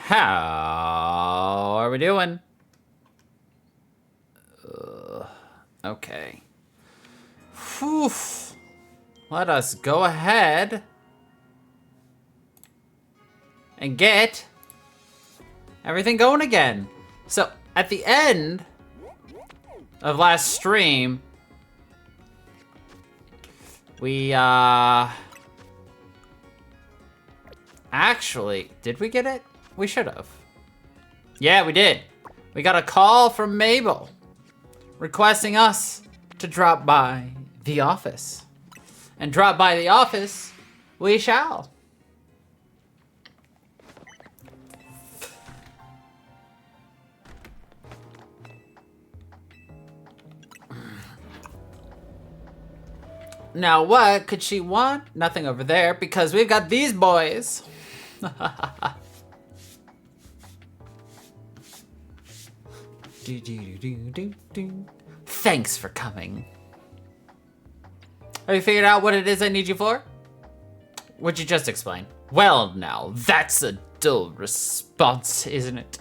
How are we doing? Okay. Whew. Let us go ahead and get everything going again. So, at the end of last stream, we, actually, did we get it? We should have. Yeah, we did. We got a call from Mabel requesting us to drop by the office. And drop by the office we shall. Now what could she want? Nothing over there because we've got these boys. Thanks for coming. Have you figured out what it is I need you for? Would you just explain? Well, now, that's a dull response, isn't it?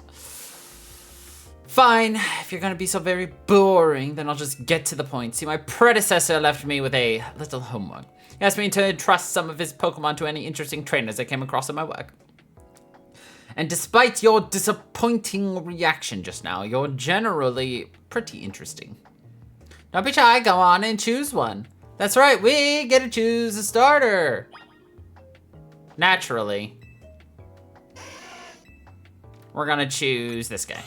Fine, if you're gonna be so very boring, then I'll just get to the point. See, my predecessor left me with a little homework. He asked me to entrust some of his Pokemon to any interesting trainers I came across in my work. And despite your disappointing reaction just now, you're generally pretty interesting. Don't be shy, go on and choose one. That's right, we get to choose a starter. Naturally, we're gonna choose this guy.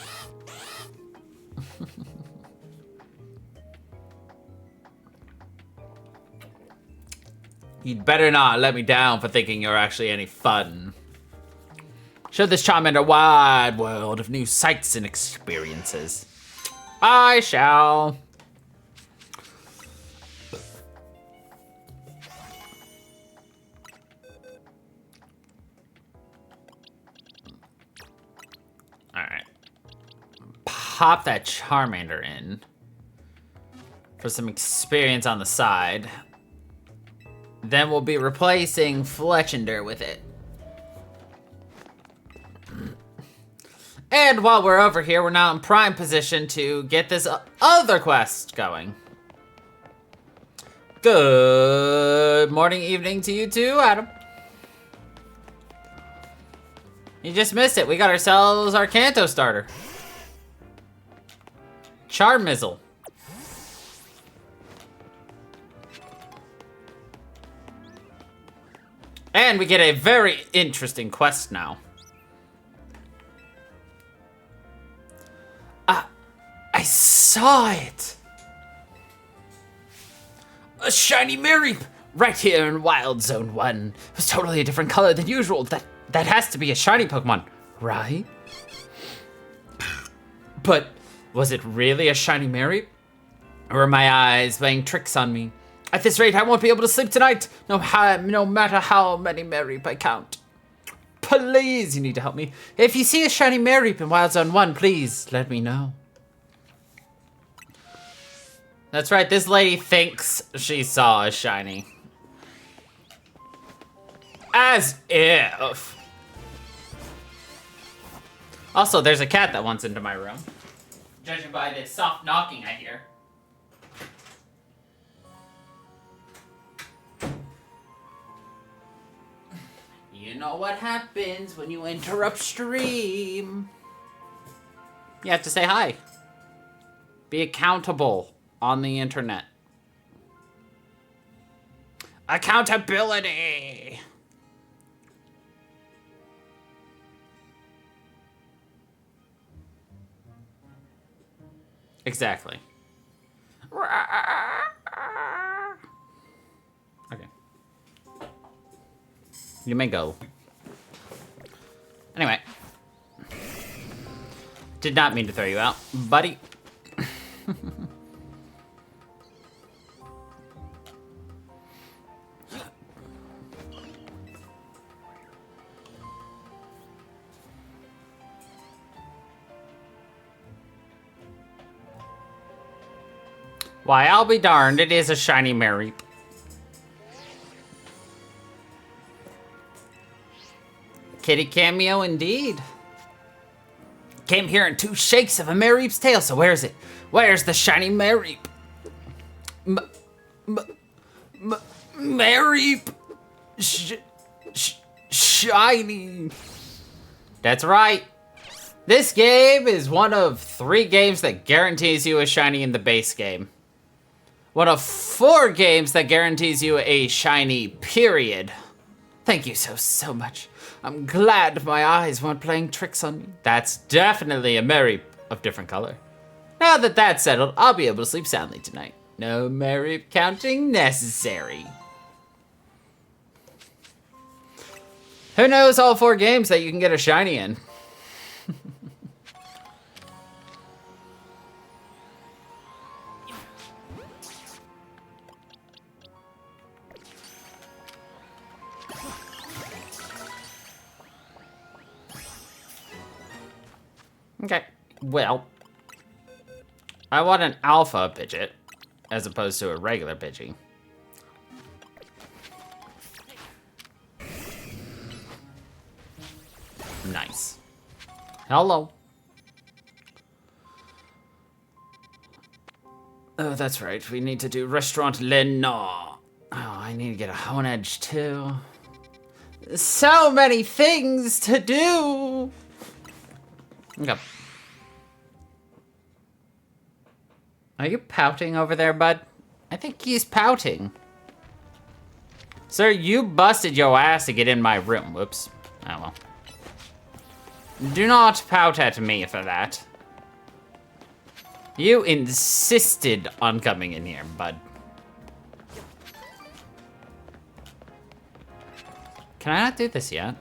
You'd better not let me down for thinking you're actually any fun. Show this Charmander a wide world of new sights and experiences. I shall. Alright. Pop that Charmander in for some experience on the side. Then we'll be replacing Fletchinder with it. And while we're over here, we're now in prime position to get this other quest going. Good morning, evening to you too, Adam. You just missed it. We got ourselves our Kanto starter. Charmizzle. And we get a very interesting quest now. I saw it! A shiny Mareep! Right here in Wild Zone 1. It was totally a different color than usual. That has to be a shiny Pokemon, right? But was it really a shiny Mareep? Or are my eyes playing tricks on me? At this rate, I won't be able to sleep tonight, no matter how many Mareep I count. Please, you need to help me. If you see a shiny Mareep in Wild Zone 1, please let me know. That's right, this lady thinks she saw a shiny. As if. Also, there's a cat that wants into my room. Judging by the soft knocking I hear. You know what happens when you interrupt stream. You have to say hi. Be accountable on the internet. Accountability. Exactly. Okay. You may go. Anyway. Did not mean to throw you out, buddy. Why, I'll be darned, it is a shiny Mareep. Kitty cameo indeed. Came here in 2 shakes of a Mareep's tail, so where is it? Where's the shiny Mareep? Mareep! Shiny! That's right. This game is one of 3 games that guarantees you a shiny in the base game. One of 4 games that guarantees you a shiny, period. Thank you so much. I'm glad my eyes weren't playing tricks on me. That's definitely a Mareep of different color. Now that that's settled, I'll be able to sleep soundly tonight. No Mareep counting necessary. Who knows all 4 games that you can get a shiny in? Okay, well, I want an alpha Pidgeot as opposed to a regular Pidgey. Nice. Hello. Oh, that's right. We need to do Restaurant Lena. Oh, I need to get a Honedge too. So many things to do. Okay. Are you pouting over there, bud? I think he's pouting. Sir, you busted your ass to get in my room. Whoops. Oh well. Do not pout at me for that. You insisted on coming in here, bud. Can I not do this yet?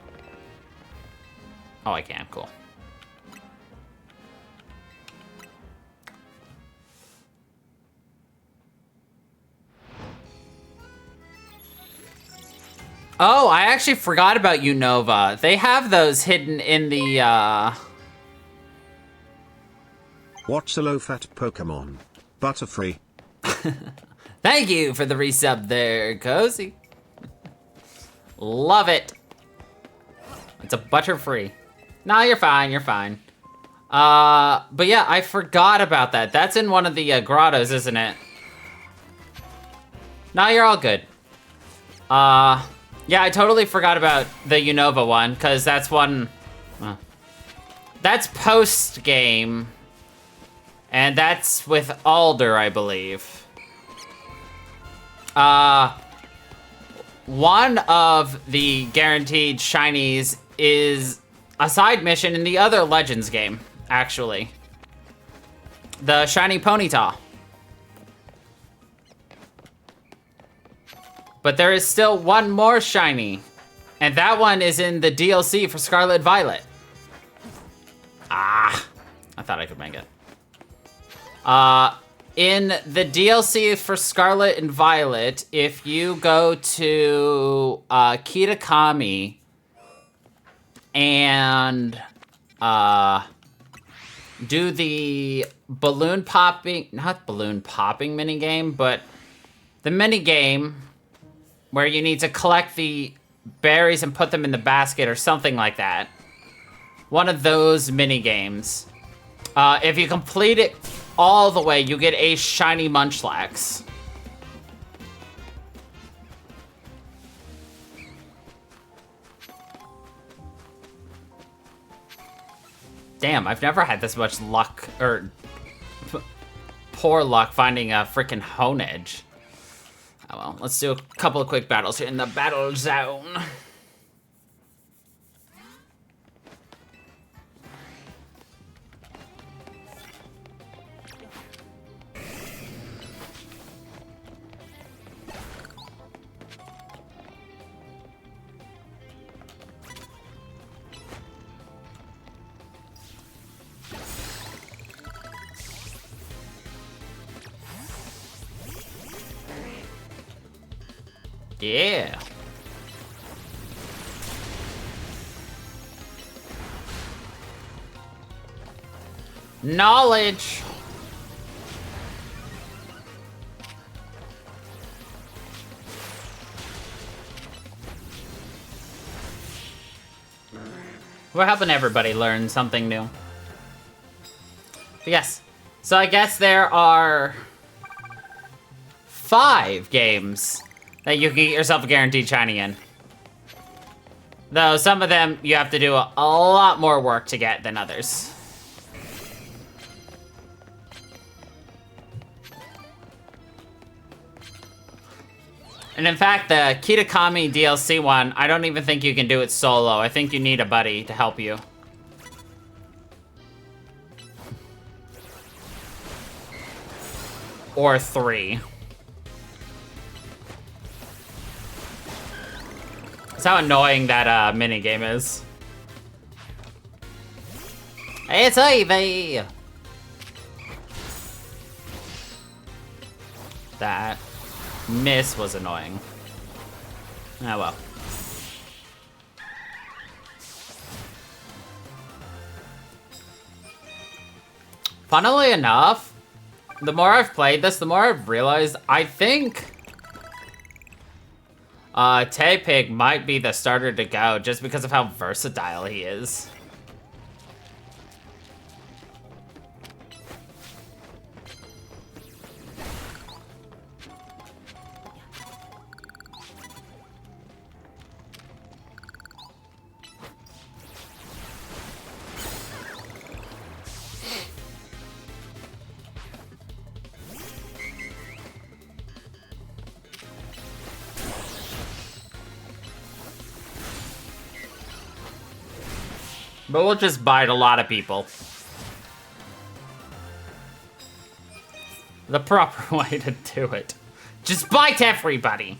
Oh, I can. Cool. Oh, I actually forgot about Unova. They have those hidden in the, What's a low-fat Pokémon? Butterfree. Thank you for the resub there, Cozy. Love it. It's a Butterfree. No, you're fine, you're fine. But yeah, I forgot about that. That's in one of the grottos, isn't it? No, you're all good. Yeah, I totally forgot about the Unova one, because that's one... that's post-game. And that's with Alder, I believe. One of the guaranteed shinies is a side mission in the other Legends game, actually. The Shiny Ponyta. But there is still one more shiny, and that one is in the DLC for Scarlet Violet. Ah, I thought I could make it. In the DLC for Scarlet and Violet, if you go to Kitakami and do the balloon popping, not balloon popping minigame, but the minigame where you need to collect the berries and put them in the basket or something like that. One of those mini games. If you complete it all the way, you get a shiny Munchlax. Damn, I've never had this much luck, or poor luck finding a freaking Honedge. Oh well, let's do a couple of quick battles here in the battle zone. Yeah. Knowledge. We're helping everybody learn something new. But yes. So I guess there are 5 games that you can get yourself a guaranteed shiny in. Though some of them you have to do a lot more work to get than others. And in fact, the Kitakami DLC one, I don't even think you can do it solo. I think you need a buddy to help you. Or 3. That's how annoying that minigame is. It's Ivy! That miss was annoying. Oh well. Funnily enough, the more I've played this, the more I've realized I think Tay-Pig might be the starter to go just because of how versatile he is. But we'll just bite a lot of people. The proper way to do it. Just bite everybody!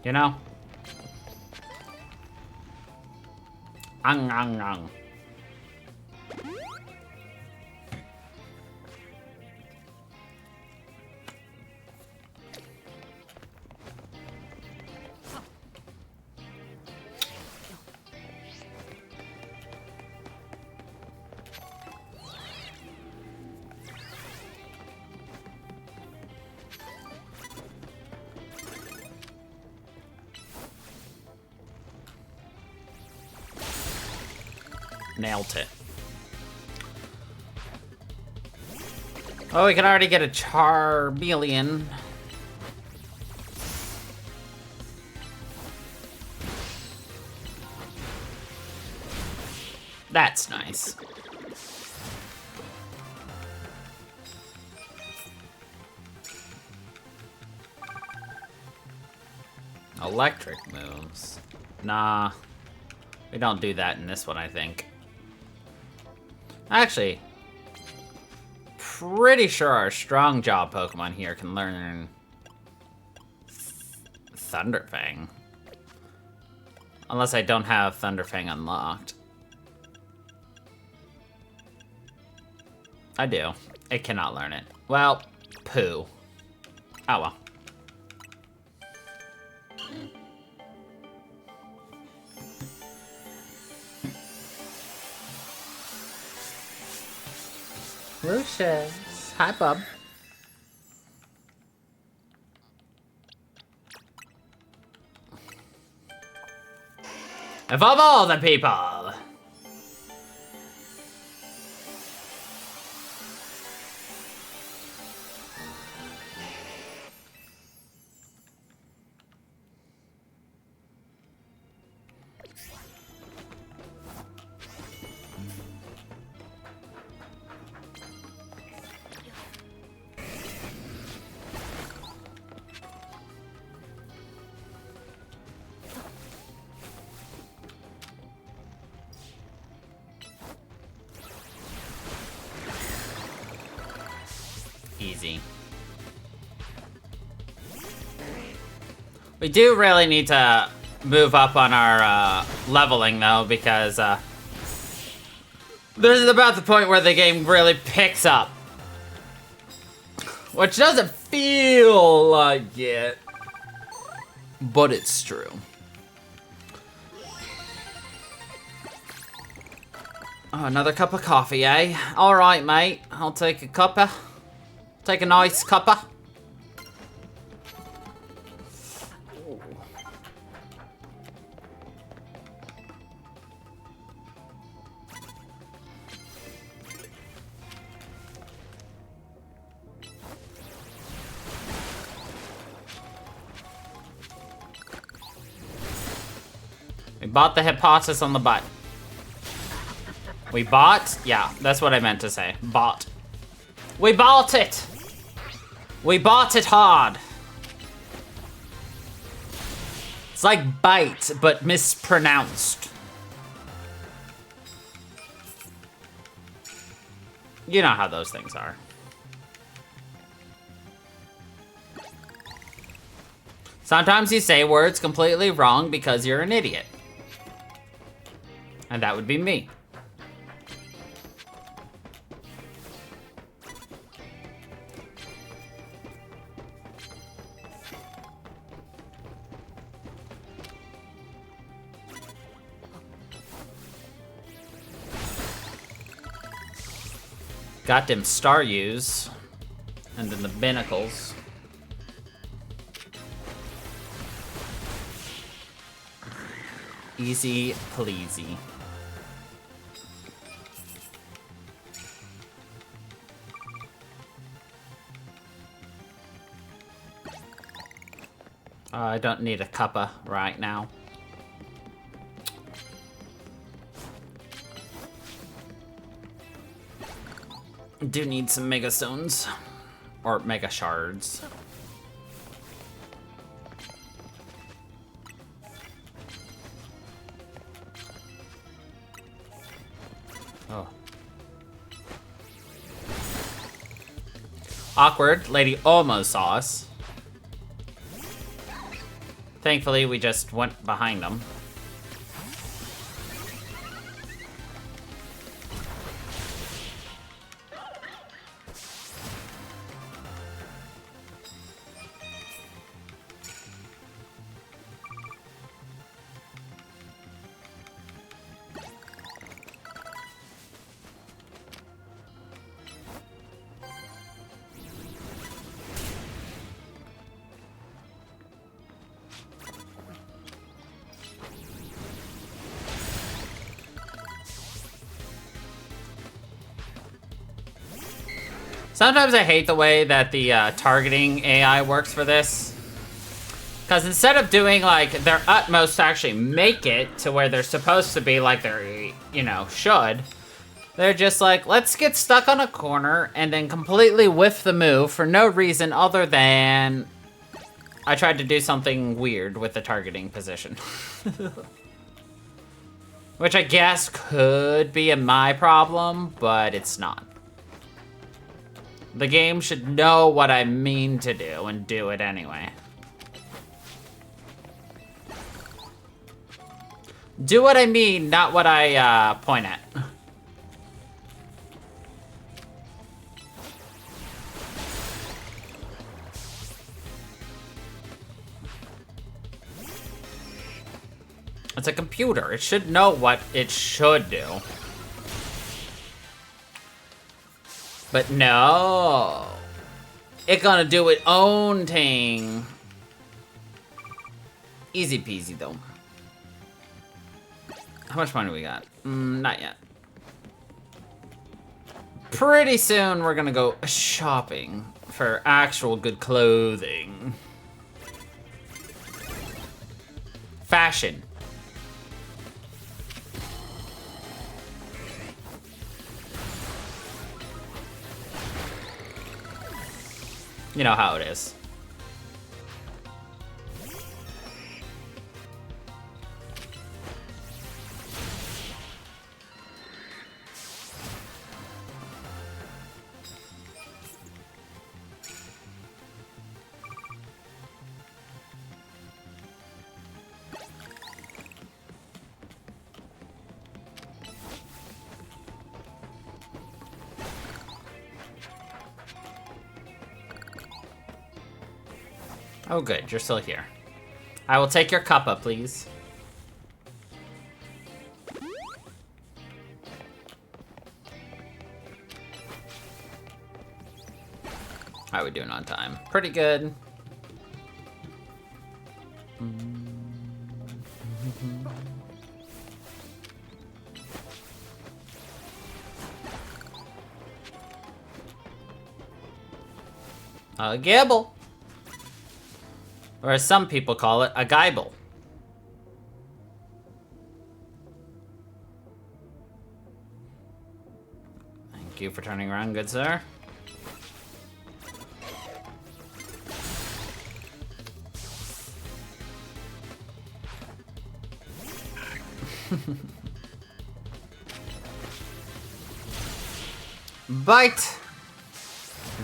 You know? Ang, ang, ang. Nailed it. Oh, we can already get a Charmeleon. That's nice. Electric moves. Nah. We don't do that in this one, I think. Actually, pretty sure our strong jaw Pokemon here can learn Thunderfang. Unless I don't have Thunderfang unlocked. I do. It cannot learn it. Well, poo. Oh well. Lucius. Hi, bub. Of all the people. Easy. We do really need to move up on our leveling though, because this is about the point where the game really picks up. Which doesn't feel like it, but it's true. Oh, another cup of coffee, eh? Alright, mate. I'll take a cuppa. Take a nice cuppa. bought the hypothesis on the butt. We bought? Yeah, that's what I meant to say. Bought. We bought it! We bought it hard. It's like bite, but mispronounced. You know how those things are. Sometimes you say words completely wrong because you're an idiot. And that would be me. Got them star use. And then the binnacles. Easy pleasy. I don't need a cuppa right now. Do need some mega stones. Or mega shards. Oh. Awkward. Lady almost saw us. Thankfully, we just went behind them. Sometimes I hate the way that the targeting AI works for this. Because instead of doing, like, their utmost to actually make it to where they're supposed to be like they're, you know, should, they're just like, let's get stuck on a corner and then completely whiff the move for no reason other than I tried to do something weird with the targeting position. Which I guess could be my problem, but it's not. The game should know what I mean to do and do it anyway. Do what I mean, not what I point at. It's a computer. It should know what it should do. But no. It gonna do its own thing. Easy peasy though. How much money we got? Not yet. Pretty soon we're gonna go shopping for actual good clothing. Fashion. You know how it is. Oh good, you're still here. I will take your cuppa, please. How are we doing on time? Pretty good. A gibble. Or as some people call it, a gibble. Thank you for turning around, good sir. Bite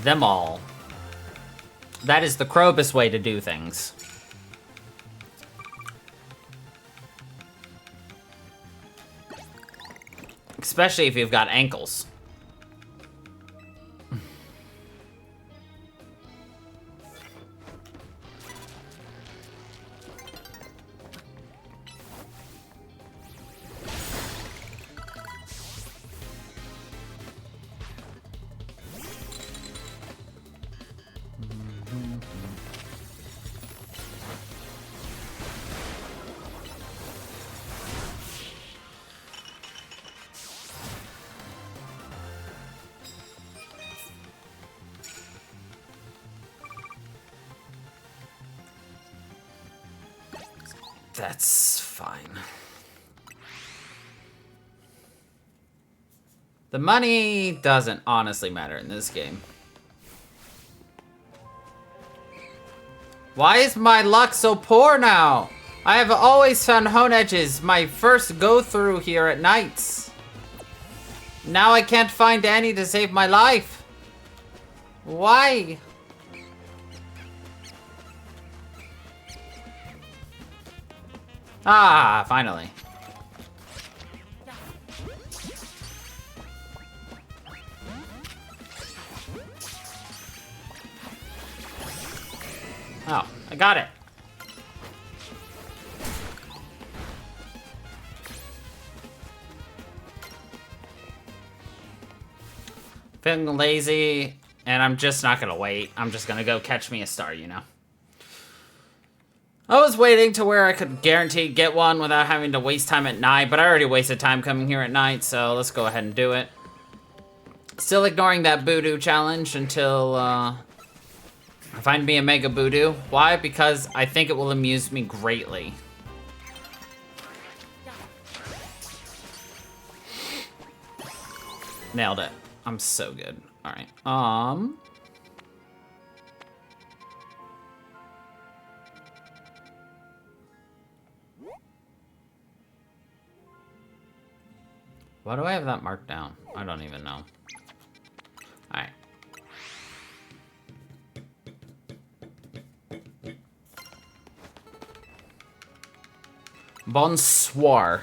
them all. That is the Krobus way to do things. Especially if you've got ankles. That's fine. The money doesn't honestly matter in this game. Why is my luck so poor now? I have always found hone edges my first go-through here at nights. Now I can't find any to save my life. Why? Ah, finally. Oh, I got it. Feeling lazy, and I'm just not gonna wait. I'm just gonna go catch me a star, you know. I was waiting to where I could guarantee get one without having to waste time at night, but I already wasted time coming here at night, so let's go ahead and do it. Still ignoring that Voodoo challenge until I find me a Mega Voodoo. Why? Because I think it will amuse me greatly. Nailed it. I'm so good. All right. Why do I have that marked down? I don't even know. Alright. Bonsoir.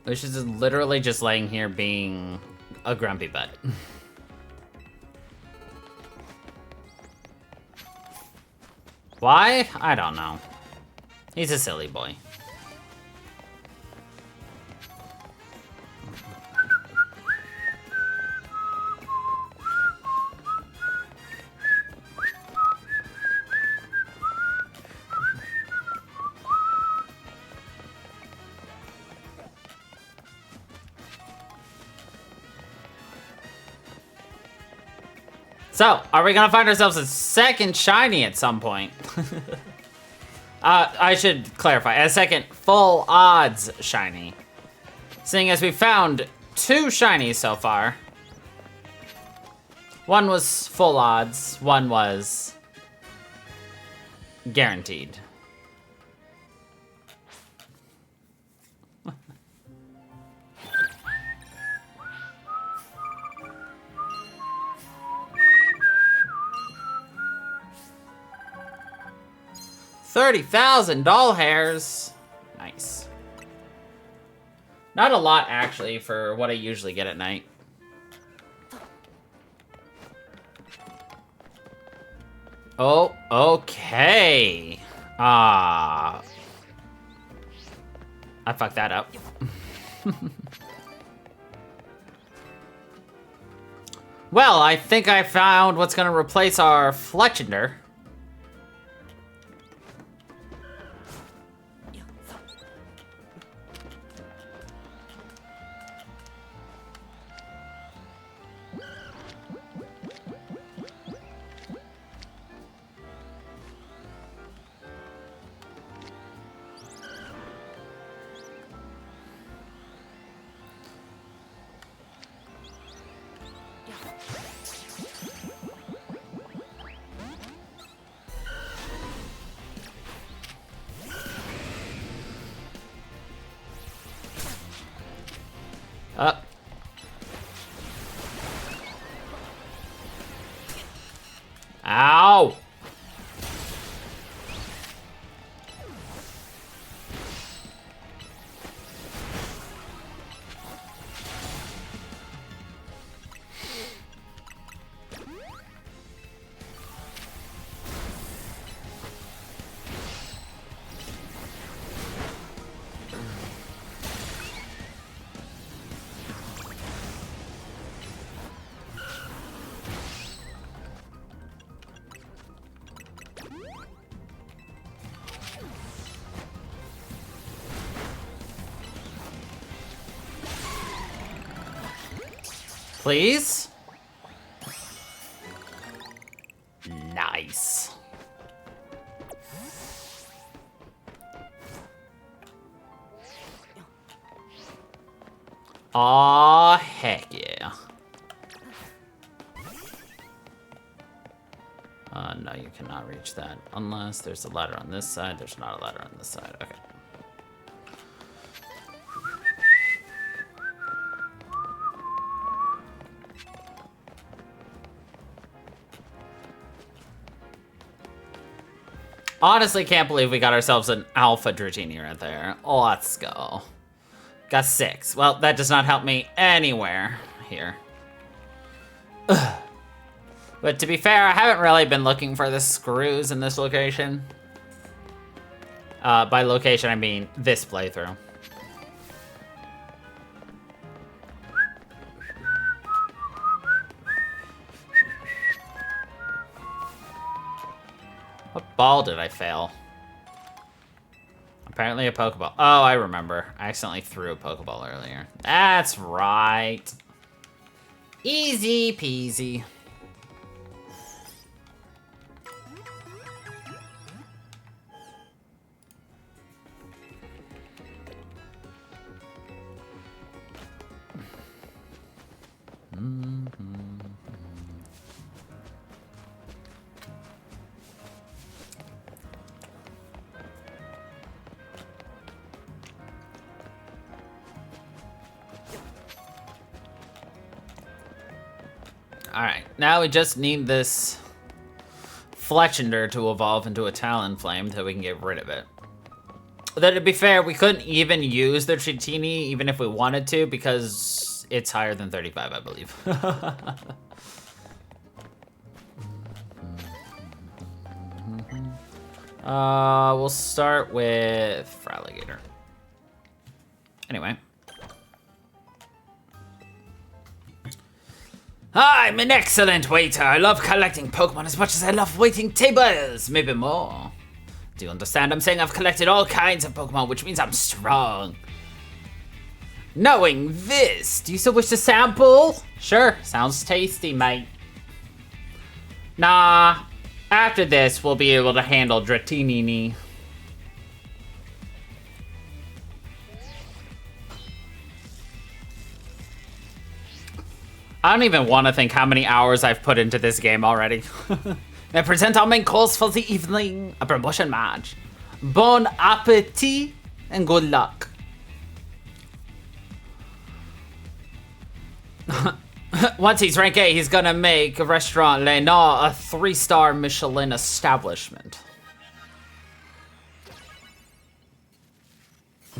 Lucius is literally just laying here being a grumpy butt. Why? I don't know. He's a silly boy. So, are we gonna find ourselves a second shiny at some point? I should clarify, a second full odds shiny. Seeing as we found 2 shinies so far. One was full odds, one was guaranteed. $30,000 doll hairs. Nice. Not a lot, actually, for what I usually get at night. Oh, okay. I fucked that up. Well, I think I found what's gonna replace our Fletchender. Ow! Please? Nice. Aw, heck yeah. No, you cannot reach that unless there's a ladder on this side. There's not a ladder on this side. Okay. Honestly, can't believe we got ourselves an Alpha Dratini right there. Let's go. Got 6. Well, that does not help me anywhere here. Ugh. But to be fair, I haven't really been looking for the screws in this location. By location, I mean this playthrough. What ball did I fail? Apparently a Pokeball. Oh, I remember. I accidentally threw a Pokeball earlier. That's right. Easy peasy. Alright, now we just need this Fletchinder to evolve into a Talonflame so we can get rid of it. Though to be fair, we couldn't even use the Dratini even if we wanted to because it's higher than 35, I believe. We'll start with Fraligator. Anyway. I'm an excellent waiter. I love collecting Pokemon as much as I love waiting tables, maybe more. Do you understand? I'm saying I've collected all kinds of Pokemon, which means I'm strong. Knowing this, do you still wish to sample? Sure, sounds tasty, mate. Nah, after this, we'll be able to handle Dratini. I don't even want to think how many hours I've put into this game already. I present our main course for the evening, a promotion match. Bon appetit and good luck. Once he's rank 8, he's gonna make Restaurant Le Nord a 3-star Michelin establishment.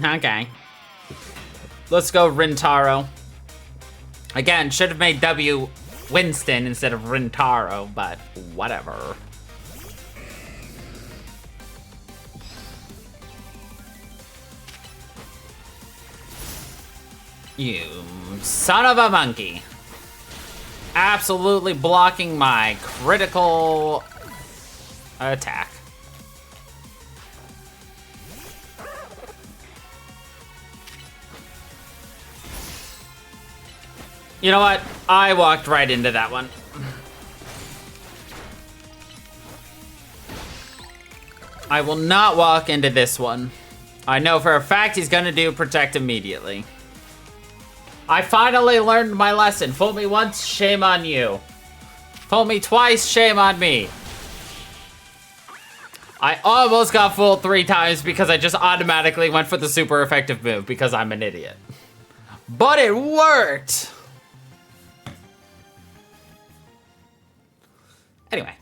Okay. Let's go Rintaro. Again, should have made W Winston instead of Rintaro, but whatever. You son of a monkey. Absolutely blocking my critical attack. You know what? I walked right into that one. I will not walk into this one. I know for a fact he's gonna do protect immediately. I finally learned my lesson. Fool me once, shame on you. Fool me twice, shame on me. I almost got fooled 3 times because I just automatically went for the super effective move because I'm an idiot. But it worked! Anyway,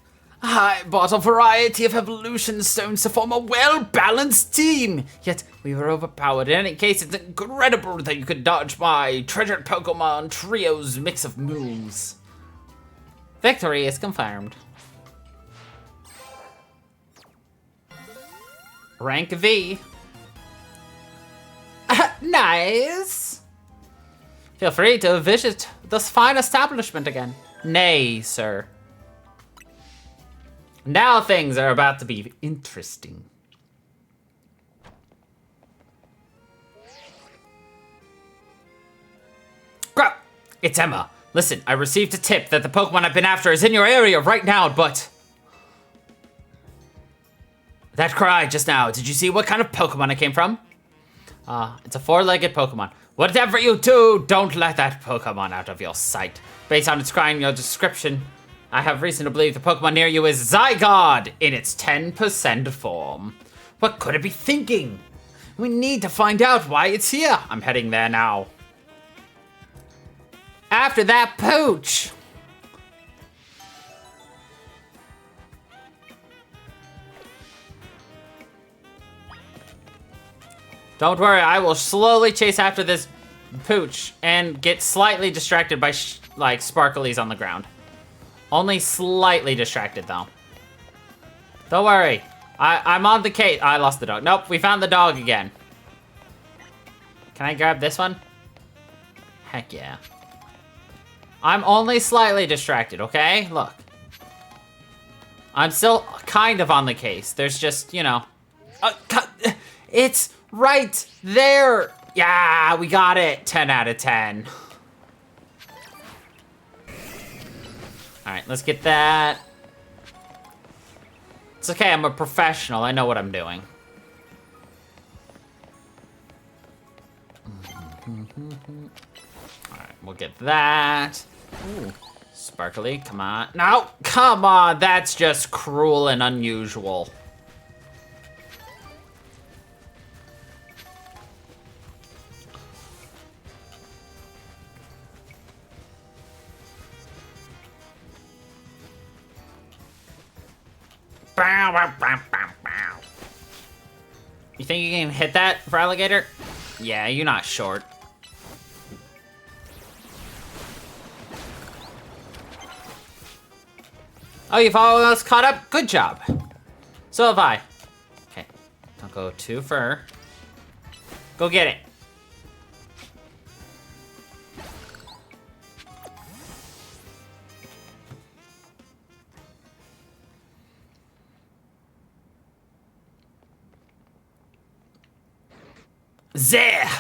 I bought a variety of evolution stones to form a well-balanced team. Yet we were overpowered. In any case, it's incredible that you could dodge my treasured Pokemon trio's mix of moves. Victory is confirmed. Rank V. Nice. Feel free to visit this fine establishment again. Nay, sir. Now things are about to be interesting. Grow! It's Emma. Listen, I received a tip that the Pokemon I've been after is in your area right now, but... That cry just now, did you see what kind of Pokemon it came from? It's a four-legged Pokemon. Whatever you do, don't let that Pokemon out of your sight. Based on its cry and your description, I have reason to believe the Pokemon near you is Zygarde in its 10% form. What could it be thinking? We need to find out why it's here. I'm heading there now. After that pooch. Don't worry, I will slowly chase after this pooch and get slightly distracted by like sparklies on the ground. Only slightly distracted though. Don't worry. I'm on the case. I lost the dog. Nope, we found the dog again. Can I grab this one? Heck yeah. I'm only slightly distracted, okay? Look. I'm still kind of on the case. There's just, you know. It's right there. Yeah, we got it. 10 out of 10. All right, let's get that. It's okay, I'm a professional. I know what I'm doing. All right, we'll get that. Ooh, sparkly, come on. No, come on, that's just cruel and unusual. You think you can hit that for alligator? Yeah, you're not short. Oh, you've almost caught up? Good job. So have I. Okay, don't go too far. Go get it. There!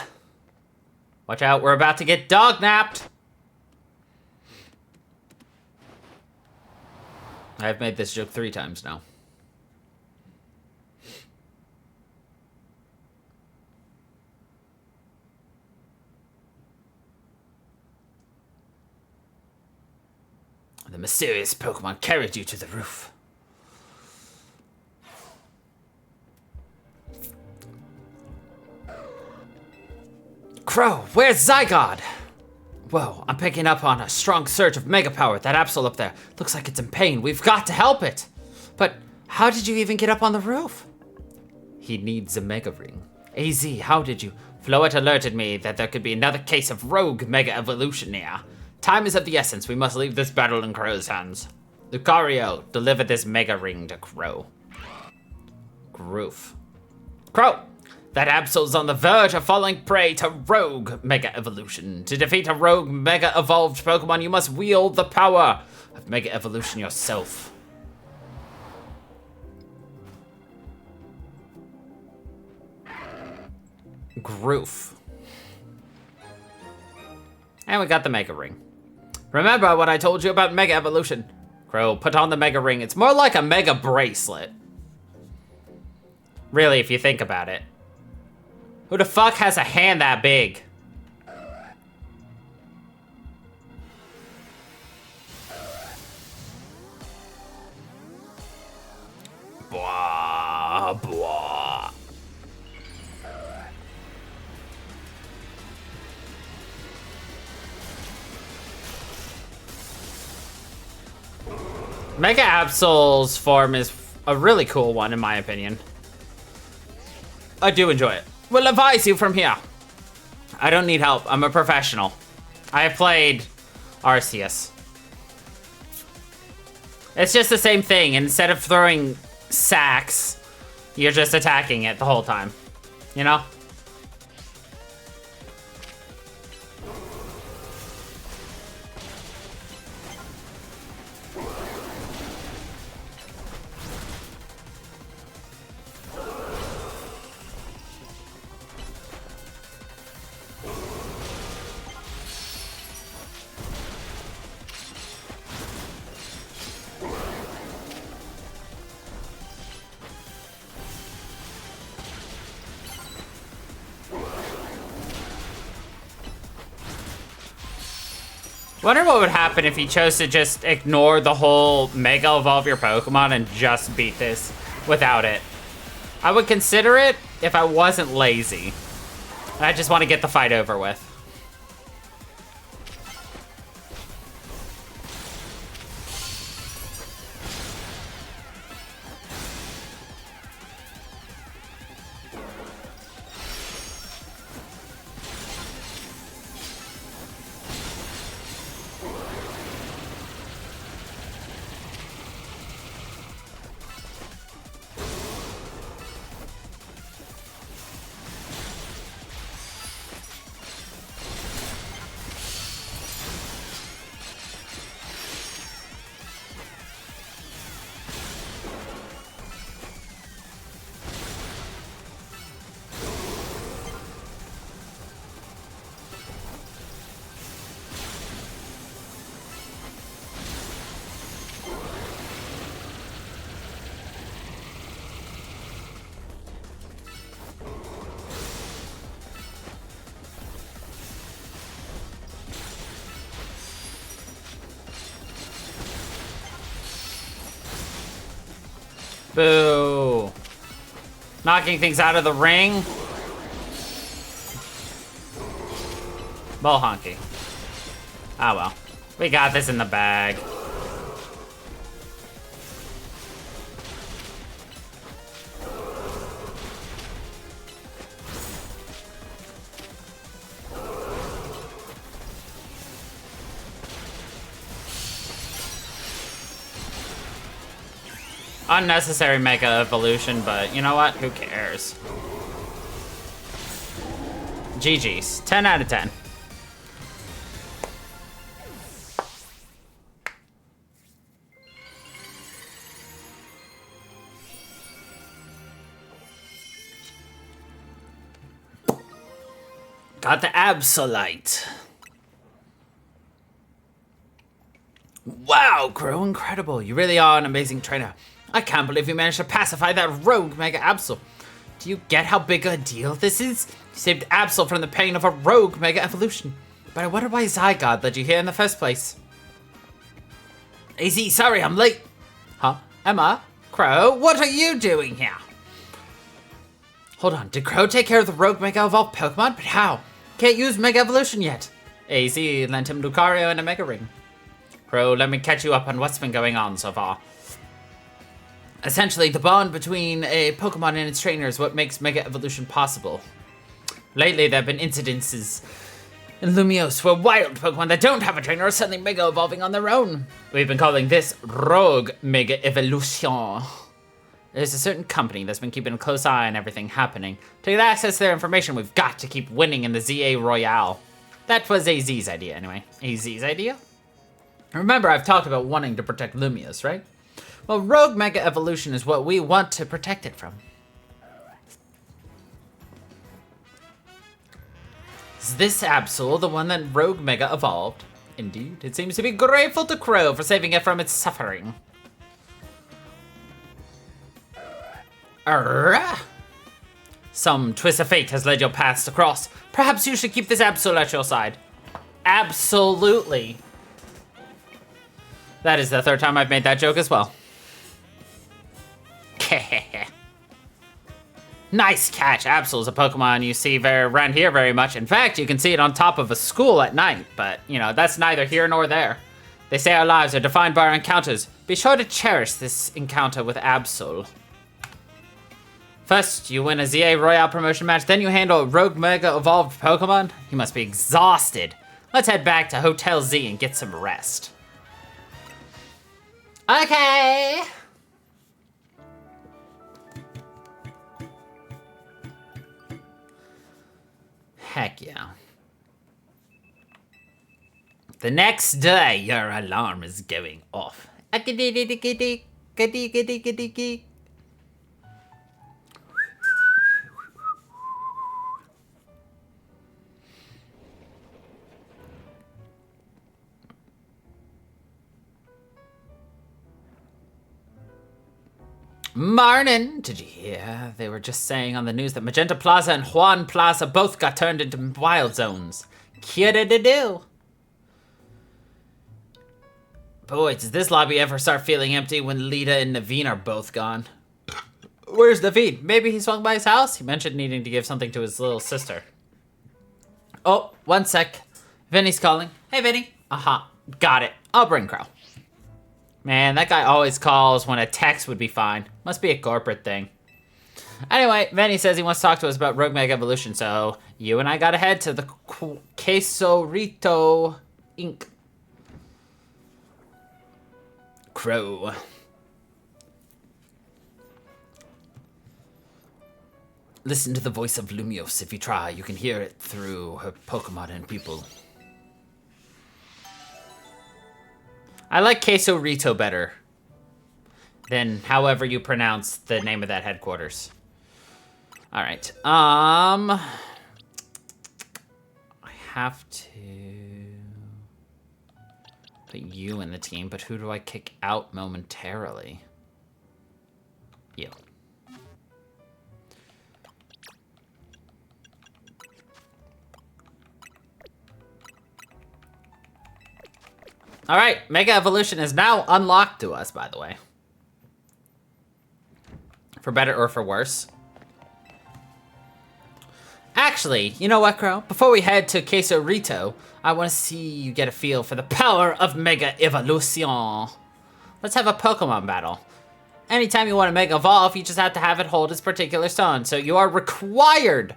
Watch out, we're about to get dog-napped! I've made this joke 3 times now. The mysterious Pokemon carried you to the roof. Crow, where's Zygarde? Whoa, I'm picking up on a strong surge of mega power. That Absol up there looks like it's in pain. We've got to help it. But how did you even get up on the roof? He needs a mega ring. AZ, how did you? Floet alerted me that there could be another case of rogue mega evolution here. Time is of the essence. We must leave this battle in Crow's hands. Lucario, deliver this mega ring to Crow. Groof. Crow! That Absol's on the verge of falling prey to rogue mega evolution. To defeat a rogue mega evolved Pokemon, you must wield the power of mega evolution yourself. Groof. And we got the mega ring. Remember what I told you about mega evolution? Crow, put on the mega ring. It's more like a mega bracelet. Really, if you think about it. Who the fuck has a hand that big? Blah, blah. Mega Absol's form is a really cool one, in my opinion. I do enjoy it. Will advise you from here. I don't need help. I'm a professional. I have played Arceus. It's just the same thing. Instead of throwing sacks, you're just attacking it the whole time. You know? Wonder what would happen if you chose to just ignore the whole Mega Evolve your Pokemon and just beat this without it. I would consider it if I wasn't lazy. I just want to get the fight over with. Boo. Knocking things out of the ring. Ball honky. Ah well. We got this in the bag. Unnecessary Mega Evolution, but you know what? Who cares? GG's. 10 out of 10. Got the Absolite. Wow, Crow, incredible. You really are an amazing trainer. I can't believe you managed to pacify that rogue Mega Absol. Do you get how big a deal this is? You saved Absol from the pain of a rogue Mega Evolution. But I wonder why Zygarde led you here in the first place. AZ, sorry, I'm late. Huh? Emma? Crow, what are you doing here? Hold on, did Crow take care of the rogue Mega Evolved Pokemon? But how? Can't use Mega Evolution yet. AZ lent him Lucario and a Mega Ring. Crow, let me catch you up on what's been going on so far. Essentially, the bond between a Pokemon and its trainer is what makes Mega Evolution possible. Lately, there have been incidences in Lumiose where wild Pokemon that don't have a trainer are suddenly Mega Evolving on their own. We've been calling this Rogue Mega Evolution. There's a certain company that's been keeping a close eye on everything happening. To get access to their information, we've got to keep winning in the ZA Royale. That was AZ's idea, anyway. AZ's idea? Remember, I've talked about wanting to protect Lumiose, right? Well, Rogue Mega Evolution is what we want to protect it from. Is this Absol the one that Rogue Mega evolved? Indeed, it seems to be grateful to Crow for saving it from its suffering. Arrgh! Some twist of fate has led your paths to cross. Perhaps you should keep this Absol at your side. Absolutely. That is the third time I've made that joke as well. Nice catch. Absol is a Pokemon you see around here very much. In fact, you can see it on top of a school at night, but, you know, that's neither here nor there. They say our lives are defined by our encounters. Be sure to cherish this encounter with Absol. First, you win a ZA Royale promotion match, then you handle a Rogue Mega Evolved Pokemon? You must be exhausted. Let's head back to Hotel Z and get some rest. Okay! Heck yeah. The next day, your alarm is going off. Marnin, did you hear? They were just saying on the news that Magenta Plaza and Juan Plaza both got turned into wild zones. Kidda-da-do. Boy, does this lobby ever start feeling empty when Lita and Naveen are both gone. Where's Naveen? Maybe he swung by his house? He mentioned needing to give something to his little sister. Oh, one sec. Vinny's calling. Hey, Vinny. Aha, got it. I'll bring Crow. Man, that guy always calls when a text would be fine. Must be a corporate thing. Anyway, Vinny says he wants to talk to us about Rogue Mega Evolution, so you and I gotta head to the Queso Rito Inc. Crow. Listen to the voice of Lumiose. If you try, you can hear it through her Pokemon and people. I like Queso Rito better than however you pronounce the name of that headquarters. All right. I have to put you in the team, but who do I kick out momentarily? You. All right, Mega Evolution is now unlocked to us, by the way. For better or for worse. Actually, you know what, Crow? Before we head to Queso Rito, I want to see you get a feel for the power of Mega Evolution. Let's have a Pokemon battle. Anytime you want to Mega Evolve, you just have to have it hold its particular stone. So you are required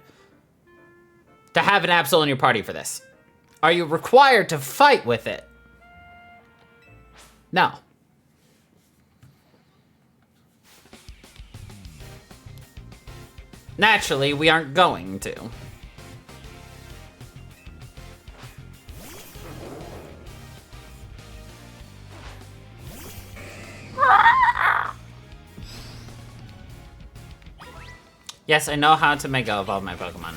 to have an Absol in your party for this. Are you required to fight with it? No. Naturally, we aren't going to. Yes, I know how to Mega Evolve my Pokemon.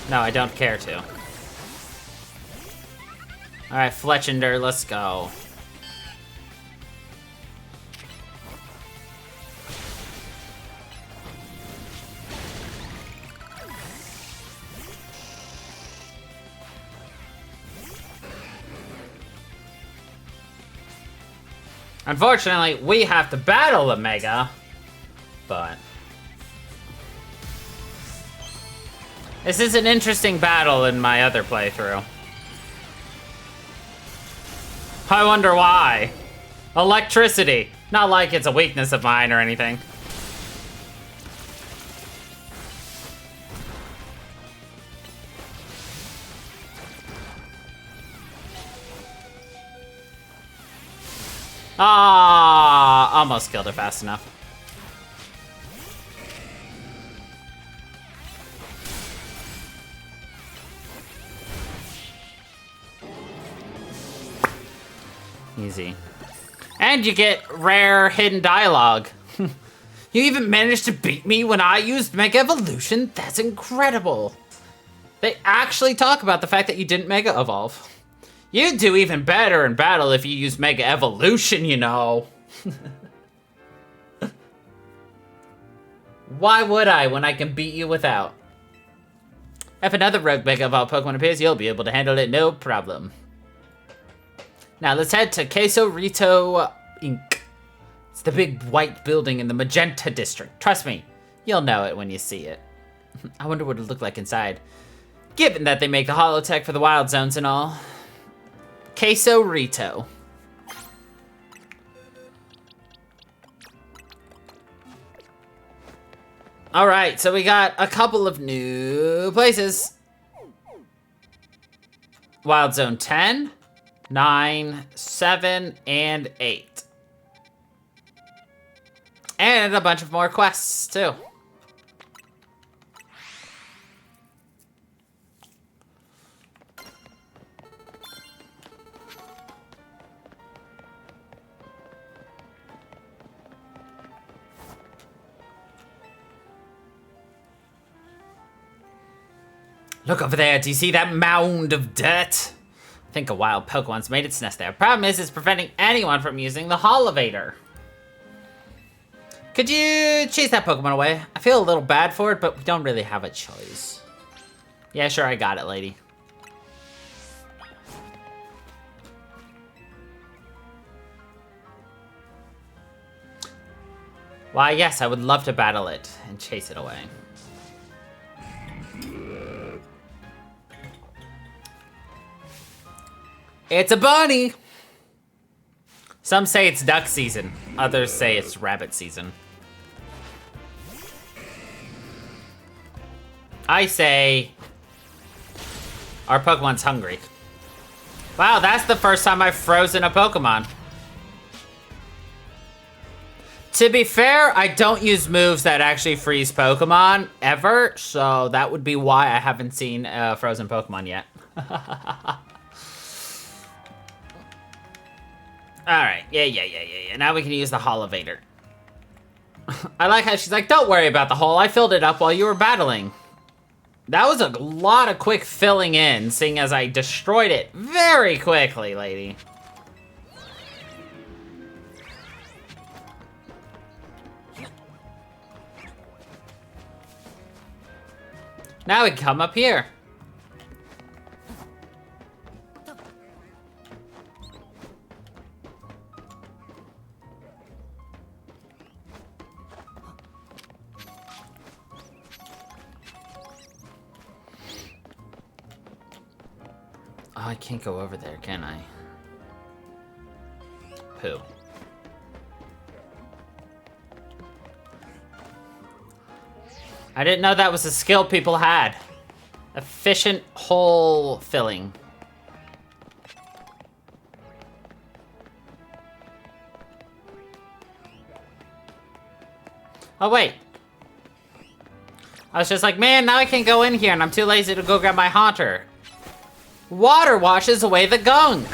No, I don't care to. Alright, Fletchinder, let's go. Unfortunately, we have to battle a Mega, but this is an interesting battle in my other playthrough. I wonder why. Electricity. Not like it's a weakness of mine or anything. Ah, almost killed it fast enough. Easy. And you get rare hidden dialogue. You even managed to beat me when I used Mega Evolution? That's incredible. They actually talk about the fact that you didn't Mega Evolve. You'd do even better in battle if you used Mega Evolution, you know. Why would I when I can beat you without? If another Rogue Mega Evolved Pokemon appears, you'll be able to handle it no problem. Now let's head to Queso Rito Inc. It's the big white building in the Magenta District. Trust me, you'll know it when you see it. I wonder what it'll look like inside. Given that they make the holotech for the wild zones and all. Queso Rito. Alright, so we got a couple of new places. Wild Zone 10, 9, 7, and 8. And a bunch of more quests, too. Look over there, do you see that mound of dirt? I think a wild Pokemon's made its nest there. Problem is, it's preventing anyone from using the Holovator. Could you chase that Pokemon away? I feel a little bad for it, but we don't really have a choice. Yeah, sure, I got it, lady. Why, yes, I would love to battle it and chase it away. It's a bunny! Some say it's duck season. Others say it's rabbit season. I say our Pokemon's hungry. Wow, that's the first time I've frozen a Pokemon. To be fair, I don't use moves that actually freeze Pokemon ever, so that would be why I haven't seen a frozen Pokemon yet. Alright, yeah. Now we can use the Holovator. I like how she's like, don't worry about the hole, I filled it up while you were battling. That was a lot of quick filling in, seeing as I destroyed it very quickly, lady. Now we come up here. Oh, I can't go over there, can I? Pooh. I didn't know that was a skill people had. Efficient hole filling. Oh, wait. I was just like, man, now I can't go in here and I'm too lazy to go grab my Haunter. Water washes away the gunk.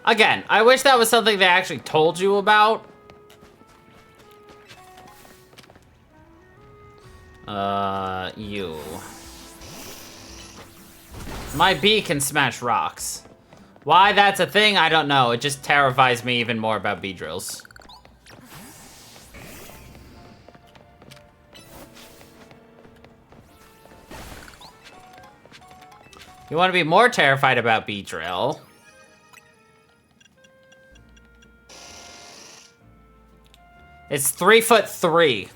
Again, I wish that was something they actually told you about. You. My bee can smash rocks. Why that's a thing, I don't know. It just terrifies me even more about bee drills. You want to be more terrified about bee drill? It's 3'3".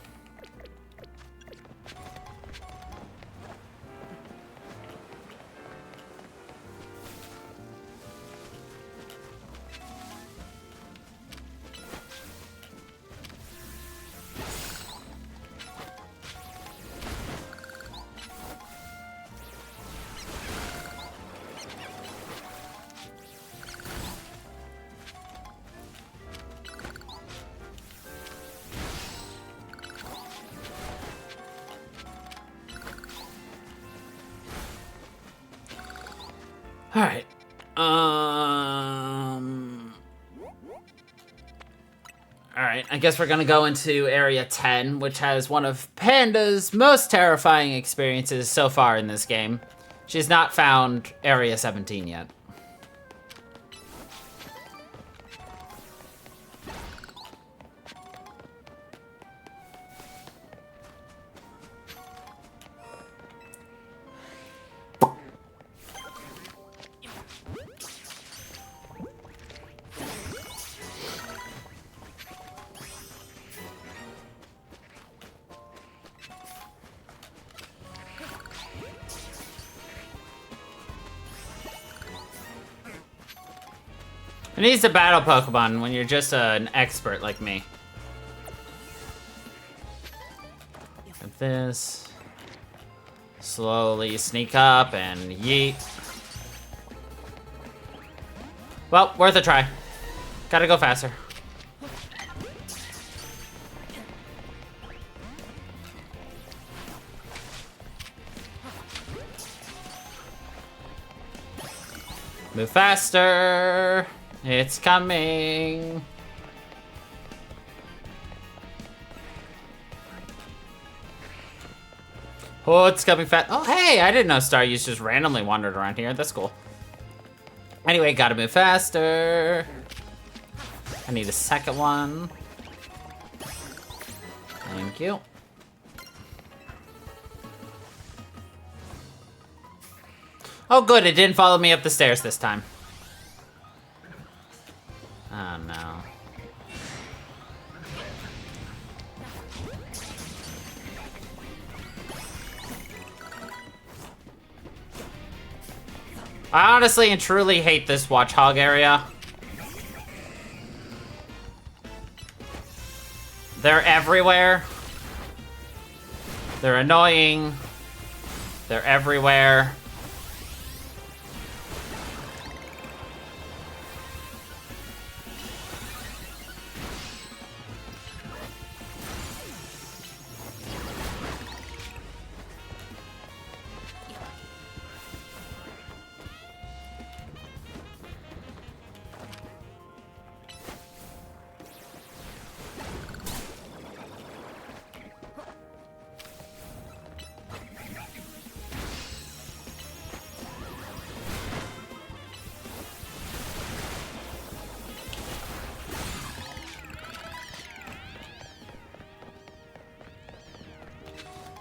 Alright. Alright, I guess we're gonna go into Area 10, which has one of Panda's most terrifying experiences so far in this game. She's not found Area 17 yet. It needs to battle Pokemon when you're just an expert like me. Like this. Slowly sneak up and yeet. Well, worth a try. Gotta go faster. Move faster. It's coming. Oh, it's coming fast. Oh, hey, I didn't know Staryus just randomly wandered around here. That's cool. Anyway, gotta move faster. I need a second one. Thank you. Oh, good, it didn't follow me up the stairs this time. Oh, no. I honestly and truly hate this watch hog area. They're everywhere. They're annoying. They're everywhere.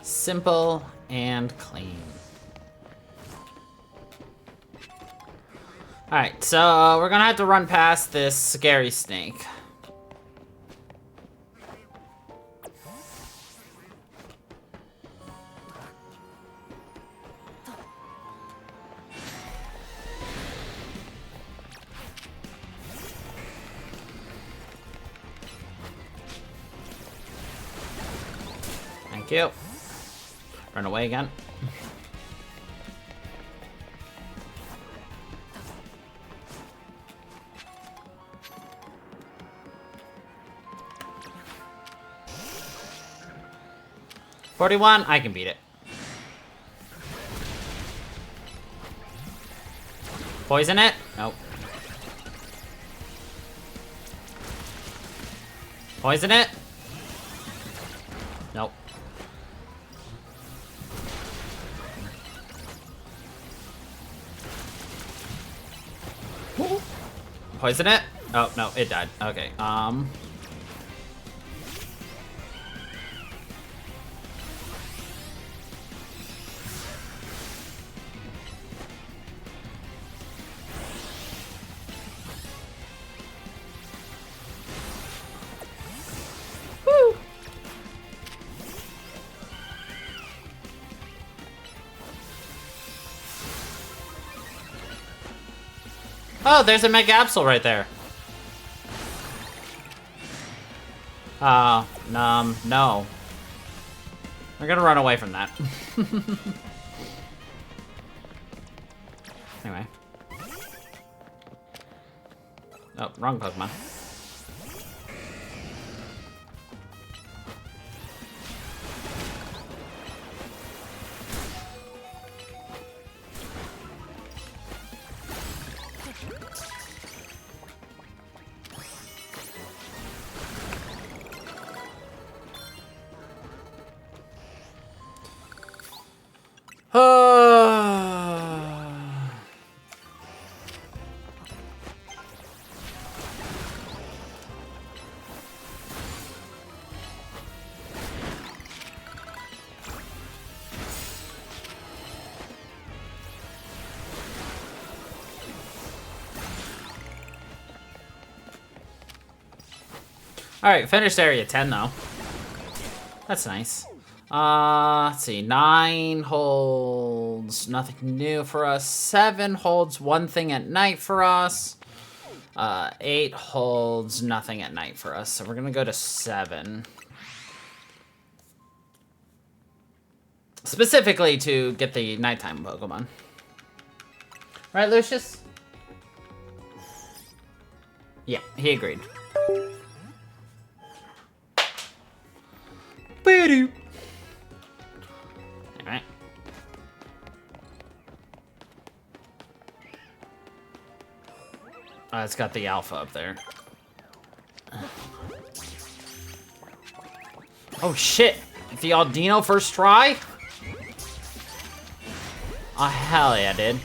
Simple and clean. Alright, so we're gonna have to run past this scary snake. Thank you. Run away again. $41, I can beat it. Poison it? Nope. Poison it? Nope. Poison it? Oh, no, it died. Okay, Woo! Oh, there's a Mega Absol right there. No. We're gonna run away from that. Anyway. Oh, wrong Pokemon. Alright, finished area 10 though. That's nice. Let's see. 9 holds nothing new for us. 7 holds one thing at night for us. 8 holds nothing at night for us, so we're gonna go to 7. Specifically to get the nighttime Pokemon. Right, Lucius? Yeah, he agreed. Boo-doo. Alright. It's got the alpha up there. Oh shit! The Aldino first try? Oh hell yeah, dude.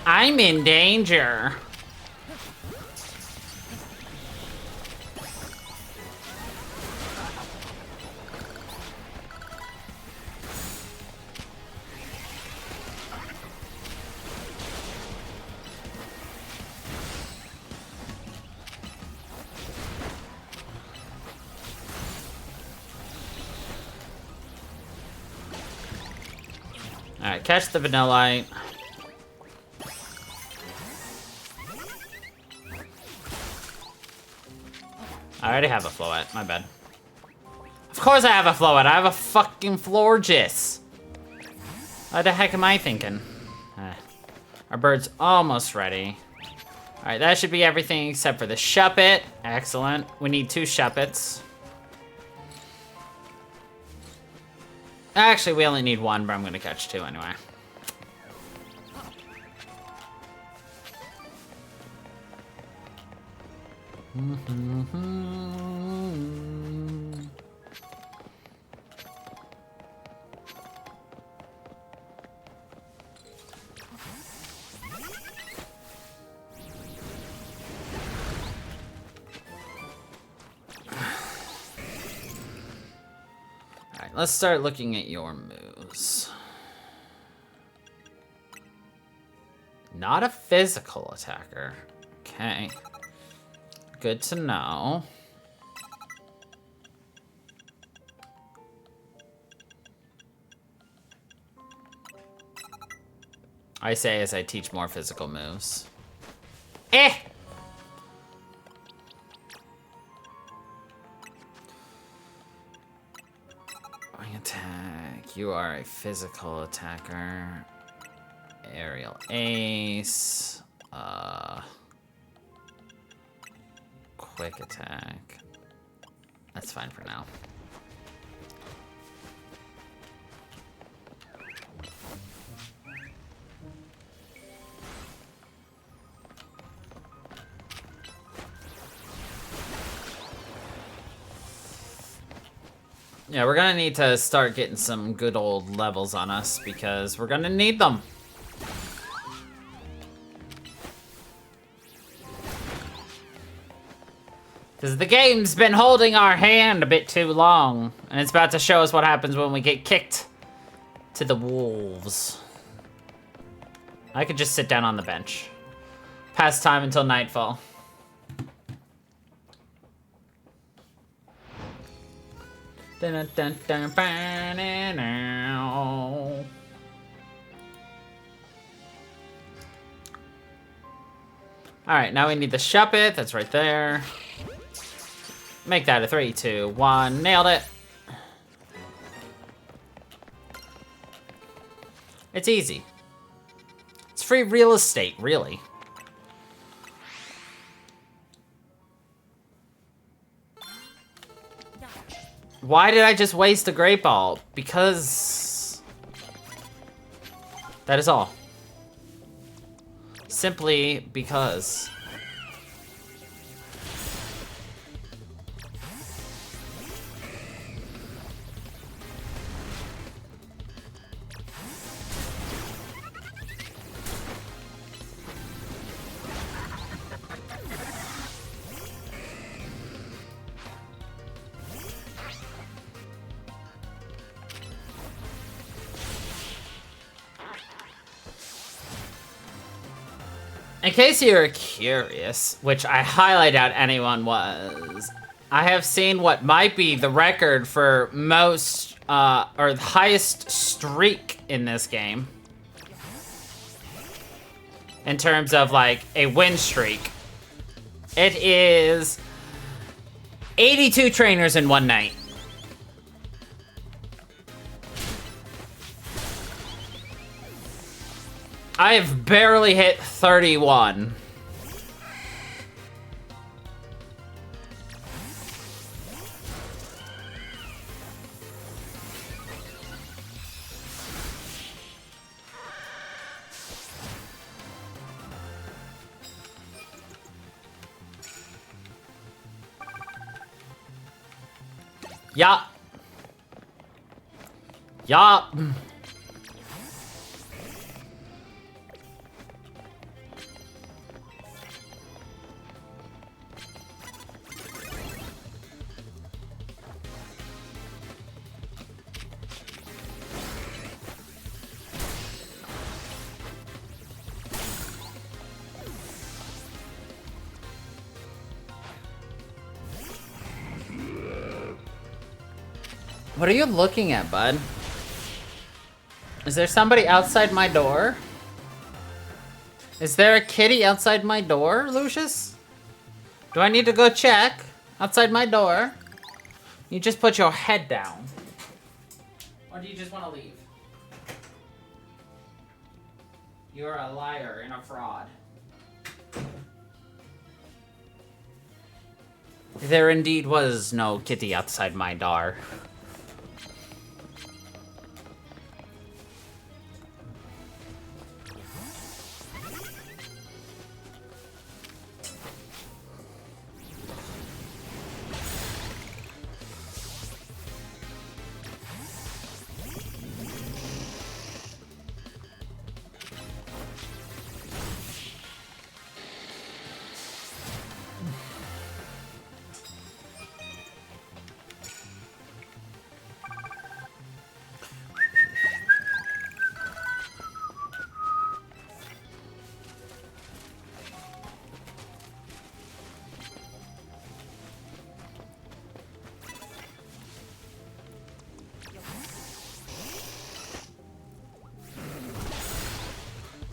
I'm in danger. Alright, catch the Vanillite. I already have a Floette, my bad. Of course I have a Floette, I have a fucking Florges. What the heck am I thinking? Our bird's almost ready. Alright, that should be everything except for the Shuppet. Excellent. We need 2 Shuppets. Actually, we only need 1, but I'm gonna catch 2 anyway. Alright, let's start looking at your moves. Not a physical attacker. Okay. Good to know. I say as I teach more physical moves. Eh! Wing attack. You are a physical attacker. Aerial ace. Quick attack. That's fine for now. Yeah, we're gonna need to start getting some good old levels on us because we're gonna need them. Because the game's been holding our hand a bit too long, and it's about to show us what happens when we get kicked to the wolves. I could just sit down on the bench. Pass time until nightfall. Dun, dun, dun, dun, dun, dun. Alright, now we need the Shuppet. That's right there. Make that a 3, 2, 1. Nailed it. It's easy. It's free real estate, really. Why did I just waste a Great Ball? Because... that is all. Simply because... In case you're curious, which I highly doubt anyone was, I have seen what might be the record for most, or the highest streak in this game. In terms of, like, a win streak. It is 82 trainers in one night. I have barely hit 31. Yup. Yup. What are you looking at, bud? Is there somebody outside my door? Is there a kitty outside my door, Lucius? Do I need to go check outside my door? You just put your head down. Or do you just want to leave? You're a liar and a fraud. There indeed was no kitty outside my door.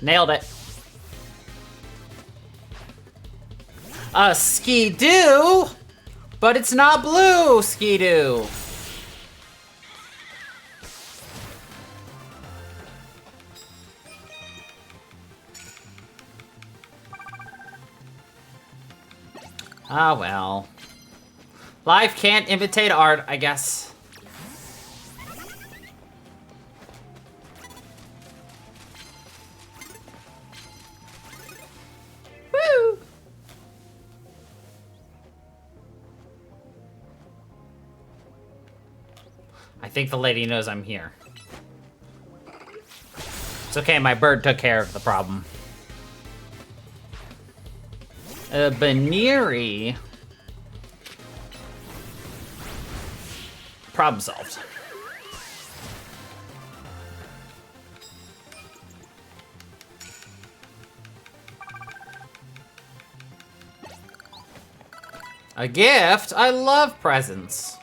Nailed it. A Ski-Doo? But it's not blue, Ski-Doo. Ah, well. Life can't imitate art, I guess. Woo! I think the lady knows I'm here. It's okay, my bird took care of the problem. Baneri. Problem solved. A gift? I love presents.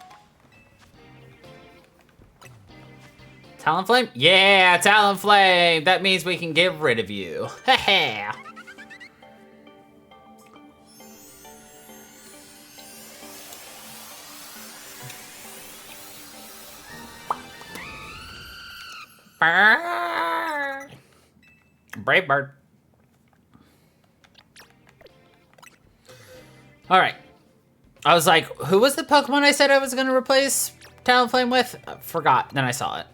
Talonflame? Yeah, Talonflame! That means we can get rid of you. Heh. Brave bird. Alright. I was like, who was the Pokemon I said I was gonna replace Talonflame with? Forgot. Then I saw it.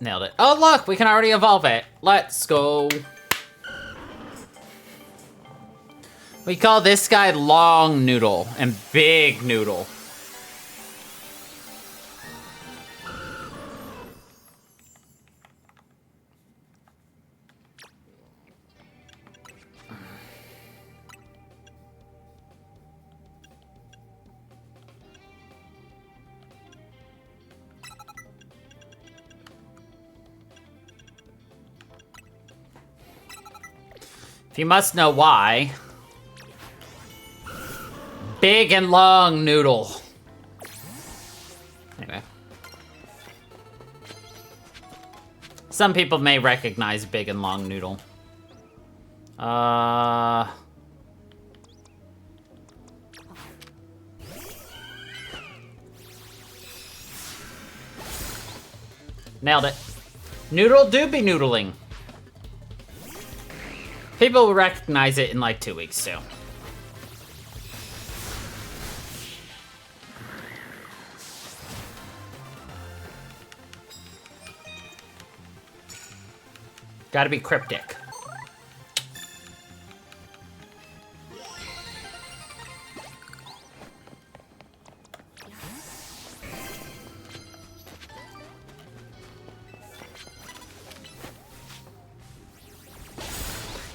Nailed it. Oh, look, we can already evolve it. Let's go. We call this guy Long Noodle and Big Noodle. If you must know why. Big and long noodle. Anyway. Some people may recognize big and long noodle. Nailed it. Noodle do be noodling. People will recognize it in like 2 weeks too. Gotta be cryptic.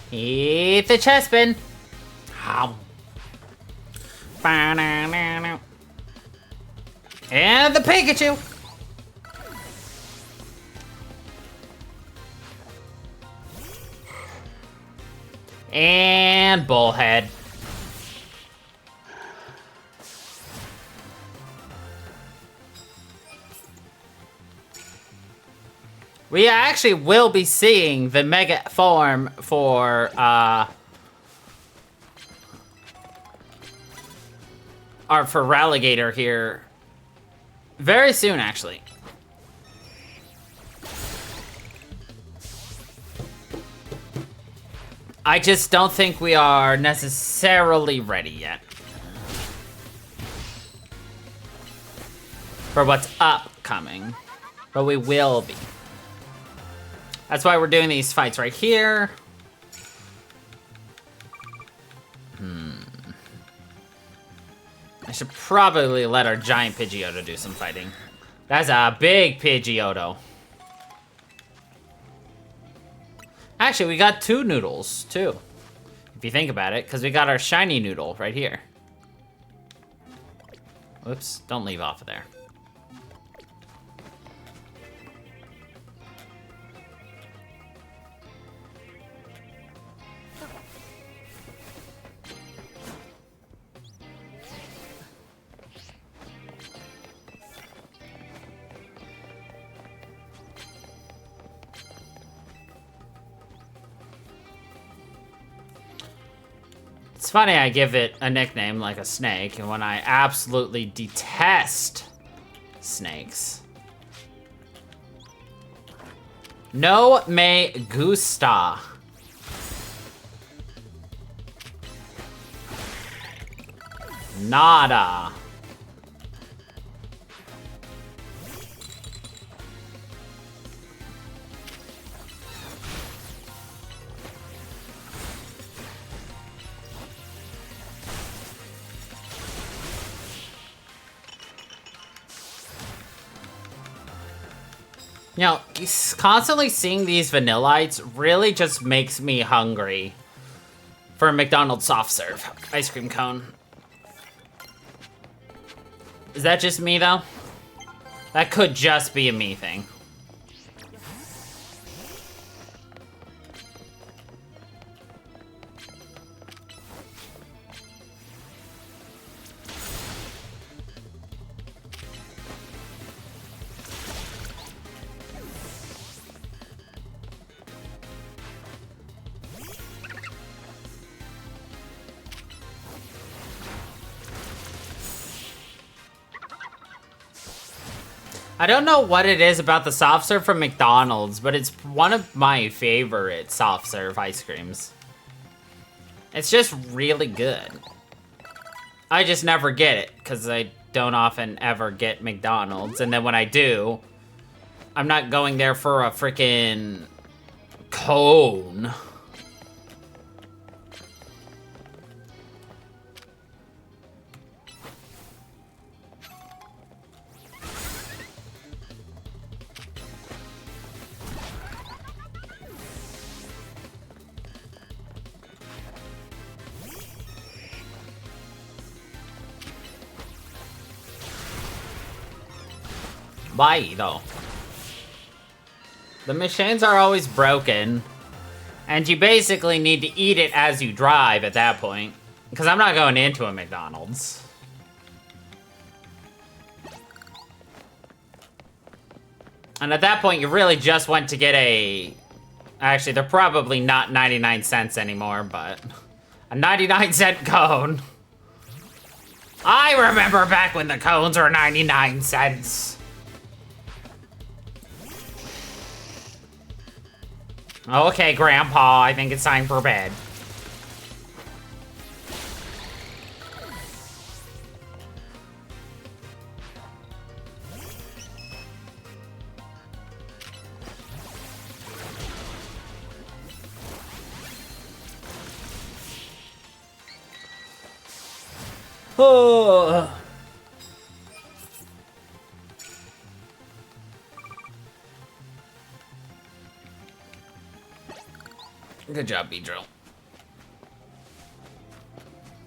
Eat the chestbin. Ow. And the Pikachu. And Bullhead. We actually will be seeing the Mega form for, for Relegator here very soon, actually. I just don't think we are necessarily ready yet for what's upcoming, but we will be. That's why we're doing these fights right here. I should probably let our giant Pidgeotto do some fighting. That's a big Pidgeotto. Actually, we got 2 noodles, too. If you think about it, because we got our shiny noodle right here. Whoops, don't leave off of there. It's funny I give it a nickname like a snake, and when I absolutely detest snakes. No me gusta. Nada. You know, constantly seeing these Vanillites really just makes me hungry for a McDonald's soft serve ice cream cone. Is that just me, though? That could just be a me thing. I don't know what it is about the soft serve from McDonald's, but it's one of my favorite soft serve ice creams. It's just really good. I just never get it, because I don't often ever get McDonald's, and then when I do, I'm not going there for a freaking cone. Why, though? The machines are always broken. And you basically need to eat it as you drive at that point. Because I'm not going into a McDonald's. And at that point, you really just went to get a... Actually, they're probably not 99 cents anymore, but... A 99-cent cone. I remember back when the cones were 99 cents. Okay, Grandpa, I think it's time for bed. Oh. Good job, Beedrill.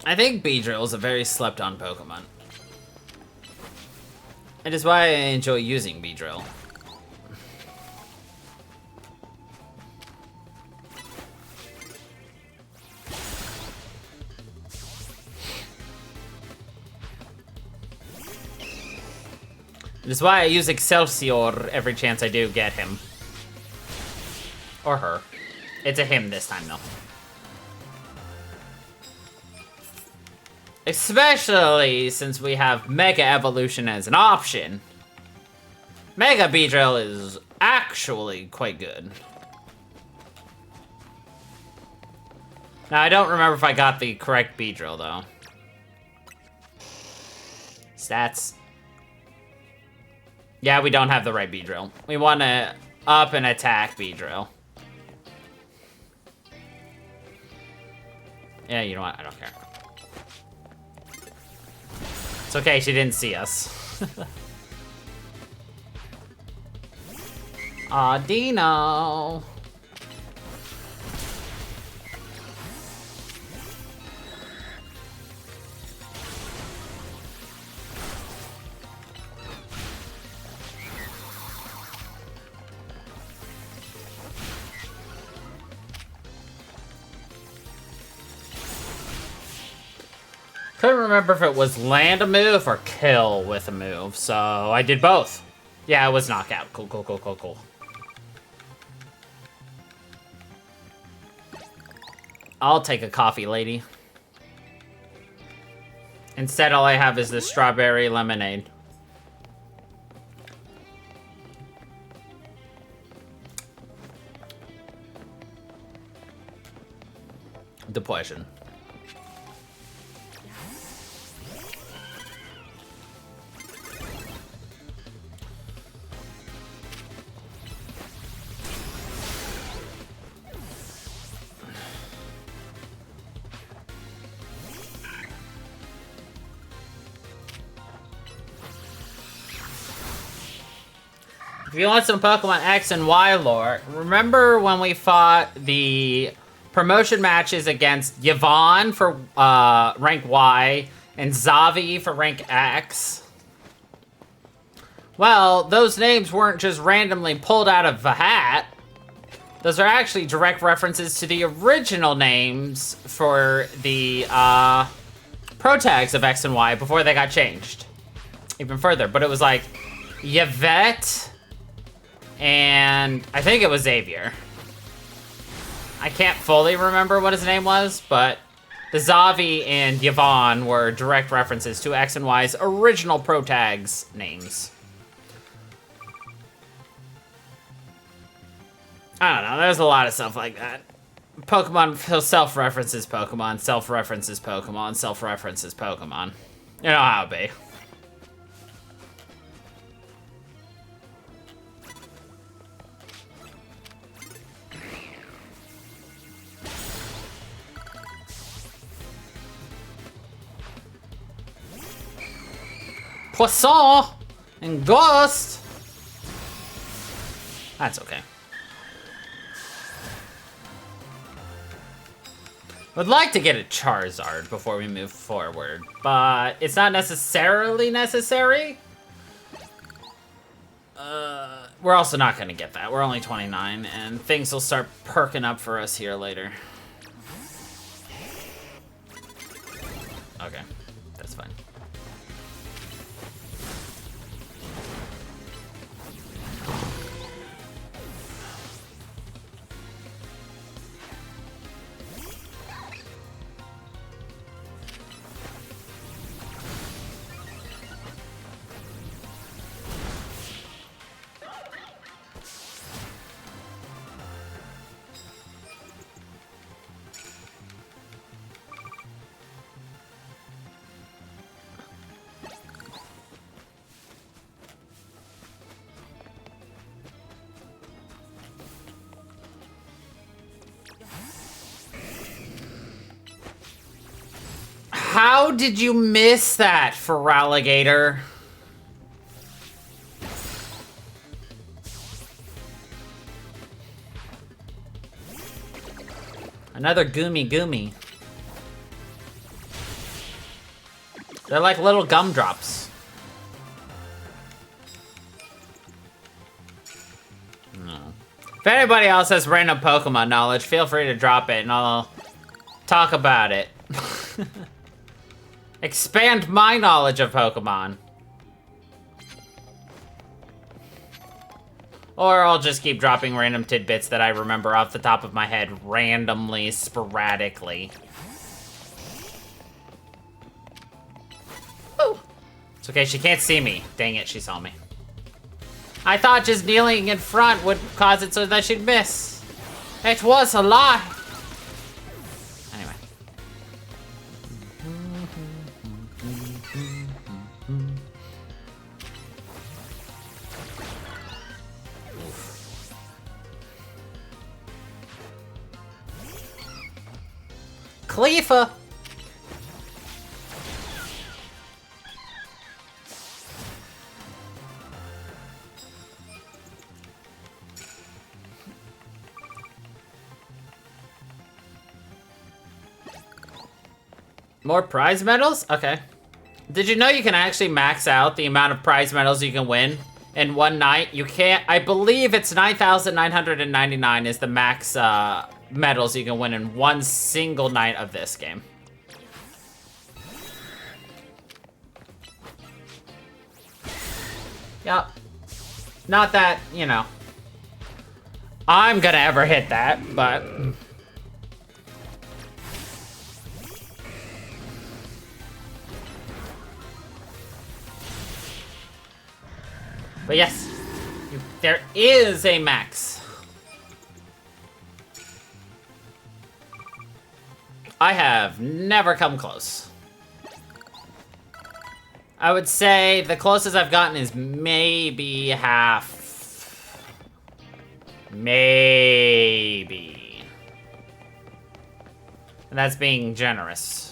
I think Beedrill is a very slept-on Pokemon. It is why I enjoy using Beedrill. It is why I use Excelsior every chance I do get him. Or her. It's a him this time, though. Especially since we have Mega Evolution as an option. Mega Beedrill is actually quite good. Now, I don't remember if I got the correct Beedrill, though. Stats. Yeah, we don't have the right Beedrill. We want to up and attack Beedrill. Yeah, you know what? I don't care. It's okay, she didn't see us. Aw, Dino. Couldn't remember if it was land a move or kill with a move, so I did both. Yeah, it was knockout. Cool, cool, cool, cool, cool. I'll take a coffee, lady. Instead, all I have is this strawberry lemonade. The poison. If you want some Pokemon X and Y lore, remember when we fought the promotion matches against Yvonne for rank Y and Zavi for rank X? Well, those names weren't just randomly pulled out of a hat. Those are actually direct references to the original names for the pro tags of X and Y before they got changed even further. But it was like Yvette and I think it was Xavier. I can't fully remember what his name was, but the Zavi and Yvonne were direct references to X and Y's original pro tags names. I don't know, there's a lot of stuff like that. Pokemon self-references Pokemon, self-references Pokemon, self-references Pokemon. You know how it be. Poisson and Ghost. That's okay. Would like to get a Charizard before we move forward, but it's not necessarily necessary. we're also not gonna get that. We're only 29, and things will start perking up for us here later. Okay, that's fine. How did you miss that, Feraligatr? Another Goomy. They're like little gumdrops. No. If anybody else has random Pokemon knowledge, feel free to drop it and I'll talk about it. Expand my knowledge of Pokemon. Or I'll just keep dropping random tidbits that I remember off the top of my head randomly, sporadically. Ooh. It's okay, she can't see me. Dang it, she saw me. I thought just kneeling in front would cause it so that she'd miss. It was a lie. Anyway. Khalifa! More prize medals? Okay. Did you know you can actually max out the amount of prize medals you can win in one night? You can't, I believe it's 9,999 is the max medals you can win in one single night of this game. Yep. Not that, you know, I'm gonna ever hit that, but... But yes, there is a max. I have never come close. I would say the closest I've gotten is maybe half. Maybe. And that's being generous.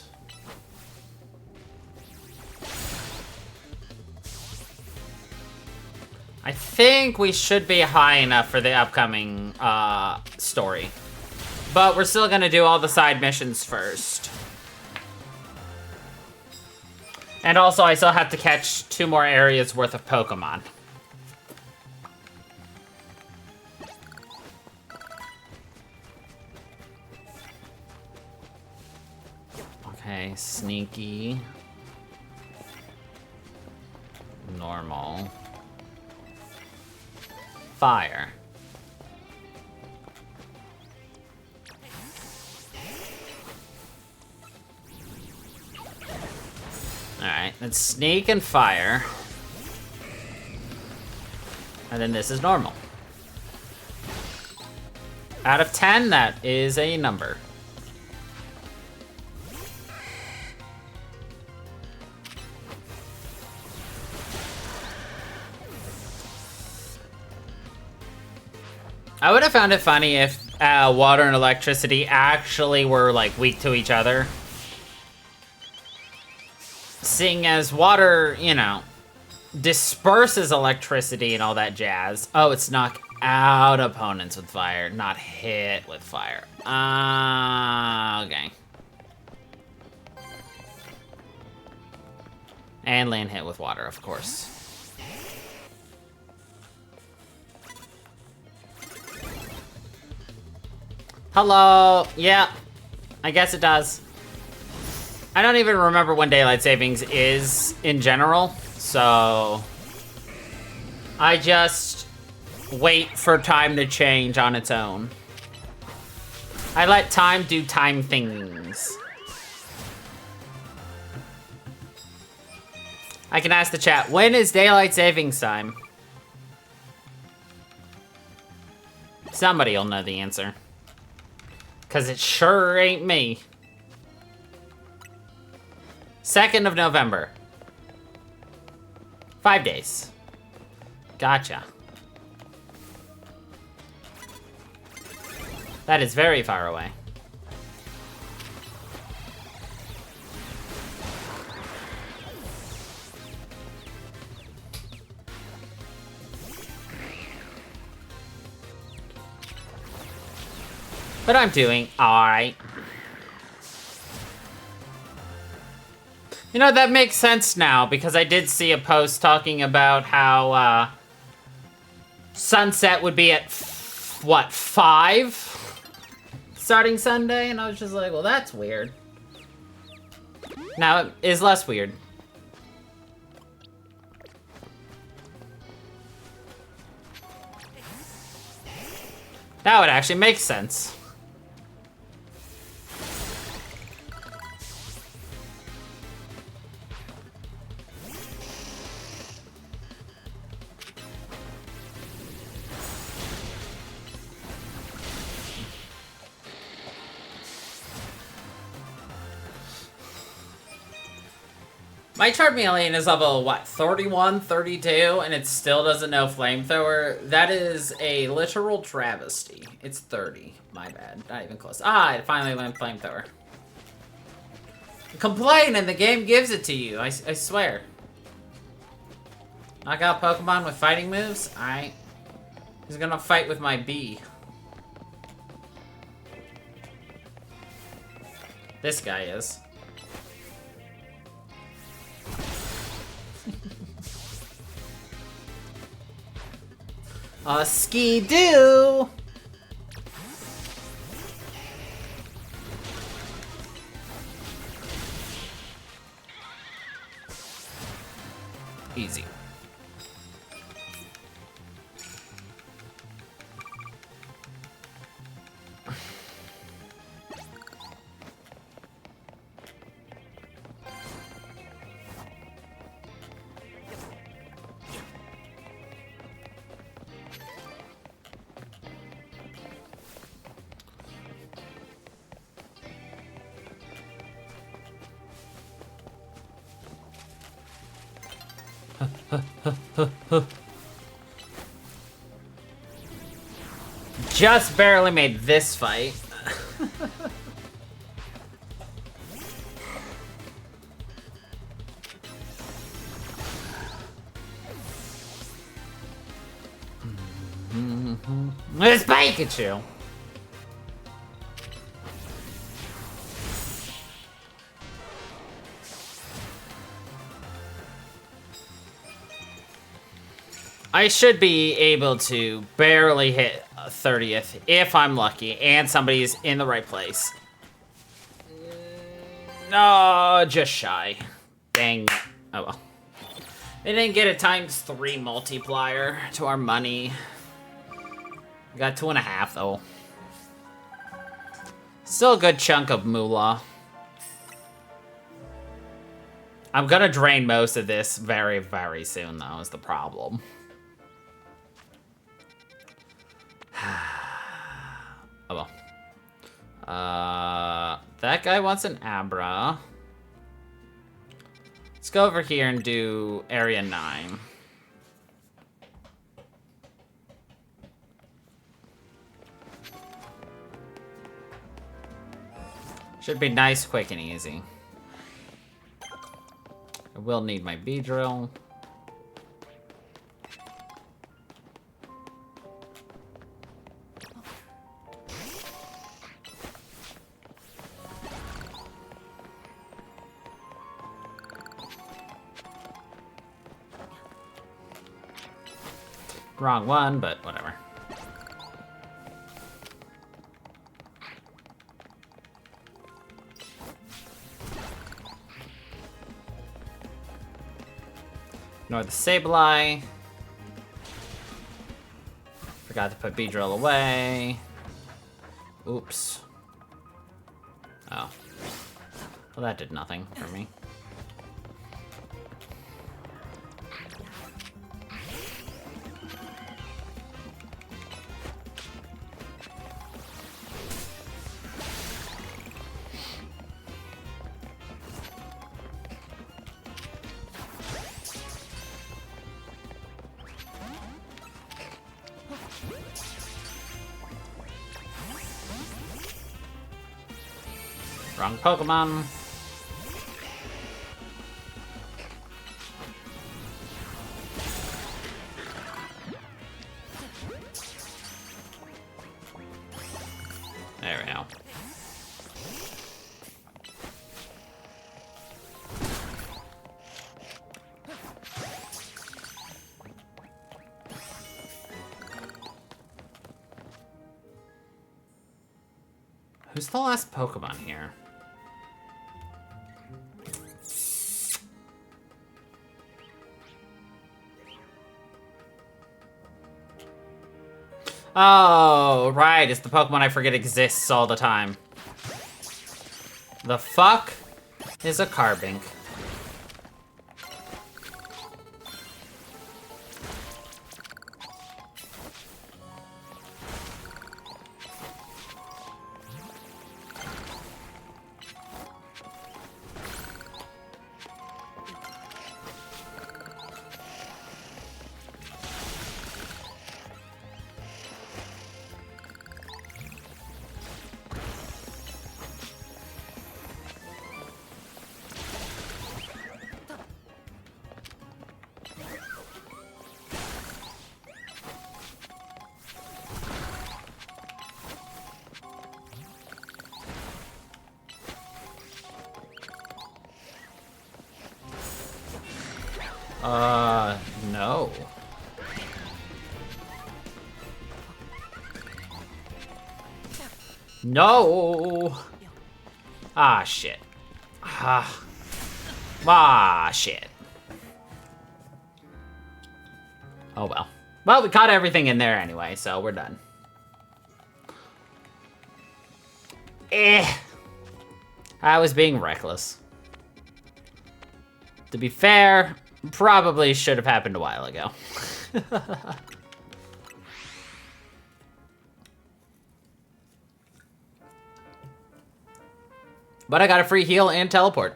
I think we should be high enough for the upcoming story. But we're still gonna do all the side missions first. And also, I still have to catch 2 more areas worth of Pokemon. Okay, sneaky. Normal. Fire. Alright, let's sneak and fire. And then this is normal. Out of 10, that is a number. I would have found it funny if water and electricity actually were like weak to each other. Seeing as water, you know, disperses electricity and all that jazz. Oh, it's knock out opponents with fire, not hit with fire. Okay. And land hit with water, of course. Hello. Yeah, I guess it does. I don't even remember when daylight savings is in general, so I just wait for time to change on its own. I let time do time things. I can ask the chat, when is daylight savings time? Somebody will know the answer. 'Cause it sure ain't me. 2nd of November. 5 days. Gotcha. That is very far away. But I'm doing alright. You know, that makes sense now, because I did see a post talking about how, sunset would be at, what, 5? Starting Sunday? And I was just like, well, that's weird. Now, it is less weird. That would actually make sense. My Charmeleon is level, what, 31, 32, and it still doesn't know Flamethrower? That is a literal travesty. It's 30. My bad. Not even close. Ah, it finally learned Flamethrower. Complain and the game gives it to you, I swear. Knock out Pokemon with fighting moves? Alright. He's gonna fight with my bee. This guy is. Ski-Doo! Easy. Just barely made this fight. It's Pikachu! I should be able to barely hit 30th if I'm lucky and somebody's in the right place. No, just shy. Dang. Oh well. They didn't get a ×3 multiplier to our money. We got 2.5 though. Still a good chunk of moolah. I'm gonna drain most of this very, very soon though, is the problem. Oh well. That guy wants an Abra. Let's go over here and do Area 9. Should be nice, quick, and easy. I will need my Beedrill. Wrong one, but whatever. Ignore the Sableye. Forgot to put Beedrill away. Oops. Oh. Well, that did nothing for me. Wrong Pokemon. There we go. Who's the last Pokemon here? Oh, right. It's the Pokemon I forget exists all the time. The fuck is a Carbink? No. No! Ah, shit. Ah, shit. Oh, well. Well, we caught everything in there anyway, so we're done. I was being reckless. To be fair, probably should have happened a while ago. But I got a free heal and teleport.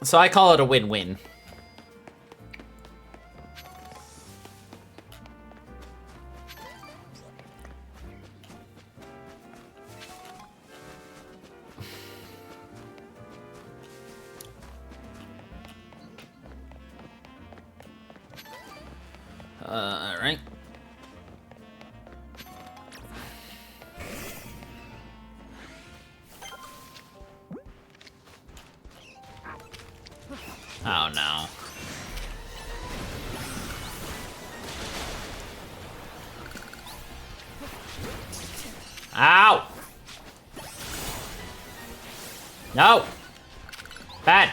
So I call it a win-win. Alright. Oh no. Ow! No! Bad!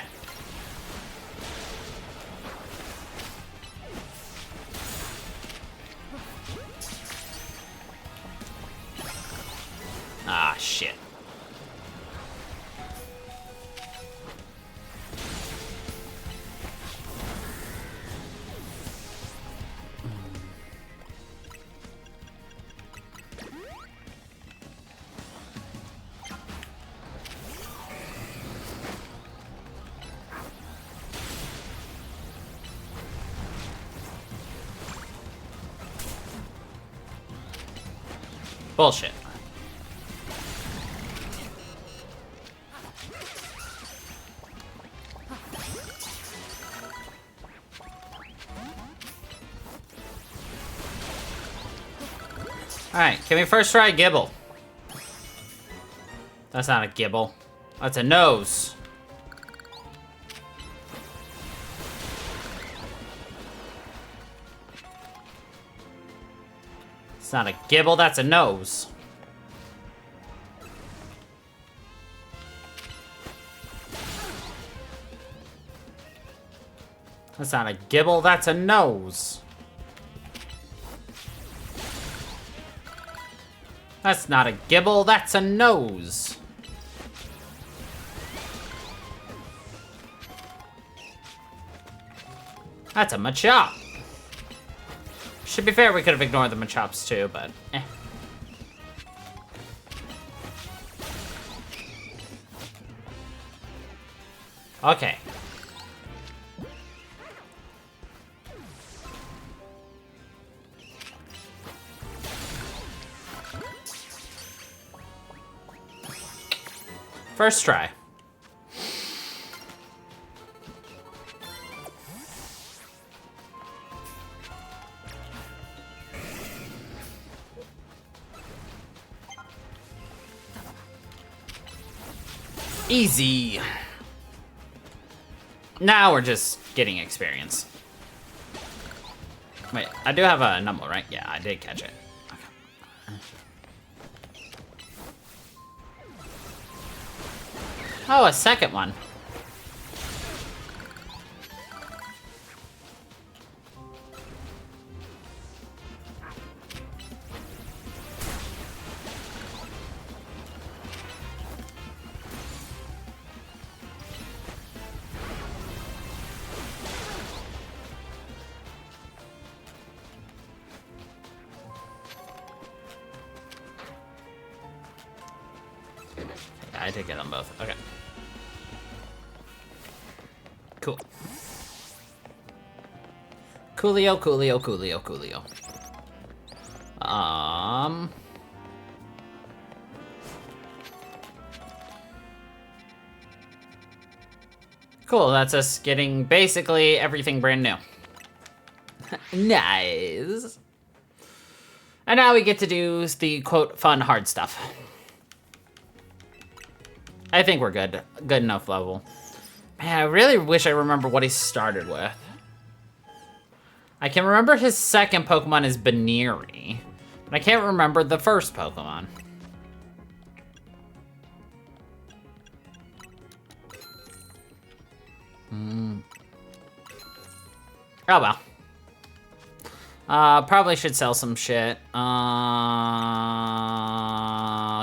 Ah, shit. Bullshit. Alright, can we first try Gibble? That's not a Gibble. That's a nose. It's not a Gibble, that's a nose. That's not a gibble, that's a nose. That's not a gibble, that's a nose. That's a Machop. Should be fair, we could have ignored the Machops too, but eh. Okay. First try. Easy. Now we're just getting experience. Wait, I do have a number, right? Yeah, I did catch it. Okay. Oh, a second one. I did get them both. Okay. Cool. Coolio, coolio, coolio, coolio. Cool, that's us getting basically everything brand new. Nice. And now we get to do the, quote, fun, hard stuff. I think we're good. Good enough level. Man, I really wish I remember what he started with. I can remember his second Pokemon is Baneri, but I can't remember the first Pokemon. Oh well. Probably should sell some shit. A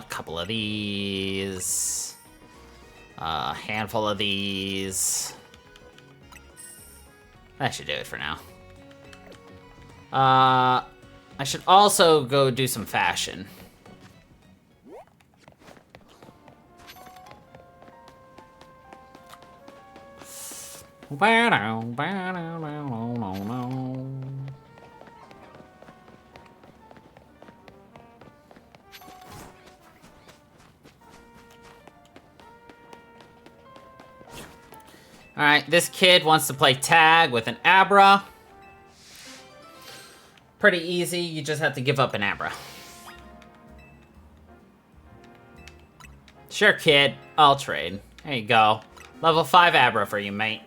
couple of these. A handful of these. That should do it for now. I should also go do some fashion. Alright, this kid wants to play tag with an Abra. Pretty easy, you just have to give up an Abra. Sure, kid, I'll trade. There you go. Level 5 Abra for you, mate.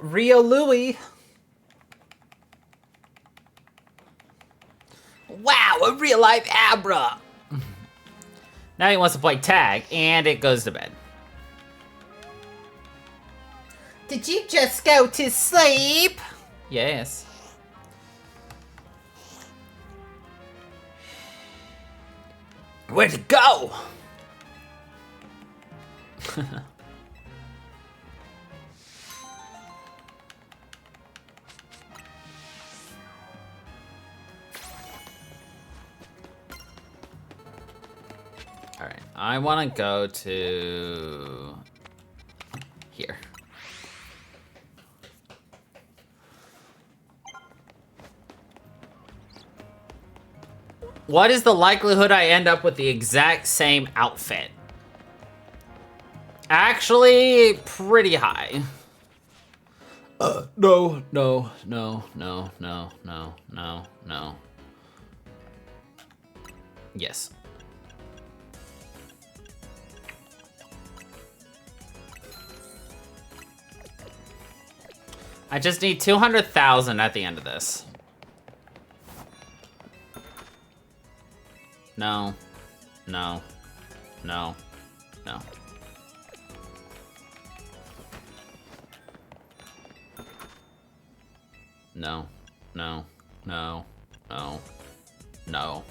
Rio Louie. Wow, a real life Abra. Now he wants to play tag, and it goes to bed. Did you just go to sleep? Yes. Where'd it go? Alright, I want to go to here. What is the likelihood I end up with the exact same outfit? Actually, pretty high. No. Yes. I just need 200,000 at the end of this. No. No. No. No. No. No. No. No. No.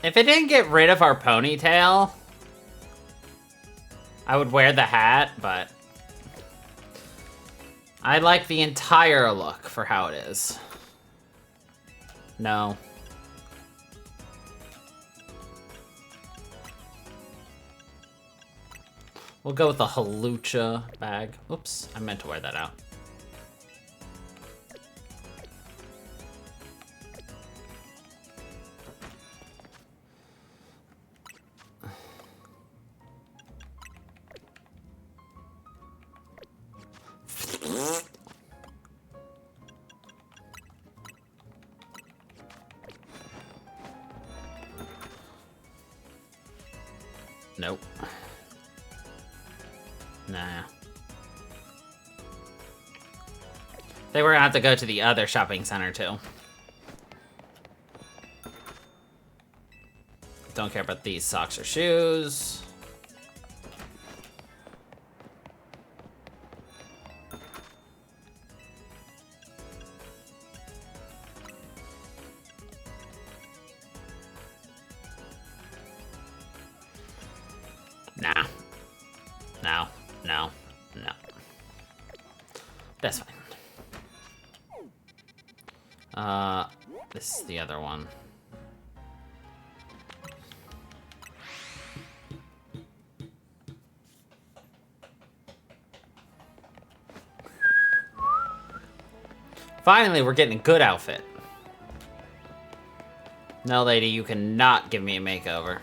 If it didn't get rid of our ponytail, I would wear the hat, but I like the entire look for how it is. No. We'll go with the halucha bag. Oops, I meant to wear that out. Nope. Nah. They were gonna have to go to the other shopping center too. Don't care about these socks or shoes. Nah. No. No. No. That's fine. This is the other one. Finally, we're getting a good outfit. No, lady, you cannot give me a makeover.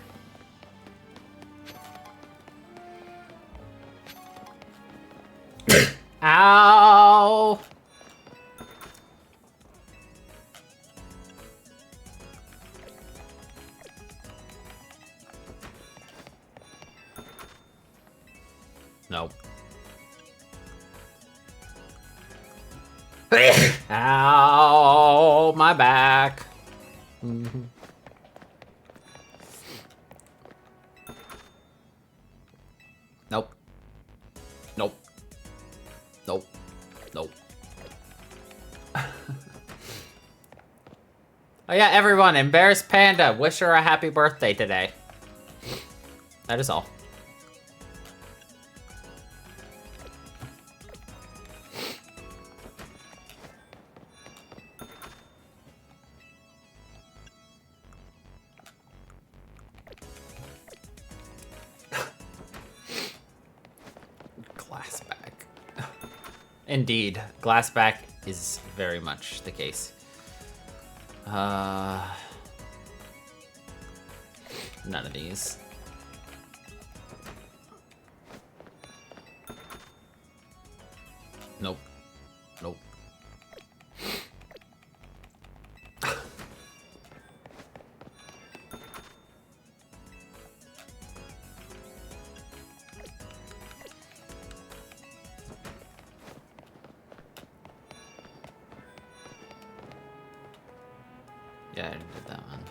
Ow! Nope. Ow, my back. Nope. Nope. Nope. Nope. Oh yeah, everyone, Embarrassed Panda, wish her a happy birthday today. That is all. Glassback. Indeed, glassback is very much the case. None of these. Nope. Nope. Yeah, I did that one.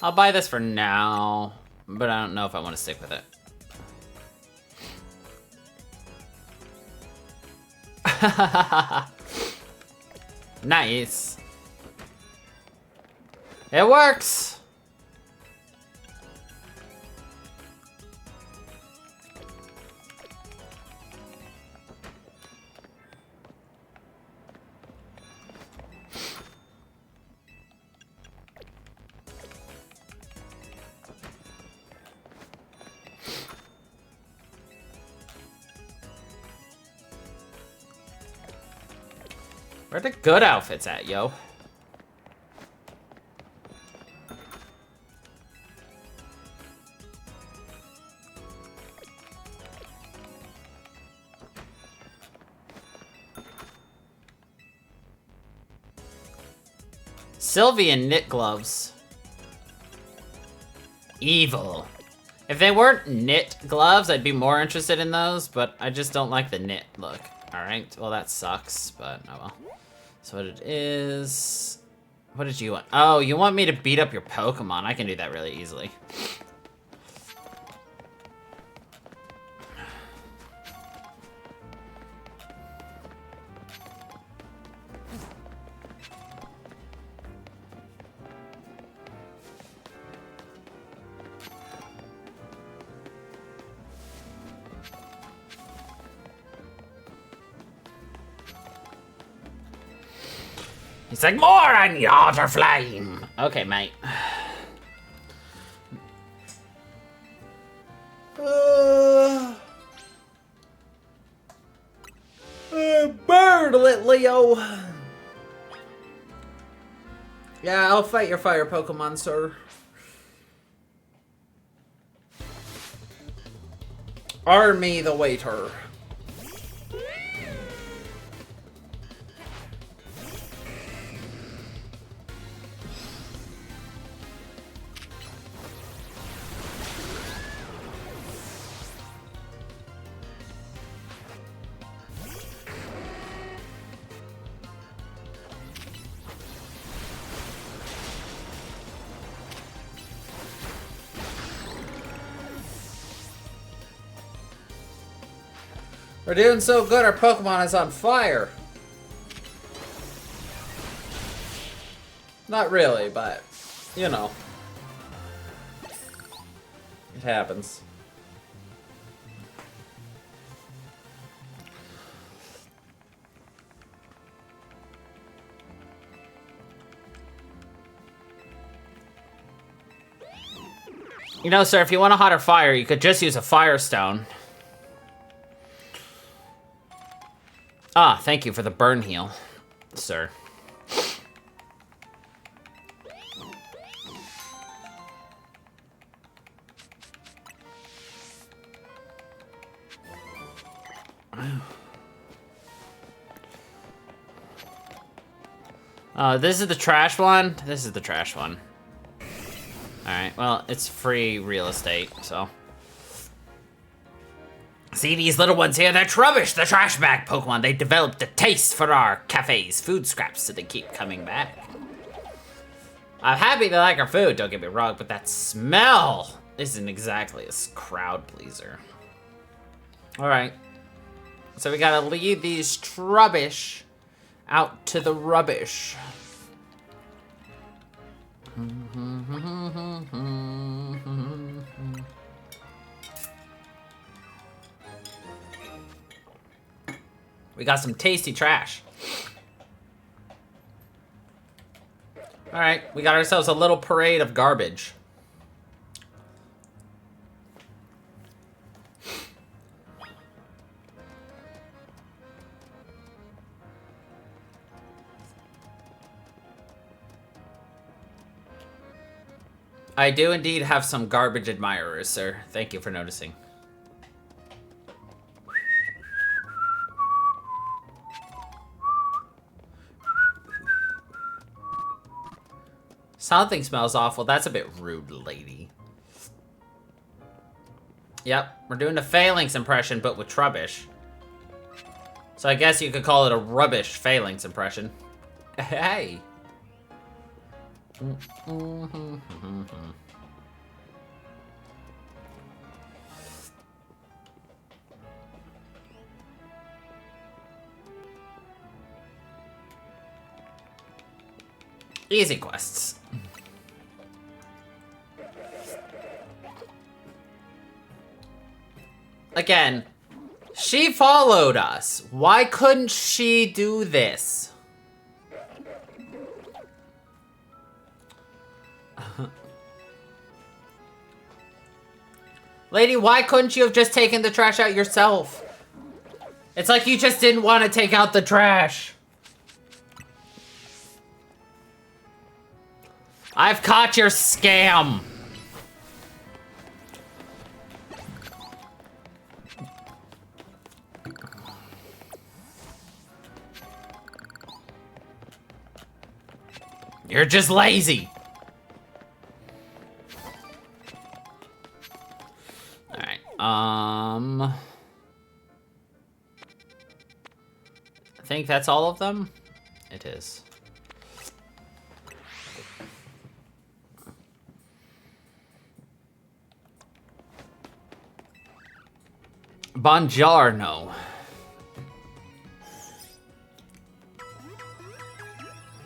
I'll buy this for now, but I don't know if I want to stick with it. Nice. It works. Where are the good outfits at, yo? Sylvian knit gloves. Evil. If they weren't knit gloves, I'd be more interested in those, but I just don't like the knit look. Alright, well that sucks, but oh well. So what it is... What did you want? Oh, you want me to beat up your Pokemon. I can do that really easily. He's like, more on yonder flame. Okay, mate. Burn it, Leo. Yeah, I'll fight your fire Pokemon, sir. Army the waiter. We're doing so good, our Pokemon is on fire. Not really, but, you know. It happens. You know, sir, if you want a hotter fire, you could just use a Firestone. Ah, thank you for the burn heal, sir. This is the trash one? This is the trash one. Alright, well, it's free real estate, so... See these little ones here? They're rubbish, the trash bag Pokemon. They developed a taste for our cafe's food scraps, so they keep coming back. I'm happy they like our food, don't get me wrong, but that smell isn't exactly a crowd pleaser. Alright. So we gotta leave these rubbish out to the rubbish. We got some tasty trash. All right, we got ourselves a little parade of garbage. I do indeed have some garbage admirers, sir. Thank you for noticing. Something smells awful. That's a bit rude, lady. Yep, we're doing a Phalanx impression, but with Trubbish. So I guess you could call it a rubbish Phalanx impression. Hey. Easy quests. Again, she followed us. Why couldn't she do this? Lady, why couldn't you have just taken the trash out yourself? It's like you just didn't want to take out the trash. I've caught your scam. You're just lazy. All right. I think that's all of them. It is. Buongiorno.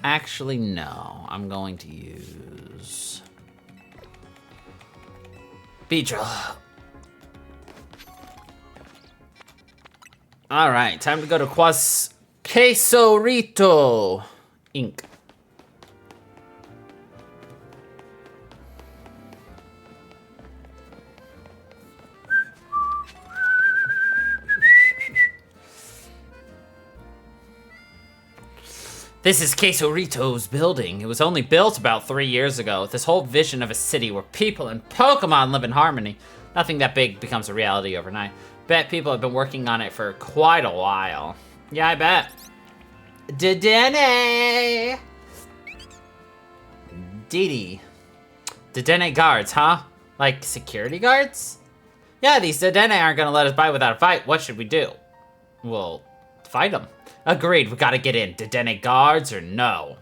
Actually, no. I'm going to use Beedrill. All right, time to go to Quesorito Inc. This is Quesorito's building. It was only built about 3 years ago. This whole vision of a city where people and Pokemon live in harmony. Nothing that big becomes a reality overnight. Bet people have been working on it for quite a while. Yeah, I bet. Dedenne! Didi. Dedenne guards, huh? Like security guards? Yeah, these Dedenne aren't gonna let us by without a fight. What should we do? Well, fight them. Agreed, we gotta get in. Dedenne guards or no?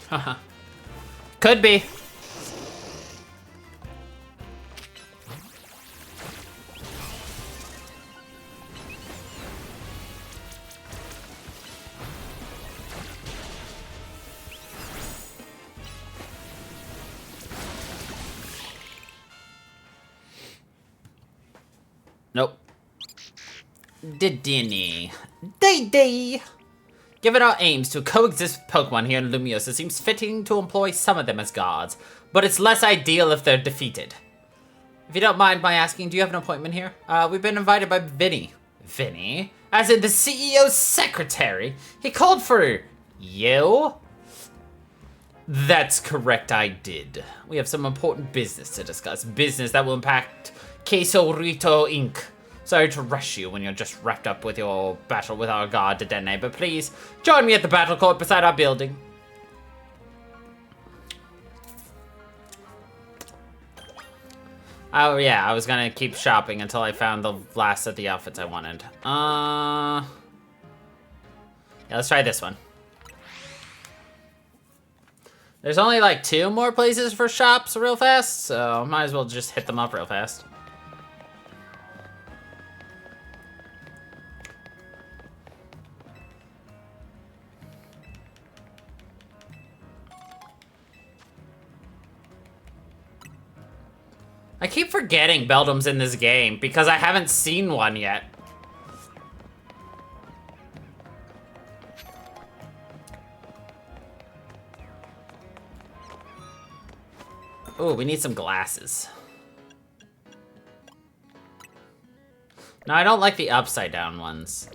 Haha. Could be. Nope. Dedenne. Day. Given our aims to coexist with Pokemon here in Lumiose, it seems fitting to employ some of them as guards, but it's less ideal if they're defeated. If you don't mind my asking, do you have an appointment here? We've been invited by Vinny. Vinny? As in the CEO's secretary? He called for you? That's correct, I did. We have some important business to discuss. Business that will impact Quesorito Inc. Sorry to rush you when you're just wrapped up with your battle with our god Dedenne, but please join me at the battle court beside our building. Oh yeah, I was gonna keep shopping until I found the last of the outfits I wanted. Yeah, let's try this one. There's only like 2 more places for shops real fast, so might as well just hit them up real fast. I keep forgetting Beldum's in this game because I haven't seen one yet. Oh, we need some glasses. No, I don't like the upside down ones.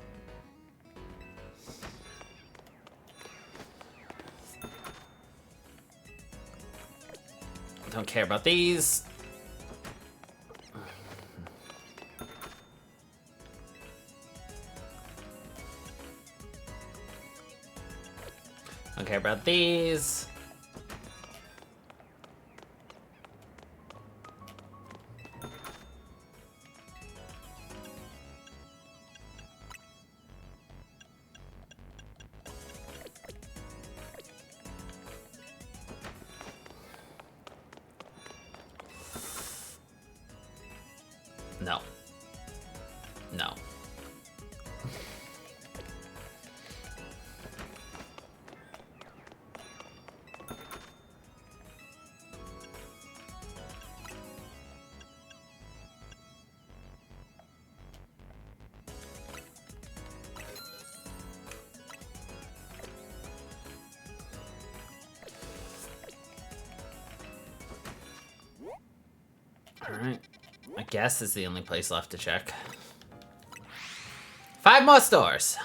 Don't care about these. Don't care about these. No. No. All right. I guess it's the only place left to check. 5 5 more stores.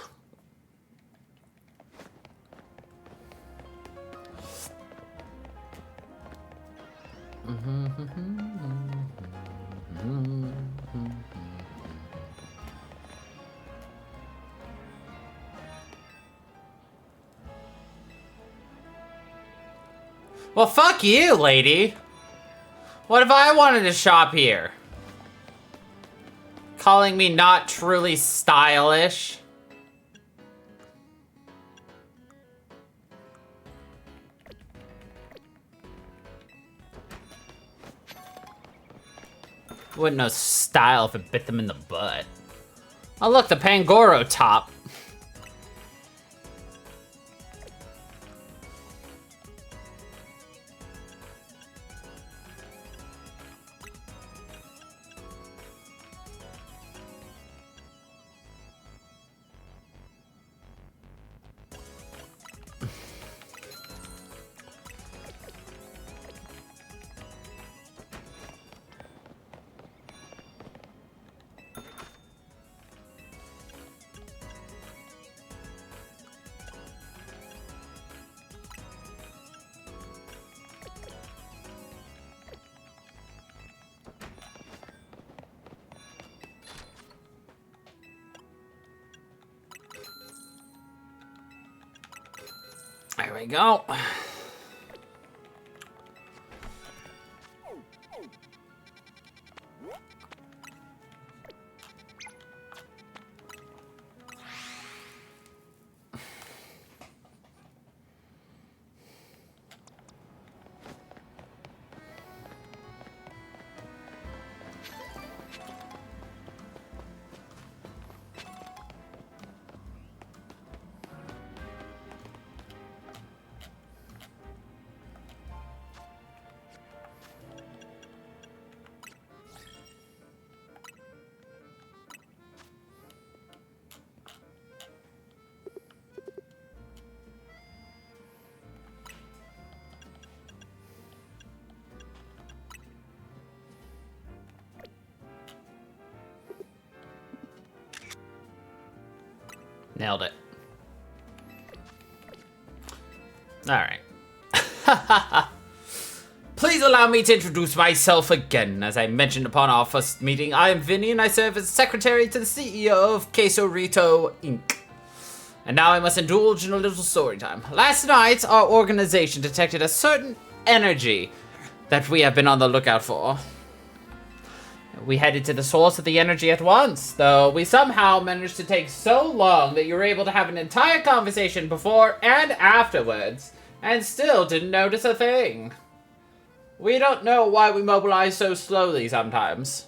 Well, fuck you, lady. What if I wanted to shop here? Calling me not truly stylish? Wouldn't know style if it bit them in the butt. Oh look, the Pangoro top. There we go. Nailed it. All right. Please allow me to introduce myself again. As I mentioned upon our first meeting, I am Vinny and I serve as secretary to the CEO of Queso Rito Inc. And now I must indulge in a little story time. Last night, our organization detected a certain energy that we have been on the lookout for. We headed to the source of the energy at once, though we somehow managed to take so long that you were able to have an entire conversation before and afterwards, and still didn't notice a thing. We don't know why we mobilize so slowly sometimes.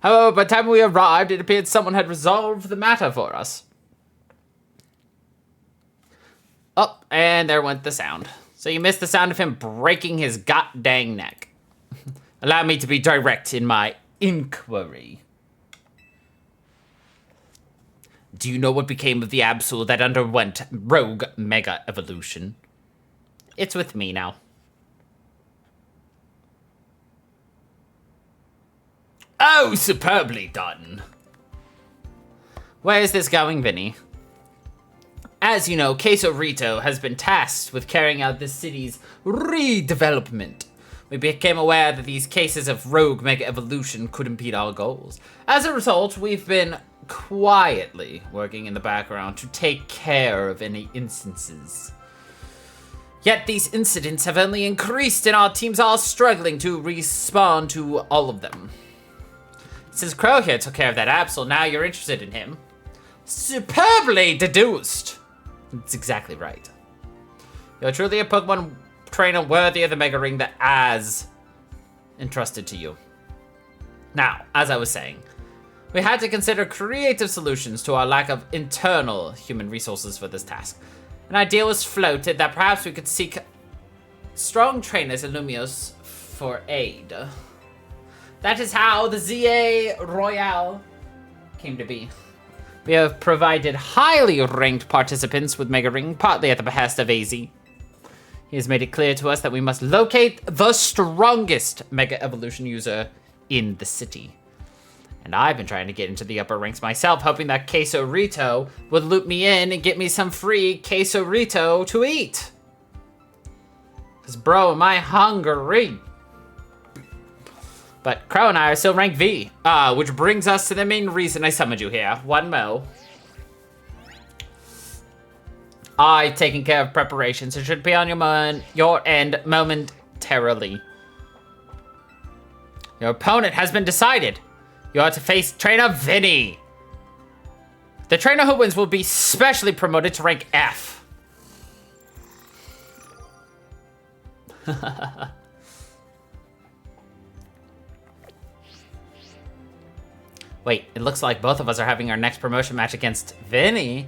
However, by the time we arrived, it appeared someone had resolved the matter for us. Oh, and there went the sound. So you missed the sound of him breaking his god-dang neck. Allow me to be direct in my inquiry. Do you know what became of the Absol that underwent rogue mega evolution? It's with me now. Oh, superbly done. Where is this going, Vinny? As you know, Queso Rito has been tasked with carrying out the city's redevelopment. We became aware that these cases of rogue mega evolution could impede our goals. As a result, we've been quietly working in the background to take care of any instances. Yet these incidents have only increased and our teams are struggling to respond to all of them. Since Crow here took care of that Absol, now you're interested in him. Superbly deduced. That's exactly right. You're truly a Pokemon trainer worthy of the Mega Ring that Az entrusted to you. Now, as I was saying, we had to consider creative solutions to our lack of internal human resources for this task. An idea was floated that perhaps we could seek strong trainers in Lumios for aid. That is how the ZA Royale came to be. We have provided highly ranked participants with Mega Ring, partly at the behest of AZ. He has made it clear to us that we must locate the strongest Mega Evolution user in the city. And I've been trying to get into the upper ranks myself, hoping that Queso Rito would loop me in and get me some free Queso Rito to eat. Cause bro, am I hungry? But Crow and I are still rank V, which brings us to the main reason I summoned you here. One mo. I've taken care of preparations. It should be on your end momentarily. Your opponent has been decided. You are to face Trainer Vinny. The trainer who wins will be specially promoted to rank F. Wait, it looks like both of us are having our next promotion match against Vinny.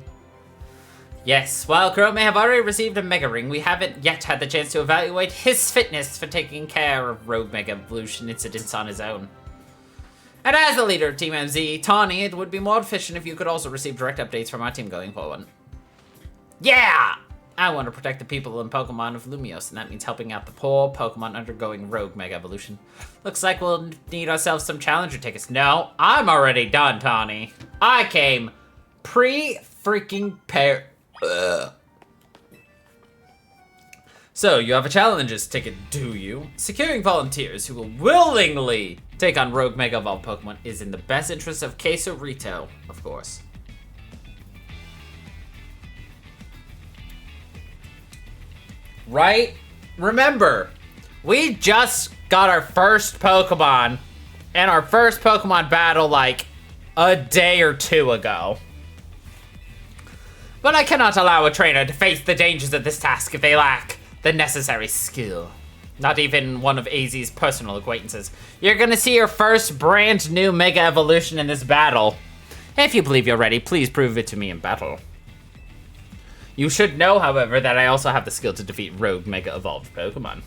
Yes, while Crow may have already received a Mega Ring, we haven't yet had the chance to evaluate his fitness for taking care of Rogue Mega Evolution incidents on his own. And as the leader of Team MZ, Tawny, it would be more efficient if you could also receive direct updates from our team going forward. Yeah! I want to protect the people and Pokemon of Lumiose, and that means helping out the poor Pokemon undergoing Rogue Mega Evolution. Looks like we'll need ourselves some Challenger tickets. No, I'm already done, Tawny. I came pre-freaking pair. So, you have a Challenger's ticket, do you? Securing volunteers who will willingly take on Rogue Mega Evolved Pokemon is in the best interest of Queso Rito, of course. Right? Remember, we just got our first Pokemon and our first Pokemon battle like a day or two ago. But I cannot allow a trainer to face the dangers of this task if they lack the necessary skill. Not even one of AZ's personal acquaintances. You're gonna see your first brand new Mega Evolution in this battle. If you believe you're ready, please prove it to me in battle. You should know, however, that I also have the skill to defeat Rogue Mega Evolved Pokemon.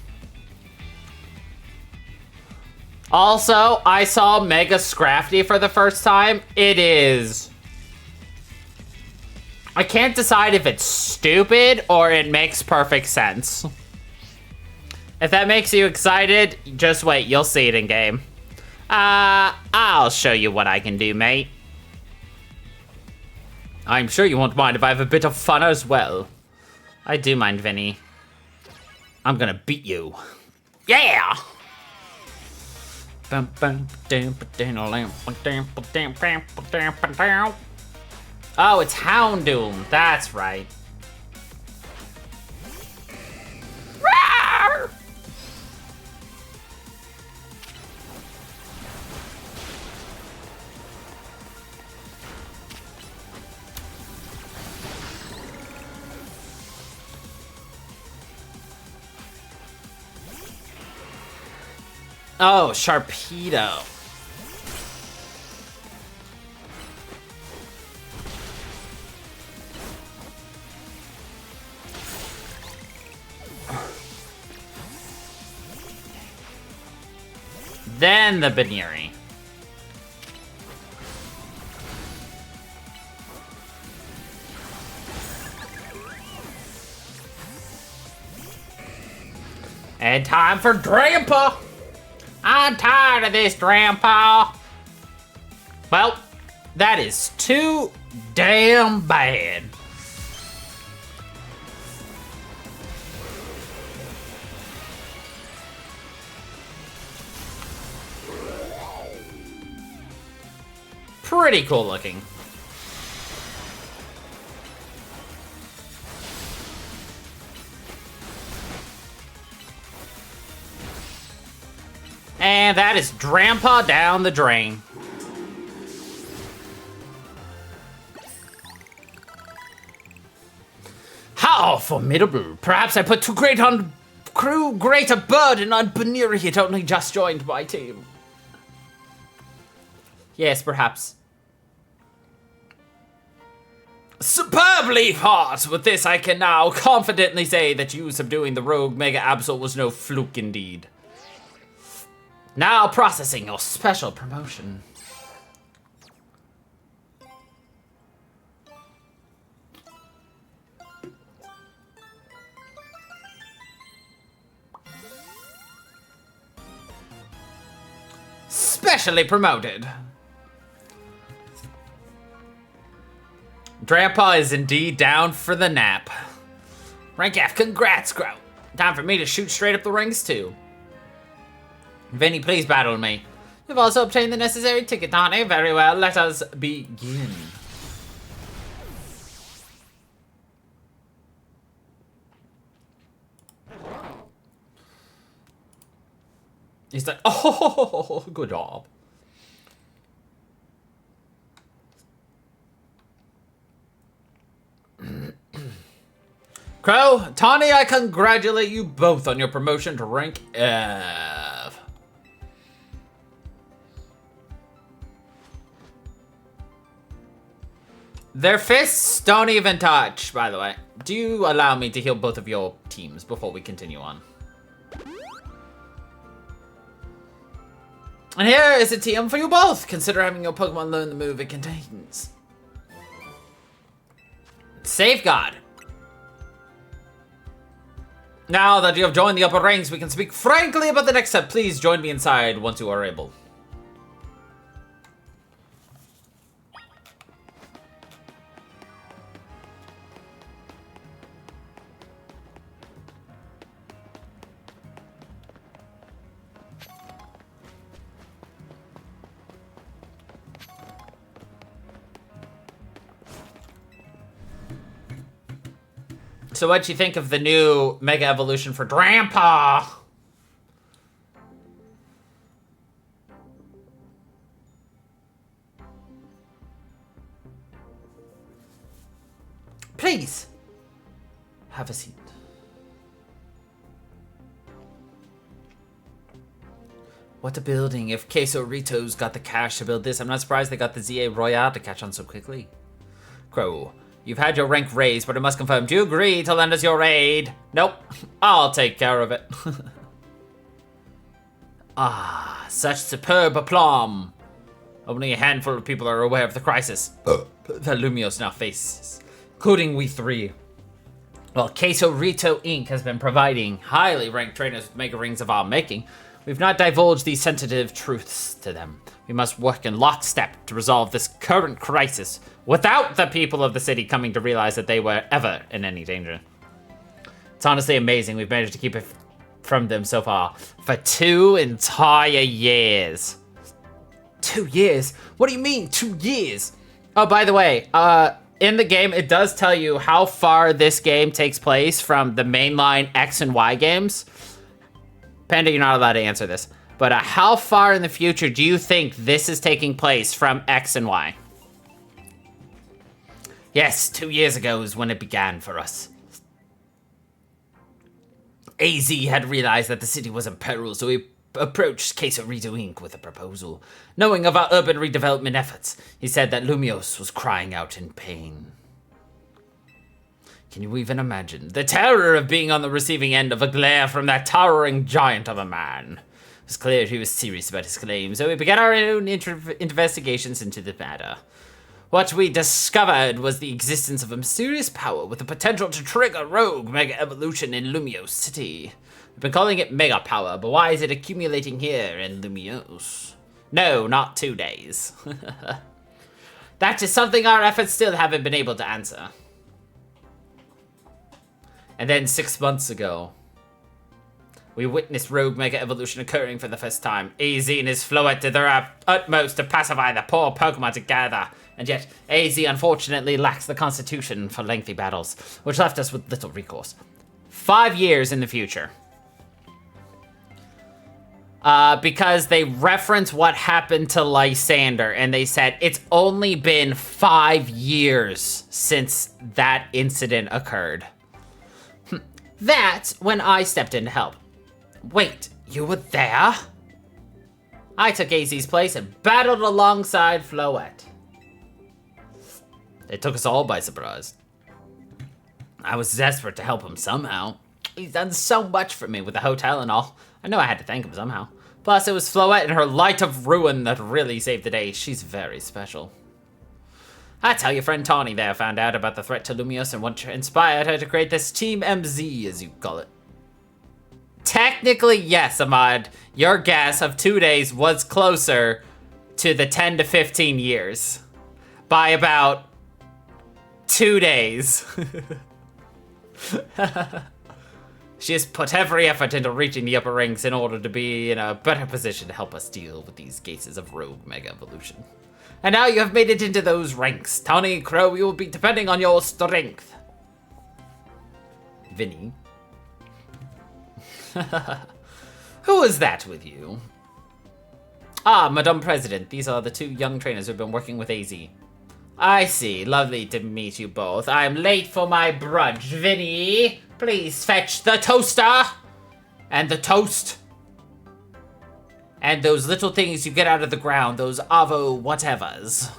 Also, I saw Mega Scrafty for the first time. It is... I can't decide if it's stupid or it makes perfect sense. If that makes you excited, just wait, you'll see it in game. I'll show you what I can do, mate. I'm sure you won't mind if I have a bit of fun as well. I do mind, Vinny. I'm gonna beat you. Yeah! Oh, it's Houndoom. That's right. Rawr! Oh, Sharpedo. Then the Baneri. And time for Grandpa! I'm tired of this, Grandpa! Well, that is too damn bad. Pretty cool looking. And that is Grandpa down the drain. How formidable. Perhaps I put too great a burden on Baneri. It only just joined my team. Yes, perhaps. Superbly hot! With this, I can now confidently say that you subduing the rogue Mega Absol was no fluke indeed. Now processing your special promotion. Specially promoted. Grandpa is indeed down for the nap. Rank F, congrats, Crow. Time for me to shoot straight up the rings, too. Vinny, please battle me. You've also obtained the necessary ticket, Tawny. Very well, let us begin. He's like, oh, good job. Crow, Tawny, I congratulate you both on your promotion to rank F. Their fists don't even touch, by the way. Do you allow me to heal both of your teams before we continue on? And here is a TM for you both. Consider having your Pokemon learn the move it contains. Safeguard. Now that you have joined the upper ranks, we can speak frankly about the next step. Please join me inside once you are able. So what'd you think of the new Mega Evolution for Grandpa? Please, have a seat. What a building. If Queso Rito's got the cash to build this, I'm not surprised they got the ZA Royale to catch on so quickly. Crow. You've had your rank raised, but I must confirm, do you agree to lend us your aid? Nope. I'll take care of it. Ah, such superb aplomb. Only a handful of people are aware of the crisis that Lumiose now faces, including we three. While Queso Rito Inc. has been providing highly ranked trainers with mega rings of our making, we've not divulged these sensitive truths to them. We must work in lockstep to resolve this current crisis without the people of the city coming to realize that they were ever in any danger. It's honestly amazing we've managed to keep it from them so far for 2 entire years. 2 years? What do you mean, 2 years? Oh, by the way, in the game, it does tell you how far this game takes place from the mainline X and Y games. Panda, you're not allowed to answer this. But how far in the future do you think this is taking place from X and Y? Yes, 2 years ago is when it began for us. AZ had realized that the city was in peril, so he approached Queso Rito Inc. with a proposal. Knowing of our urban redevelopment efforts, he said that Lumiose was crying out in pain. Can you even imagine the terror of being on the receiving end of a glare from that towering giant of a man? It was clear he was serious about his claim, so we began our own investigations into the matter. What we discovered was the existence of a mysterious power with the potential to trigger rogue Mega Evolution in Lumiose City. We've been calling it Mega Power, but why is it accumulating here in Lumiose? No, not 2 days. That is something our efforts still haven't been able to answer. And then 6 months ago, we witnessed rogue Mega Evolution occurring for the first time. AZ and his Floette did their utmost to pacify the poor Pokemon together. And yet, AZ unfortunately lacks the constitution for lengthy battles, which left us with little recourse. 5 years in the future. Because they reference what happened to Lysander, and they said it's only been 5 years since that incident occurred. That's when I stepped in to help. Wait, you were there? I took AZ's place and battled alongside Floette. It took us all by surprise. I was desperate to help him somehow. He's done so much for me with the hotel and all. I know I had to thank him somehow. Plus, it was Floette and her light of ruin that really saved the day. She's very special. That's how your friend Tawny there found out about the threat to Lumiose and what inspired her to create this Team MZ, as you call it. Technically, yes, Ahmad. Your guess of 2 days was closer to the 10 to 15 years. By about 2 days. She has put every effort into reaching the upper ranks in order to be in a better position to help us deal with these cases of rogue mega evolution. And now you have made it into those ranks. Tawny Crow, we will be depending on your strength. Vinny. Who is that with you? Ah, Madame President, these are the 2 young trainers who have been working with AZ. I see. Lovely to meet you both. I'm late for my brunch. Vinny, please fetch the toaster and the toast and those little things you get out of the ground, those avo whatevers.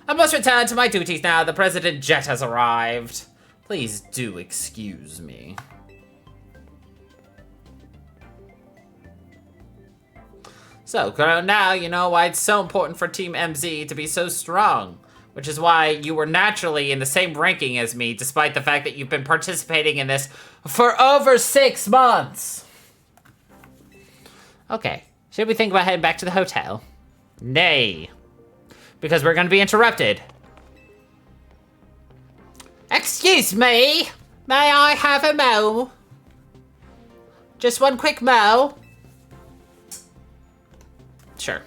I must return to my duties now. The President Jet has arrived. Please do excuse me. So, now you know why it's so important for Team MZ to be so strong. Which is why you were naturally in the same ranking as me, despite the fact that you've been participating in this for over 6 months. Okay, should we think about heading back to the hotel? Nay, because we're going to be interrupted. Excuse me, may I have a mo? Just one quick mo? Sure.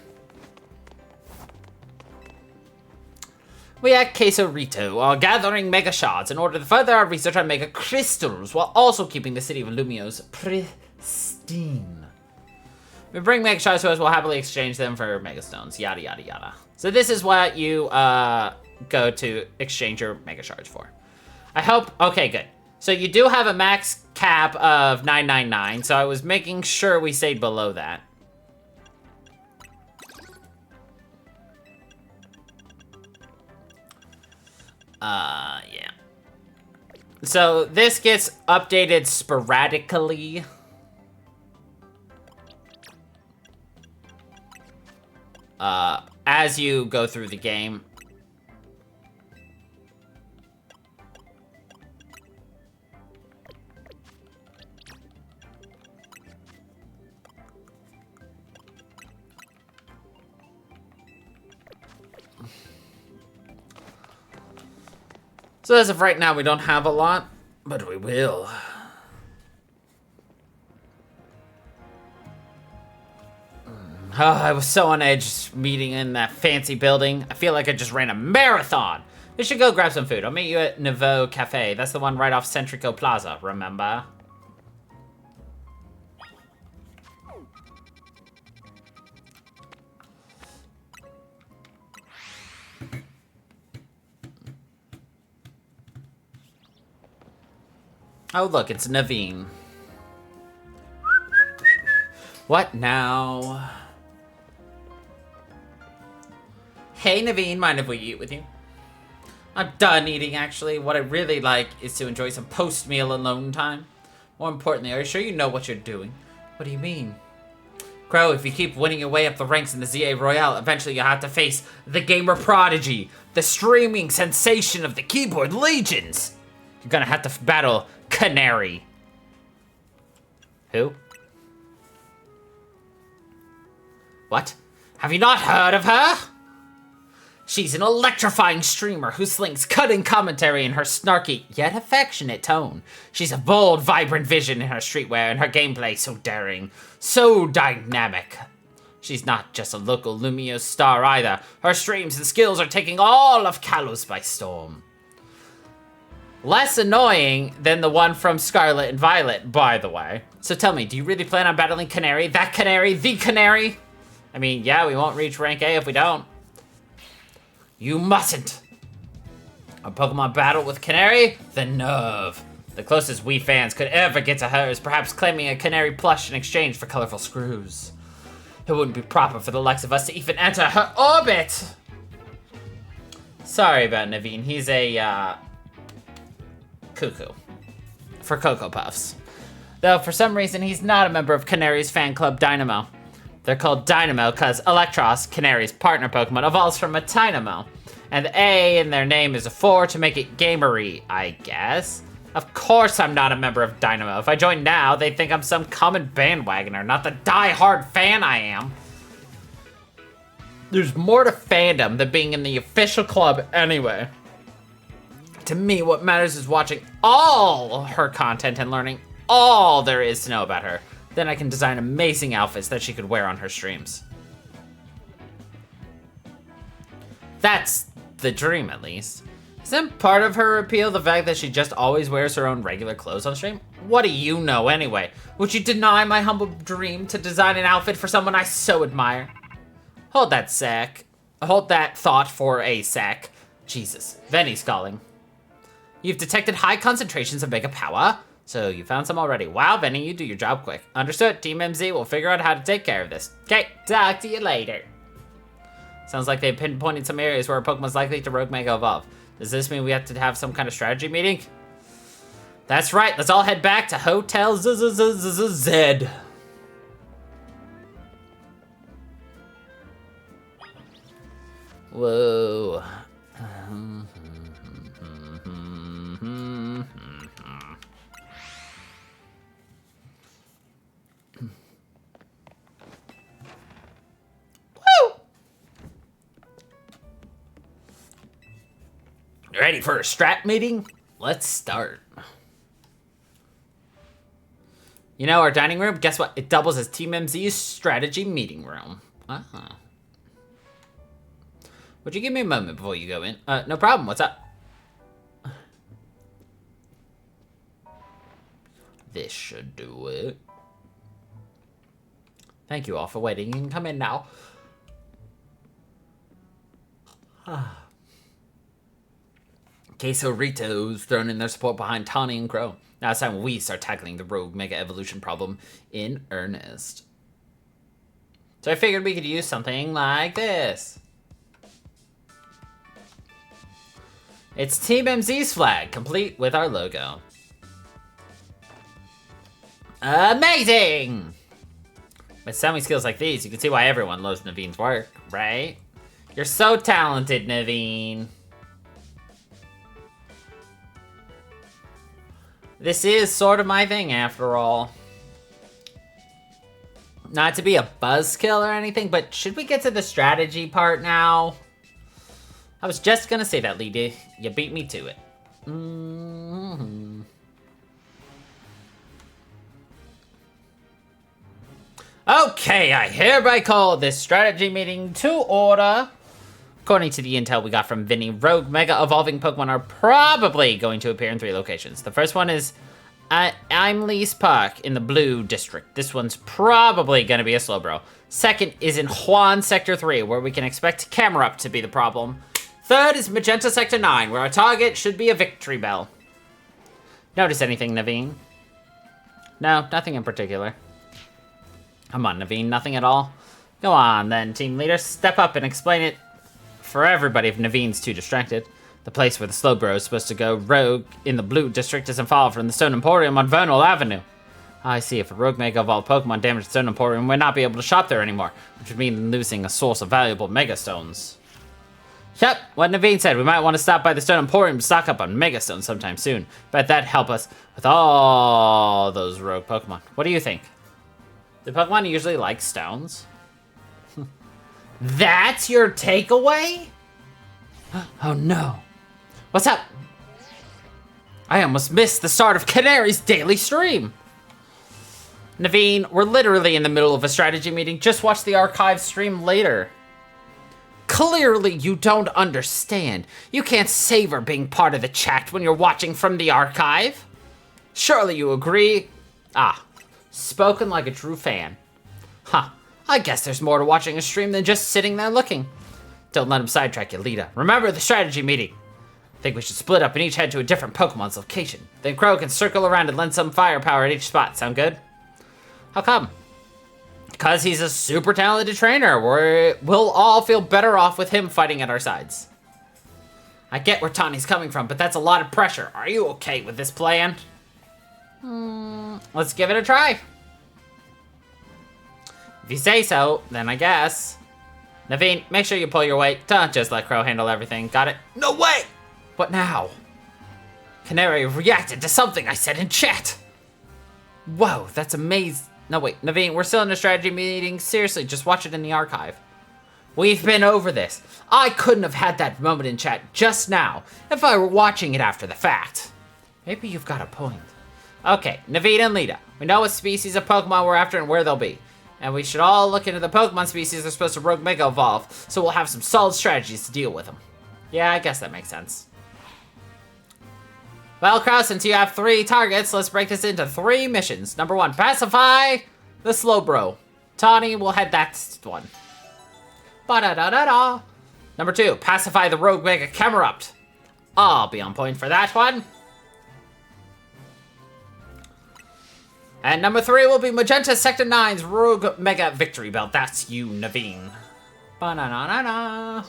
We at Queso Rito are gathering mega shards in order to further our research on mega crystals while also keeping the city of Lumios pristine. We bring mega shards to us, we'll happily exchange them for mega stones, yada yada yada. So this is what you go to exchange your mega shards for. I hope, okay, good. So you do have a max cap of 999, so I was making sure we stayed below that. Yeah. So this gets updated sporadically. As you go through the game. So as of right now, we don't have a lot, but we will. Oh, I was so on edge meeting in that fancy building. I feel like I just ran a marathon. We should go grab some food. I'll meet you at Nouveau Cafe. That's the one right off Centrico Plaza, remember? Oh, look, it's Naveen. What now? Hey, Naveen, mind if we eat with you? I'm done eating, actually. What I really like is to enjoy some post-meal alone time. More importantly, are you sure you know what you're doing? What do you mean? Crow, if you keep winning your way up the ranks in the ZA Royale, eventually you'll have to face the gamer prodigy, the streaming sensation of the keyboard legions. You're gonna have to battle Canary. Who? What? Have you not heard of her? She's an electrifying streamer who slings cutting commentary in her snarky yet affectionate tone. She's a bold, vibrant vision in her streetwear and her gameplay so daring, so dynamic. She's not just a local Lumios star either. Her streams and skills are taking all of Kalos by storm. Less annoying than the one from Scarlet and Violet, by the way. So tell me, do you really plan on battling Canary? That Canary? The Canary? I mean, yeah, we won't reach rank A if we don't. You mustn't. A Pokemon battle with Canary? The nerve. The closest we fans could ever get to her is perhaps claiming a Canary plush in exchange for colorful screws. It wouldn't be proper for the likes of us to even enter her orbit. Sorry about Naveen. He's a, cuckoo for Cocoa Puffs. Though for some reason he's not a member of Canary's fan club Dynamo. They're called Dynamo because Electros, Canary's partner Pokemon, evolves from a Dynamo. And the A in their name is a 4 to make it gamery, I guess. Of course I'm not a member of Dynamo. If I join now, they'd think I'm some common bandwagoner, not the die-hard fan I am. There's more to fandom than being in the official club anyway. To me, what matters is watching all her content and learning all there is to know about her. Then I can design amazing outfits that she could wear on her streams. That's the dream, at least. Isn't part of her appeal the fact that she just always wears her own regular clothes on stream? What do you know anyway? Would you deny my humble dream to design an outfit for someone I so admire? Hold that thought for a sec. Jesus, Venny's calling. You've detected high concentrations of mega power, so you found some already. Wow, Venny, you do your job quick. Understood, Team MZ will figure out how to take care of this. Okay, talk to you later. Sounds like they've pinpointed some areas where a Pokemon's likely to Rogue Mega Evolve. Does this mean we have to have some kind of strategy meeting? That's right, let's all head back to Hotel Z. Whoa. Ready for a strat meeting? Let's start. You know, our dining room, guess what? It doubles as Team MZ's strategy meeting room. Would you give me a moment before you go in? No problem, what's up? This should do it. Thank you all for waiting. You can come in now. Queso Rito's thrown in their support behind Tawny and Crow. Now it's time we start tackling the Rogue Mega Evolution problem in earnest. So I figured we could use something like this. It's Team MZ's flag, complete with our logo. Amazing! With selling skills like these, you can see why everyone loves Naveen's work, right? You're so talented, Naveen. This is sort of my thing, after all. Not to be a buzzkill or anything, but should we get to the strategy part now? I was just gonna say that, Lady. You beat me to it. Okay, I hereby call this strategy meeting to order. According to the intel we got from Vinny, Rogue Mega Evolving Pokemon are probably going to appear in 3 locations. The first one is at Imleys Park in the Blue District. This one's probably going to be a Slowbro. Second is in Huan Sector 3, where we can expect Camerupt to be the problem. Third is Magenta Sector 9, where our target should be a Victory Bell. Notice anything, Naveen? No, nothing in particular. Come on, Naveen, nothing at all? Go on, then, team leader. Step up and explain it for everybody if Naveen's too distracted. The place where the Slowbro is supposed to go rogue in the Blue District isn't far from the Stone Emporium on Vernal Avenue. I see. If a Rogue Mega Evolved Pokemon damaged Stone Emporium, we'd not be able to shop there anymore, which would mean losing a source of valuable Mega Stones. Yep, what Naveen said, we might want to stop by the Stone Emporium to stock up on Mega Stones sometime soon. Bet that'd help us with all those rogue Pokemon. What do you think? Do Pokemon usually like stones? That's your takeaway? Oh no. What's up? I almost missed the start of Canary's daily stream. Naveen, we're literally in the middle of a strategy meeting. Just watch the archive stream later. Clearly you don't understand. You can't savor being part of the chat when you're watching from the archive. Surely you agree? Ah, spoken like a true fan. Huh, I guess there's more to watching a stream than just sitting there looking. Don't let him sidetrack you, Lita. Remember the strategy meeting. Think we should split up and each head to a different Pokemon's location. Then Crow can circle around and lend some firepower at each spot. Sound good? How come? Because he's a super talented trainer. We'll all feel better off with him fighting at our sides. I get where Tawny's coming from, but that's a lot of pressure. Are you okay with this plan? Let's give it a try. If you say so, then I guess. Naveen, make sure you pull your weight. Don't just let Crow handle everything. Got it? No way! What now? Canary reacted to something I said in chat. Whoa, that's amazing. No, wait, Naveen, we're still in a strategy meeting. Seriously, just watch it in the archive. We've been over this. I couldn't have had that moment in chat just now if I were watching it after the fact. Maybe you've got a point. Okay, Naveen and Lita. We know what species of Pokemon we're after and where they'll be. And we should all look into the Pokemon species they're supposed to Rogue Mega Evolve, so we'll have some solid strategies to deal with them. Yeah, I guess that makes sense. Well, Crow, since you have 3 targets, let's break this into 3 missions. Number 1, pacify the Slowbro. Tawny will head that one. Ba-da-da-da-da. Number 2, pacify the Rogue Mega Camerupt. I'll be on point for that one. And number 3 will be Magenta Sector 9's Rogue Mega Victory Belt. That's you, Naveen. Ba-na-na-na-na.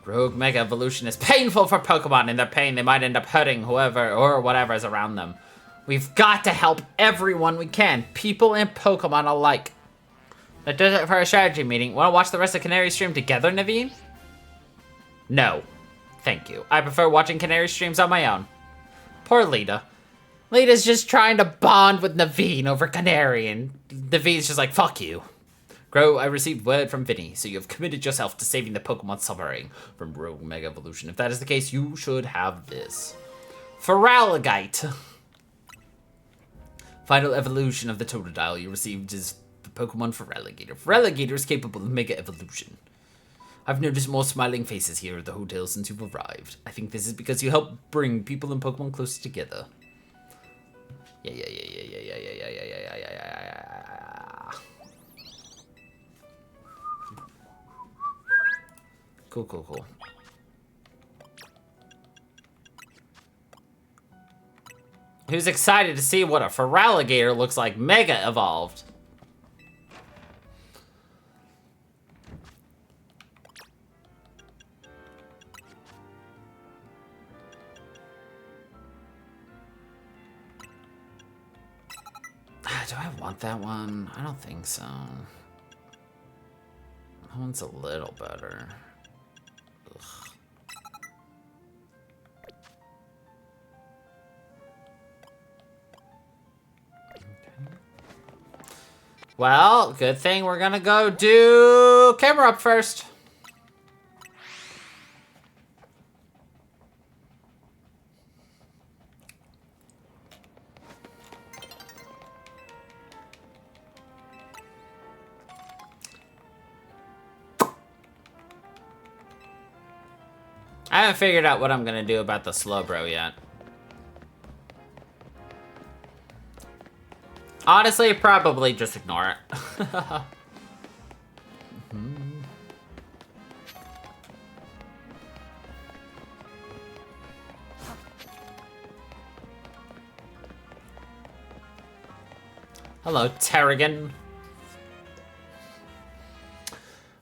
Rogue Mega Evolution is painful for Pokemon. In their pain, they might end up hurting whoever or whatever is around them. We've got to help everyone we can, people and Pokemon alike. That does it for our strategy meeting. Want to watch the rest of Canary stream together, Naveen? No. Thank you. I prefer watching Canary streams on my own. Poor Lita. Lita's just trying to bond with Naveen over Canary, and Naveen's just like, fuck you. Grow, I received word from Vinny, so you have committed yourself to saving the Pokemon suffering from Rogue Mega Evolution. If that is the case, you should have this. Feraligatr. Final evolution of the Totodile you received is the Pokemon Feraligatr. Feraligatr is capable of Mega Evolution. I've noticed more smiling faces here at the hotel since you've arrived. I think this is because you help bring people and Pokemon closer together. Yeah. Cool. Who's excited to see what a Feraligatr looks like Mega Evolved? Do I want that one? I don't think so. That one's a little better. Ugh. Okay. Well, good thing we're gonna go do Camerupt first. I haven't figured out what I'm gonna do about the Slowbro yet. Honestly, probably just ignore it. Hello, Terrigan.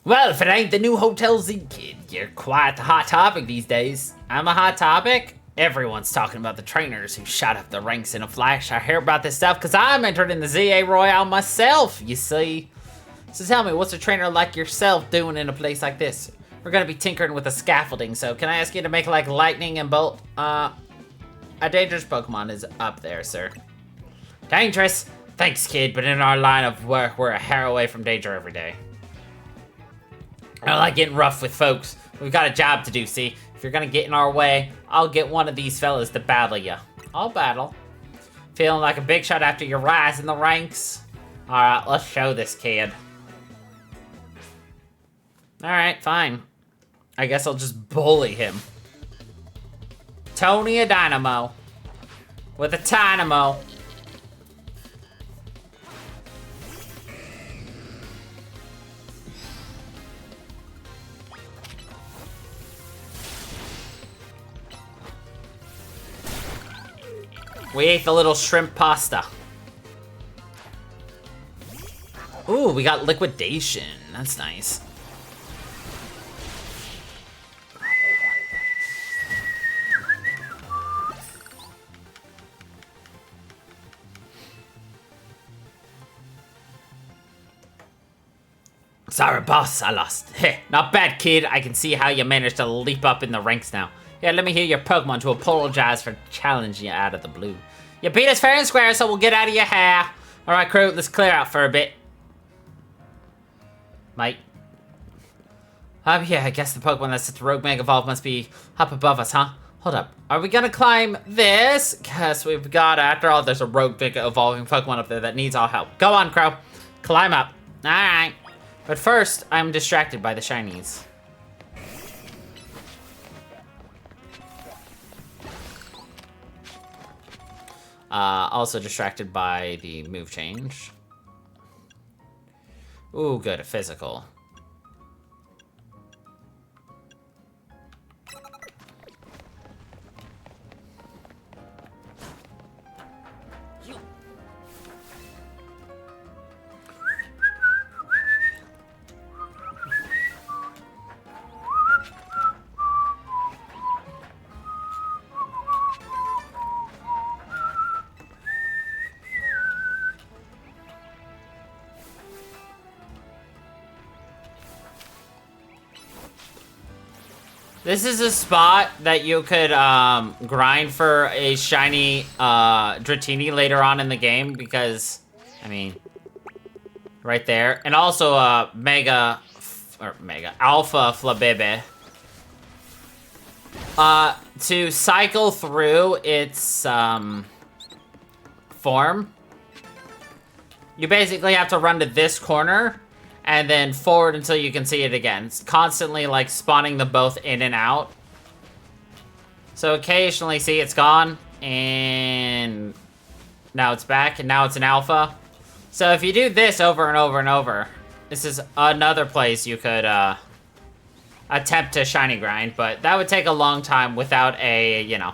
Well, if it ain't the new Hotel Z kid, you're quite the hot topic these days. I'm a hot topic? Everyone's talking about the trainers who shot up the ranks in a flash. I hear about this stuff because I'm entered in the ZA Royale myself, you see. So tell me, what's a trainer like yourself doing in a place like this? We're gonna be tinkering with the scaffolding, so can I ask you to make like lightning and bolt? A dangerous Pokemon is up there, sir. Dangerous? Thanks, kid, but in our line of work, we're a hair away from danger every day. I don't like getting rough with folks. We've got a job to do, see? If you're gonna get in our way, I'll get one of these fellas to battle ya. I'll battle. Feeling like a big shot after your rise in the ranks? Alright, let's show this kid. Alright, fine. I guess I'll just bully him. Tony a Dynamo. With a Tynamo. We ate the little shrimp pasta. Ooh, we got liquidation. That's nice. Sorry, boss, I lost. Heh, not bad, kid. I can see how you managed to leap up in the ranks now. Yeah, let me hear your Pokemon to apologize for challenging you out of the blue. You beat us fair and square, so we'll get out of your hair. Alright, crew, let's clear out for a bit. Mate, Yeah, I guess the Pokemon that set the Rogue Mega Evolve must be up above us, huh? Hold up. Are we gonna climb this? Guess we've got, after all, there's a Rogue Mega Evolving Pokemon up there that needs our help. Go on, Crow. Climb up. Alright. But first, I'm distracted by the shinies. Also distracted by the move change. Ooh, good, a physical. This is a spot that you could grind for a shiny Dratini later on in the game because, I mean, right there. And also Alpha Flabébé. To cycle through its form, you basically have to run to this corner and then forward until you can see it again. It's constantly like spawning them both in and out. So occasionally, see, it's gone, and now it's back, and now it's an alpha. So if you do this over and over and over, this is another place you could attempt to shiny grind, but that would take a long time without a, you know,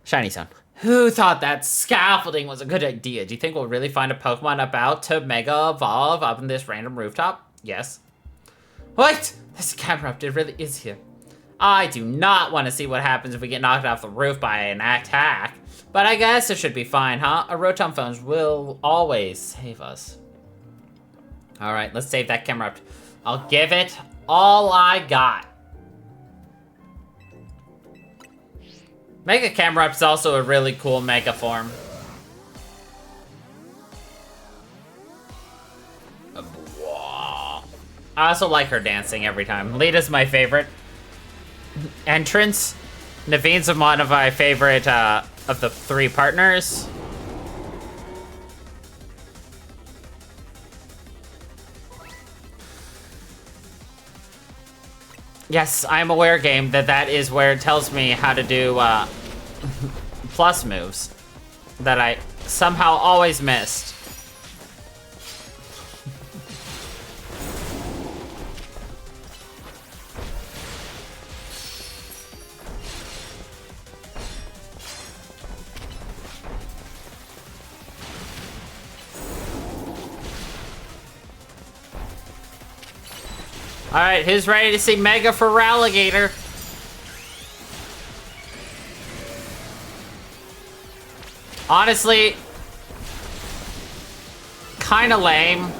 shiny zone. Who thought that scaffolding was a good idea? Do you think we'll really find a Pokemon about to Mega Evolve up in this random rooftop? Yes. Wait! This camera update really is here. I do not want to see what happens if we get knocked off the roof by an attack. But I guess it should be fine, huh? Our Rotom phones will always save us. Alright, let's save that camera up. I'll give it all I got. Mega Camerupt is also a really cool Mega form. I also like her dancing every time. Lita's my favorite entrance. Naveen's one of my favorite of the three partners. Yes, I'm aware, game, that is where it tells me how to do plus moves that I somehow always missed. Alright, who's ready to see Mega for Alligator? Honestly, kinda lame.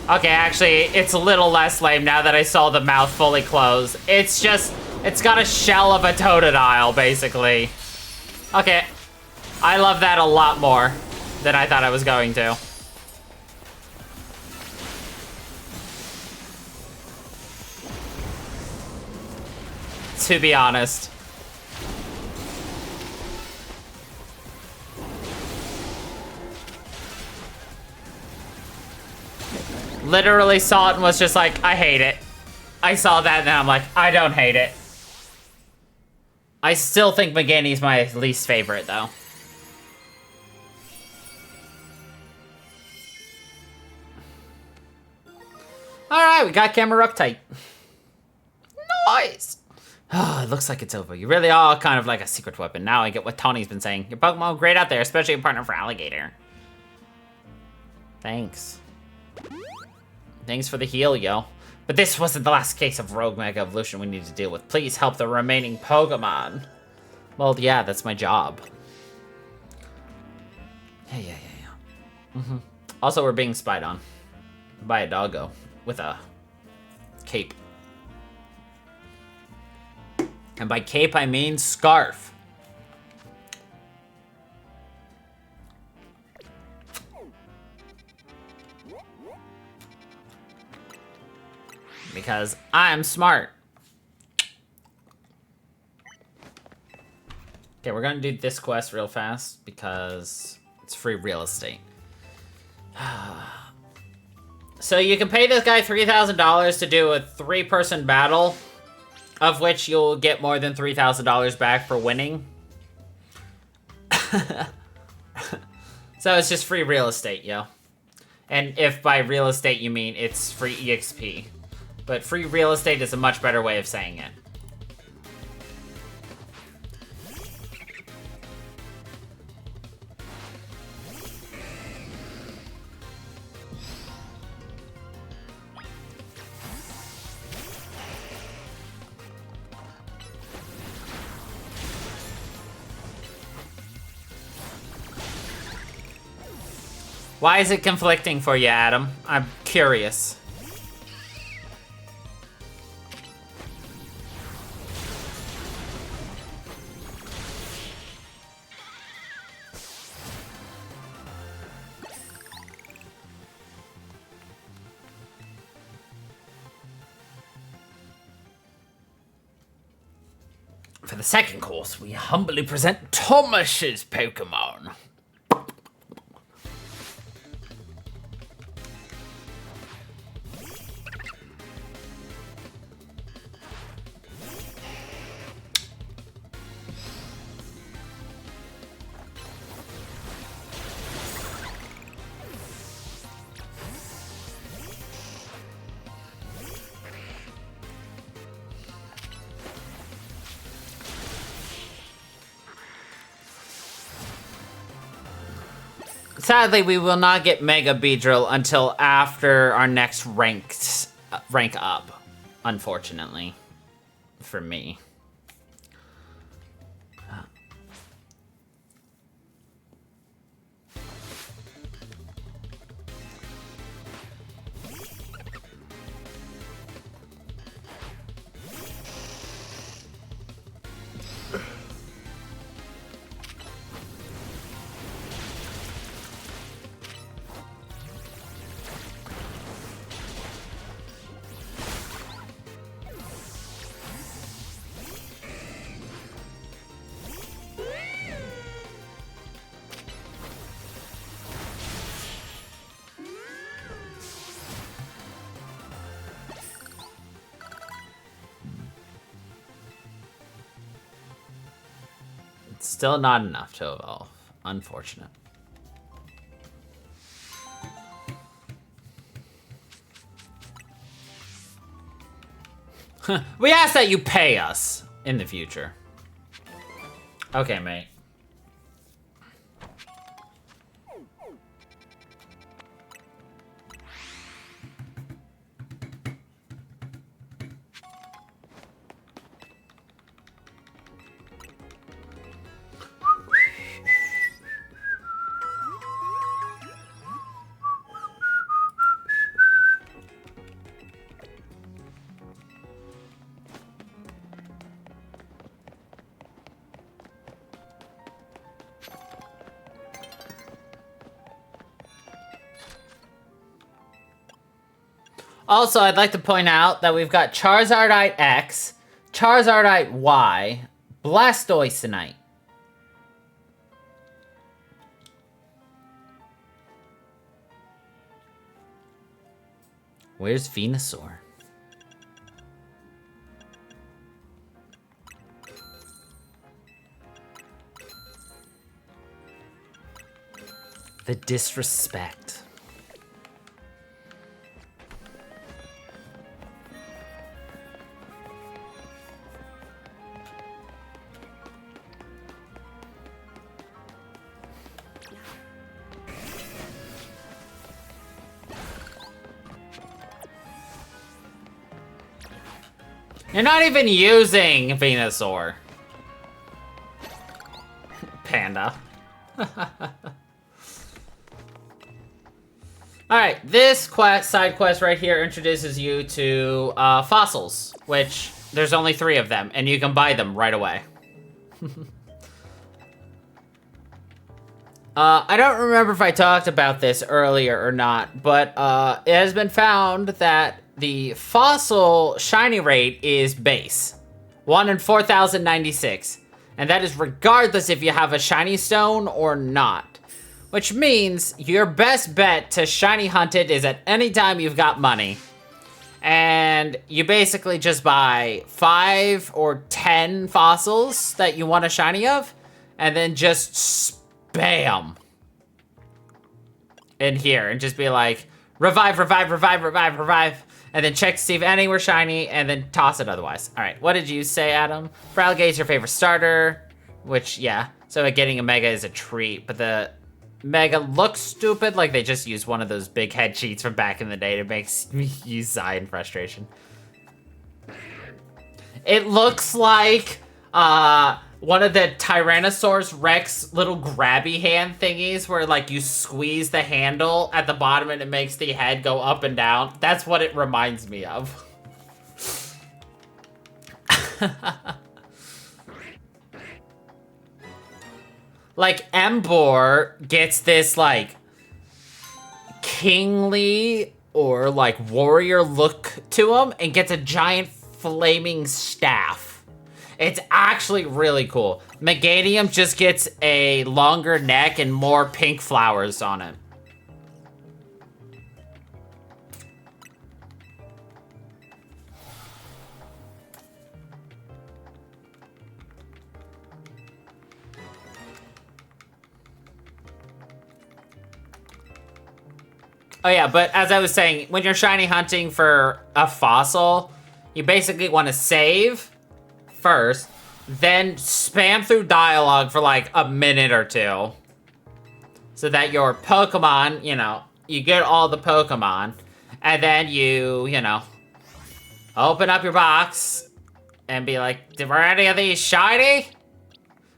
Okay, actually, it's a little less lame now that I saw the mouth fully closed. It's just, it's got a shell of a Totodile, basically. Okay, I love that a lot more than I thought I was going to. To be honest. Literally saw it and was just like, I hate it. I saw that and I'm like, I don't hate it. I still think Megani's my least favorite though. Alright, we got camera uptight. Nice! Oh, it looks like it's over. You really are kind of like a secret weapon. Now I get what Tawny's been saying. Your Pokemon are great out there, especially a partner for Alligator. Thanks. Thanks for the heal, yo. But this wasn't the last case of Rogue Mega Evolution we need to deal with. Please help the remaining Pokemon. Well, yeah, that's my job. Yeah. Also, we're being spied on by a doggo with a cape. And by cape, I mean scarf. Because I'm smart. Okay, we're gonna do this quest real fast because it's free real estate. So you can pay this guy $3,000 to do a 3-person battle, of which you'll get more than $3,000 back for winning. So it's just free real estate, yo. And if by real estate you mean it's free EXP. But free real estate is a much better way of saying it. Why is it conflicting for you, Adam? I'm curious. For the second course, we humbly present Thomas's Pokémon. Sadly, we will not get Mega Beedrill until after our next rank up, unfortunately, for me. Still not enough to evolve. Unfortunate. We ask that you pay us in the future. Okay, mate. Also, I'd like to point out that we've got Charizardite X, Charizardite Y, Blastoisinite. Where's Venusaur? The disrespect. You're not even using Venusaur. Panda. Alright, this side quest right here introduces you to fossils, which there's only 3 of them, and you can buy them right away. I don't remember if I talked about this earlier or not, but it has been found that the fossil shiny rate is base. 1 in 4,096. And that is regardless if you have a shiny stone or not. Which means your best bet to shiny hunt it is at any time you've got money. And you basically just buy 5 or 10 fossils that you want a shiny of, and then just spam in here and just be like, revive, revive, revive, revive, revive, and then check to see if any were shiny, and then toss it otherwise. All right, what did you say, Adam? Fralgate is your favorite starter, which, yeah. So getting a Mega is a treat, but the Mega looks stupid, like they just used one of those big head cheats from back in the day to make me use Zion frustration. It looks like one of the Tyrannosaurus Rex little grabby hand thingies where like you squeeze the handle at the bottom and it makes the head go up and down. That's what it reminds me of. Like, Embor gets this, like, kingly or, like, warrior look to him and gets a giant flaming staff. It's actually really cool. Meganium just gets a longer neck and more pink flowers on it. Oh yeah, but as I was saying, when you're shiny hunting for a fossil, you basically want to save first, then spam through dialogue for like a minute or two. So that your Pokemon, you know, you get all the Pokemon, and then you know, open up your box and be like, were any of these shiny?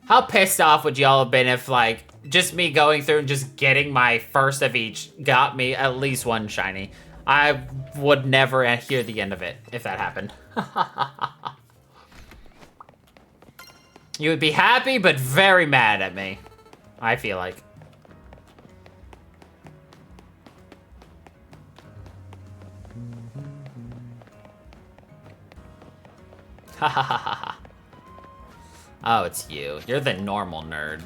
How pissed off would y'all have been if, like, just me going through and just getting my first of each got me at least one shiny? I would never hear the end of it if that happened. You would be happy, but very mad at me, I feel like. Ha ha ha ha ha. Oh, it's you. You're the normal nerd.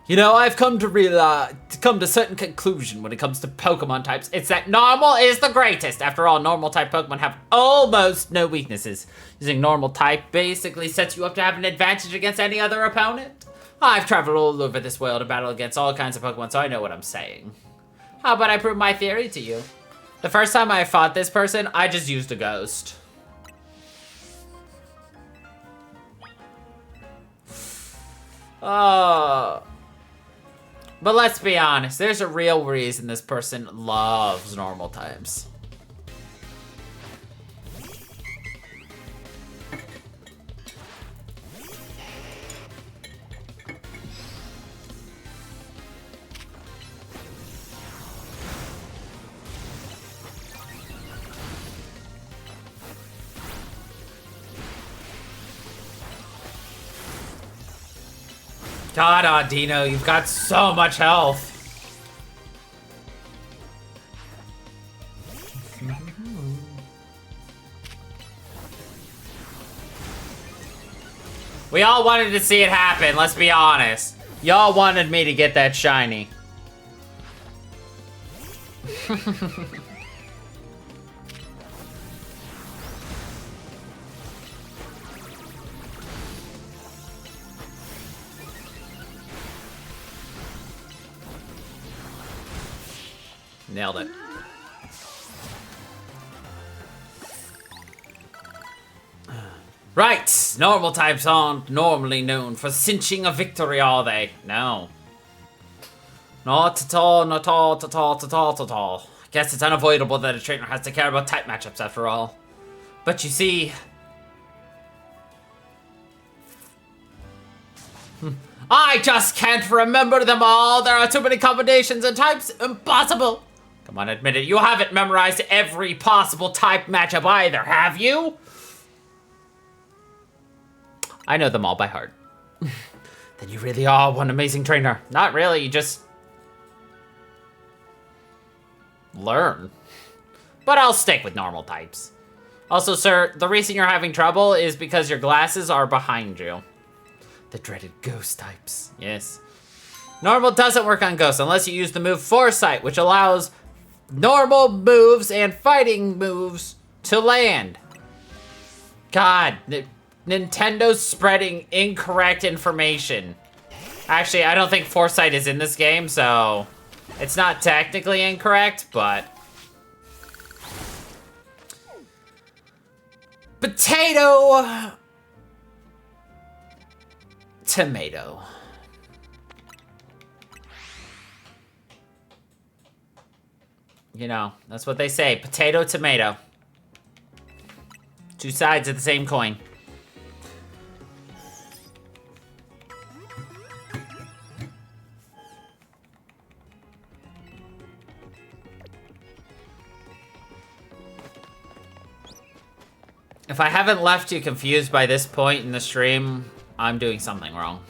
You know, I've come to a certain conclusion when it comes to Pokemon types. It's that normal is the greatest. After all, normal type Pokemon have almost no weaknesses. Using normal type basically sets you up to have an advantage against any other opponent. I've traveled all over this world to battle against all kinds of Pokemon, so I know what I'm saying. How about I prove my theory to you? The first time I fought this person, I just used a ghost. Oh. But let's be honest, there's a real reason this person loves normal types. God, Audino, you've got so much health. We all wanted to see it happen, let's be honest. Y'all wanted me to get that shiny. Nailed it. Right, normal types aren't normally known for cinching a victory, are they? No. Not at all, not at all, at all, at all, at all. Guess it's unavoidable that a trainer has to care about type matchups after all. But you see... I just can't remember them all. There are too many combinations and types. Impossible. Come on, admit it. You haven't memorized every possible type matchup either, have you? I know them all by heart. Then you really are one amazing trainer. Not really, you just... learn. But I'll stick with normal types. Also, sir, the reason you're having trouble is because your glasses are behind you. The dreaded ghost types. Yes. Normal doesn't work on ghosts unless you use the move Foresight, which allows normal moves and fighting moves to land. God, Nintendo's spreading incorrect information. Actually, I don't think Foresight is in this game, so it's not technically incorrect, but... Potato! Tomato. You know, that's what they say. Potato, tomato. Two sides of the same coin. If I haven't left you confused by this point in the stream, I'm doing something wrong.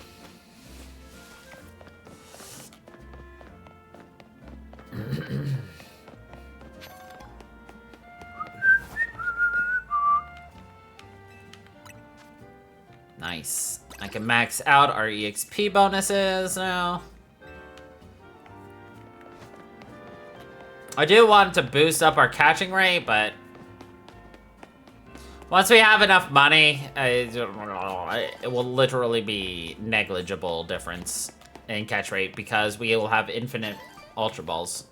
Nice. I can max out our EXP bonuses now. I do want to boost up our catching rate, but once we have enough money, it will literally be negligible difference in catch rate because we will have infinite Ultra Balls.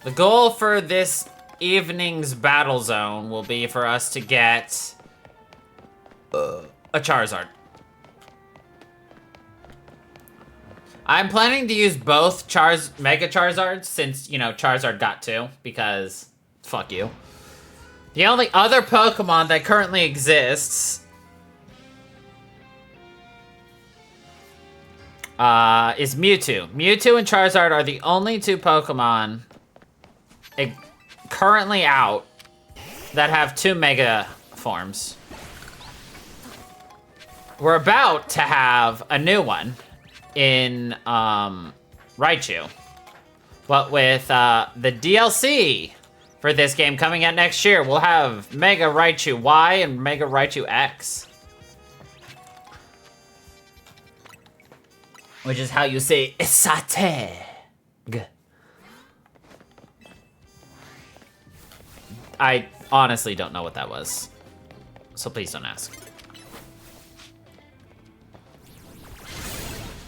The goal for this evening's battle zone will be for us to get a Charizard. I'm planning to use both Mega Charizards since, you know, Charizard got 2, because fuck you. The only other Pokemon that currently exists is Mewtwo. Mewtwo and Charizard are the only 2 Pokemon currently out that have 2 Mega forms. We're about to have a new one in Raichu. But with the DLC for this game coming out next year, we'll have Mega Raichu Y and Mega Raichu X. Which is how you say Isate. I honestly don't know what that was, so please don't ask.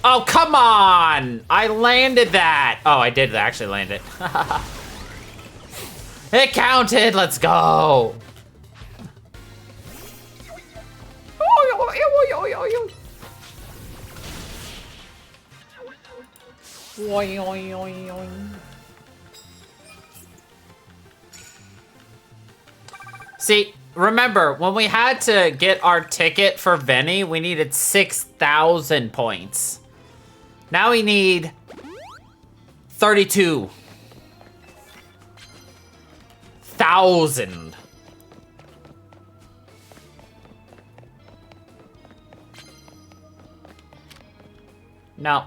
Oh, come on! I landed that! Oh, I did actually land it. It counted, let's go! See, remember, when we had to get our ticket for Venny, we needed 6,000 points. Now we need 32,000. No.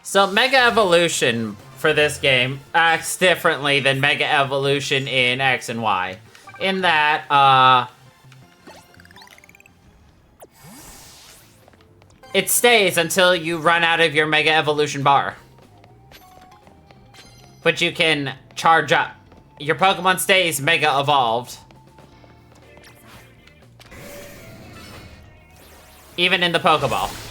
So Mega Evolution for this game acts differently than Mega Evolution in X and Y. In that, it stays until you run out of your Mega Evolution bar. But you can charge up. Your Pokemon stays Mega Evolved. Even in the Pokeball.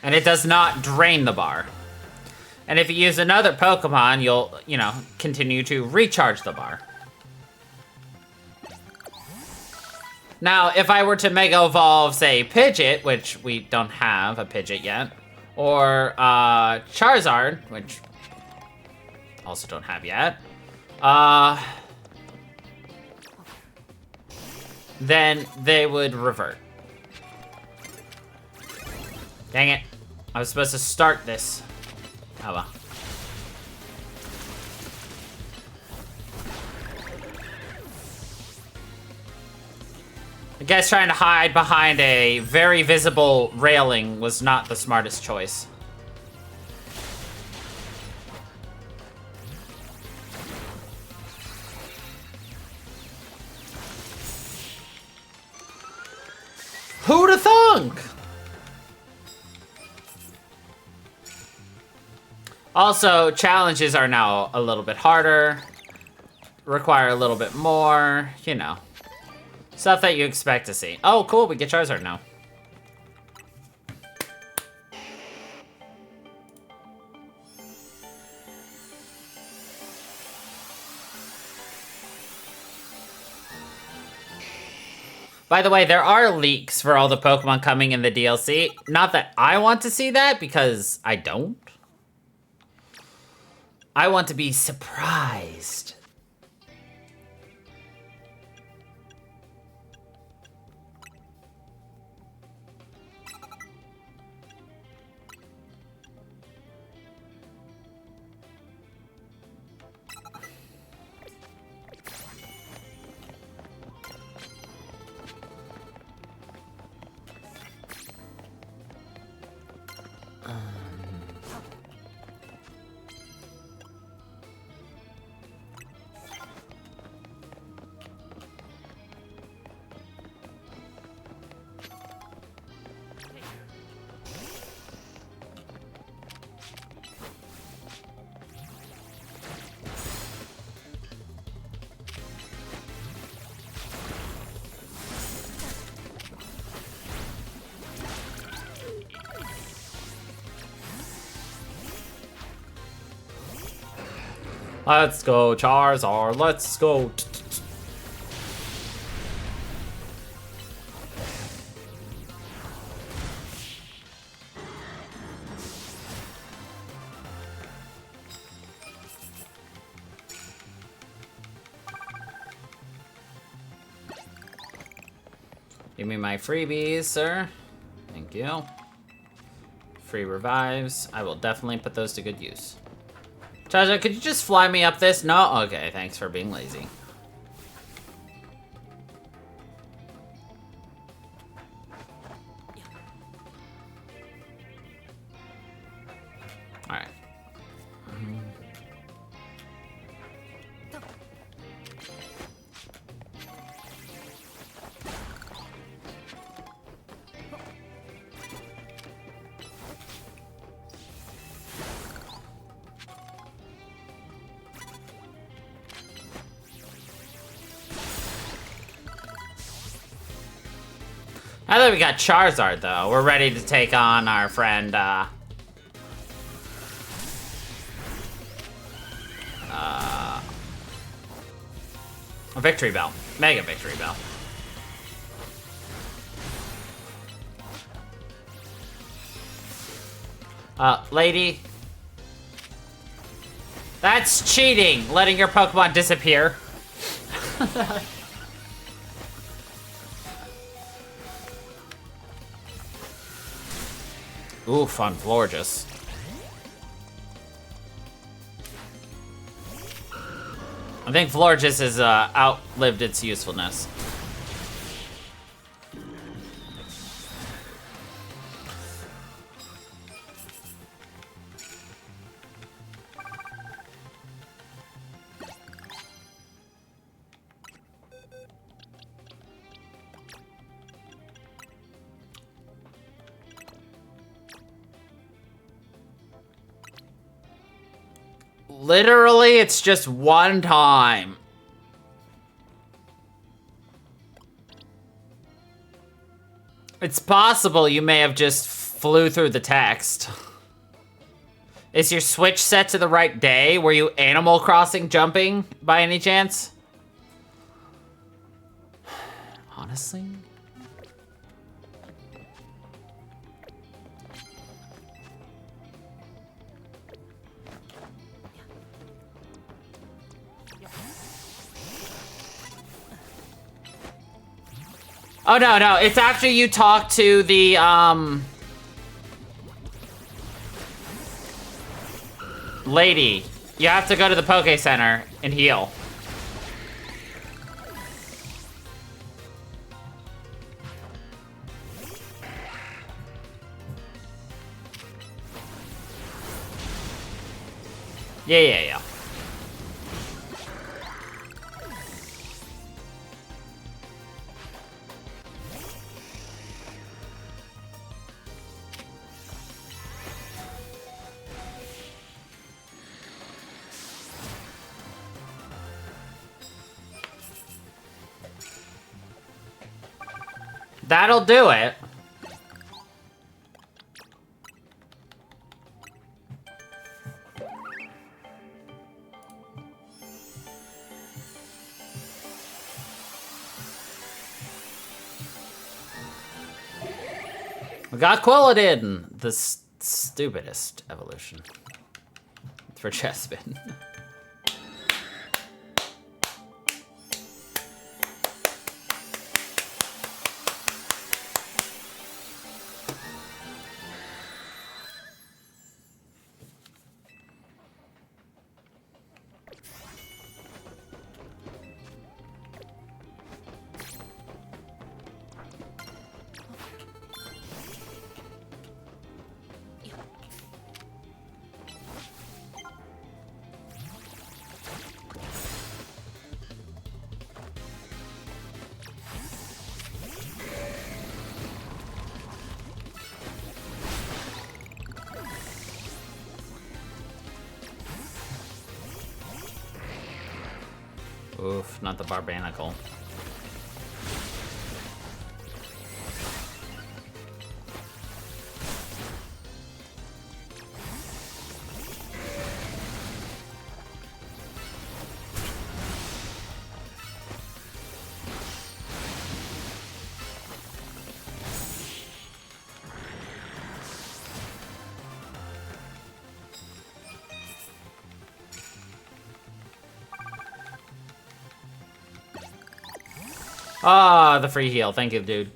And it does not drain the bar. And if you use another Pokemon, you'll, you know, continue to recharge the bar. Now, if I were to Mega Evolve, say, Pidgeot, which we don't have a Pidgeot yet, or Charizard, which also don't have yet, then they would revert. Dang it. I was supposed to start this. Oh well. I guess trying to hide behind a very visible railing was not the smartest choice. Who'da thunk? Also, challenges are now a little bit harder, require a little bit more, you know. Stuff that you expect to see. Oh, cool, we get Charizard now. By the way, there are leaks for all the Pokemon coming in the DLC. Not that I want to see that, because I don't. I want to be surprised. Let's go, Charizard, let's go. Give me my freebies, sir. Thank you. Free revives. I will definitely put those to good use. Charizard, could you just fly me up this? No? Okay, thanks for being lazy. Alright. Now that we got Charizard, though, we're ready to take on our friend, Victory Bell. Mega Victory Bell. Lady. That's cheating, letting your Pokemon disappear. Ooh, fun, Florges. I think Florges has outlived its usefulness. Literally, it's just one time. It's possible you may have just flew through the text. Is your Switch set to the right day? Were you Animal Crossing jumping by any chance? Honestly? Oh, no, it's after you talk to the, lady. You have to go to the Poke Center and heal. Yeah. That'll do it. We got Quilladin, the stupidest evolution for Chespin. Oof, not the Barbanicle. Ah, the free heal. Thank you, dude.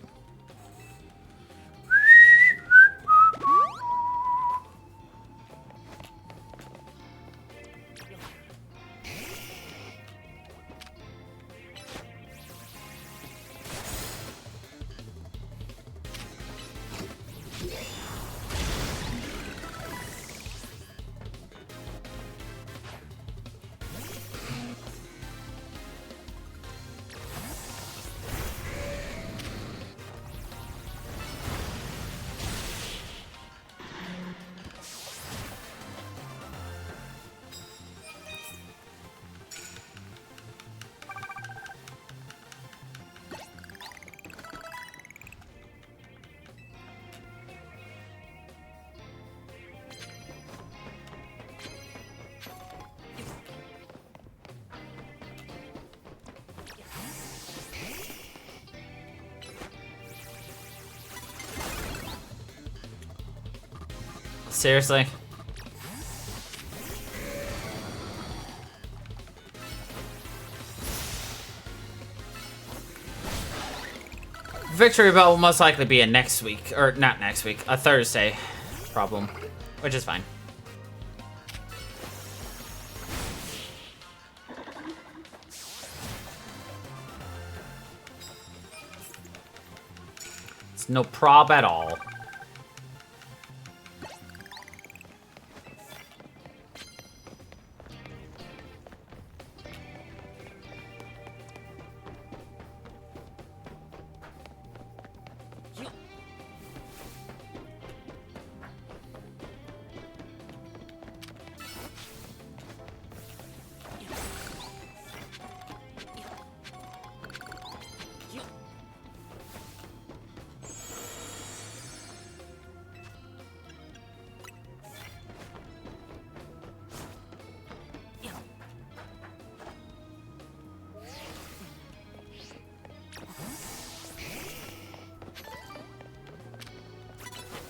Seriously? Victory Bell will most likely be a next week, or not next week, a Thursday problem, which is fine. It's no prob at all.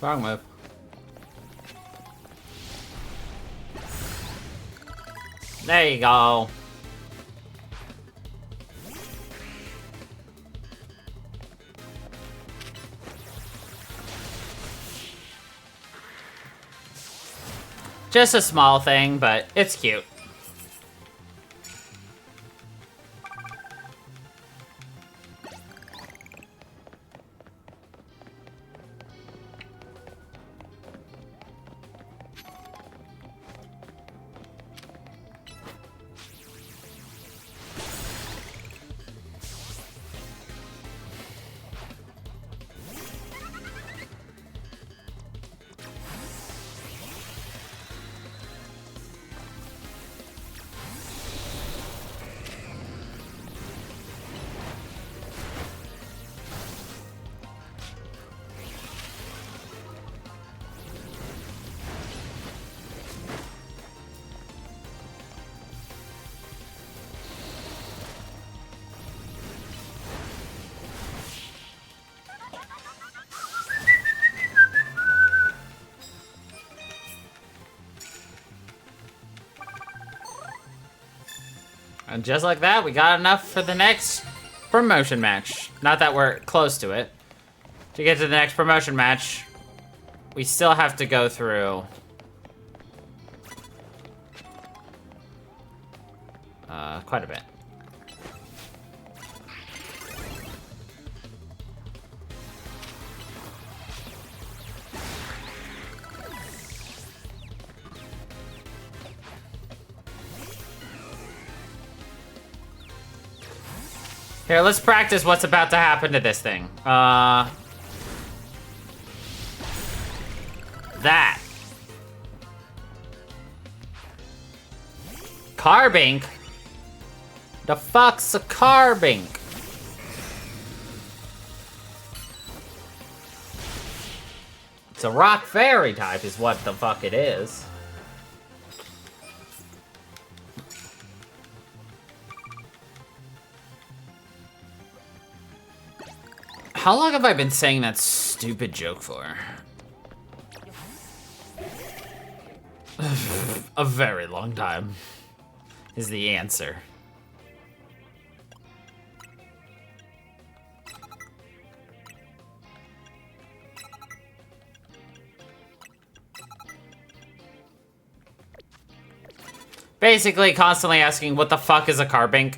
Wrong move. There you go. Just a small thing, but it's cute. And just like that, we got enough for the next promotion match. Not that we're close to it. To get to the next promotion match, we still have to go through... quite a bit. Here, let's practice what's about to happen to this thing. That. Carbink? The fuck's a Carbink? It's a rock fairy type is what the fuck it is. How long have I been saying that stupid joke for? A very long time is the answer. Basically, constantly asking, what the fuck is a Carbink?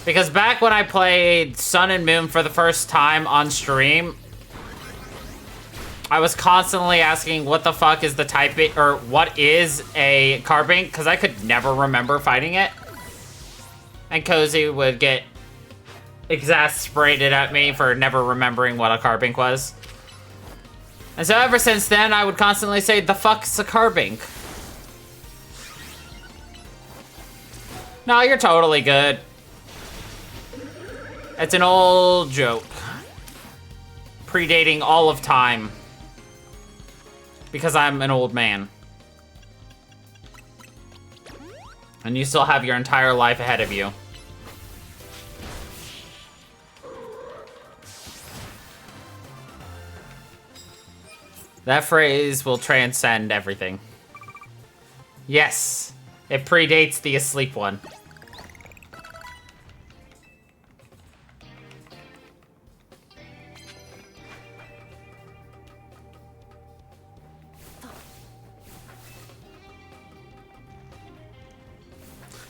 Because back when I played Sun and Moon for the first time on stream, I was constantly asking what the fuck is the type, or what is a Carbink, because I could never remember fighting it. And Cozy would get exasperated at me for never remembering what a Carbink was. And so ever since then, I would constantly say, the fuck's a Carbink? No, you're totally good. It's an old joke. Predating all of time. Because I'm an old man. And you still have your entire life ahead of you. That phrase will transcend everything. Yes, it predates the asleep one.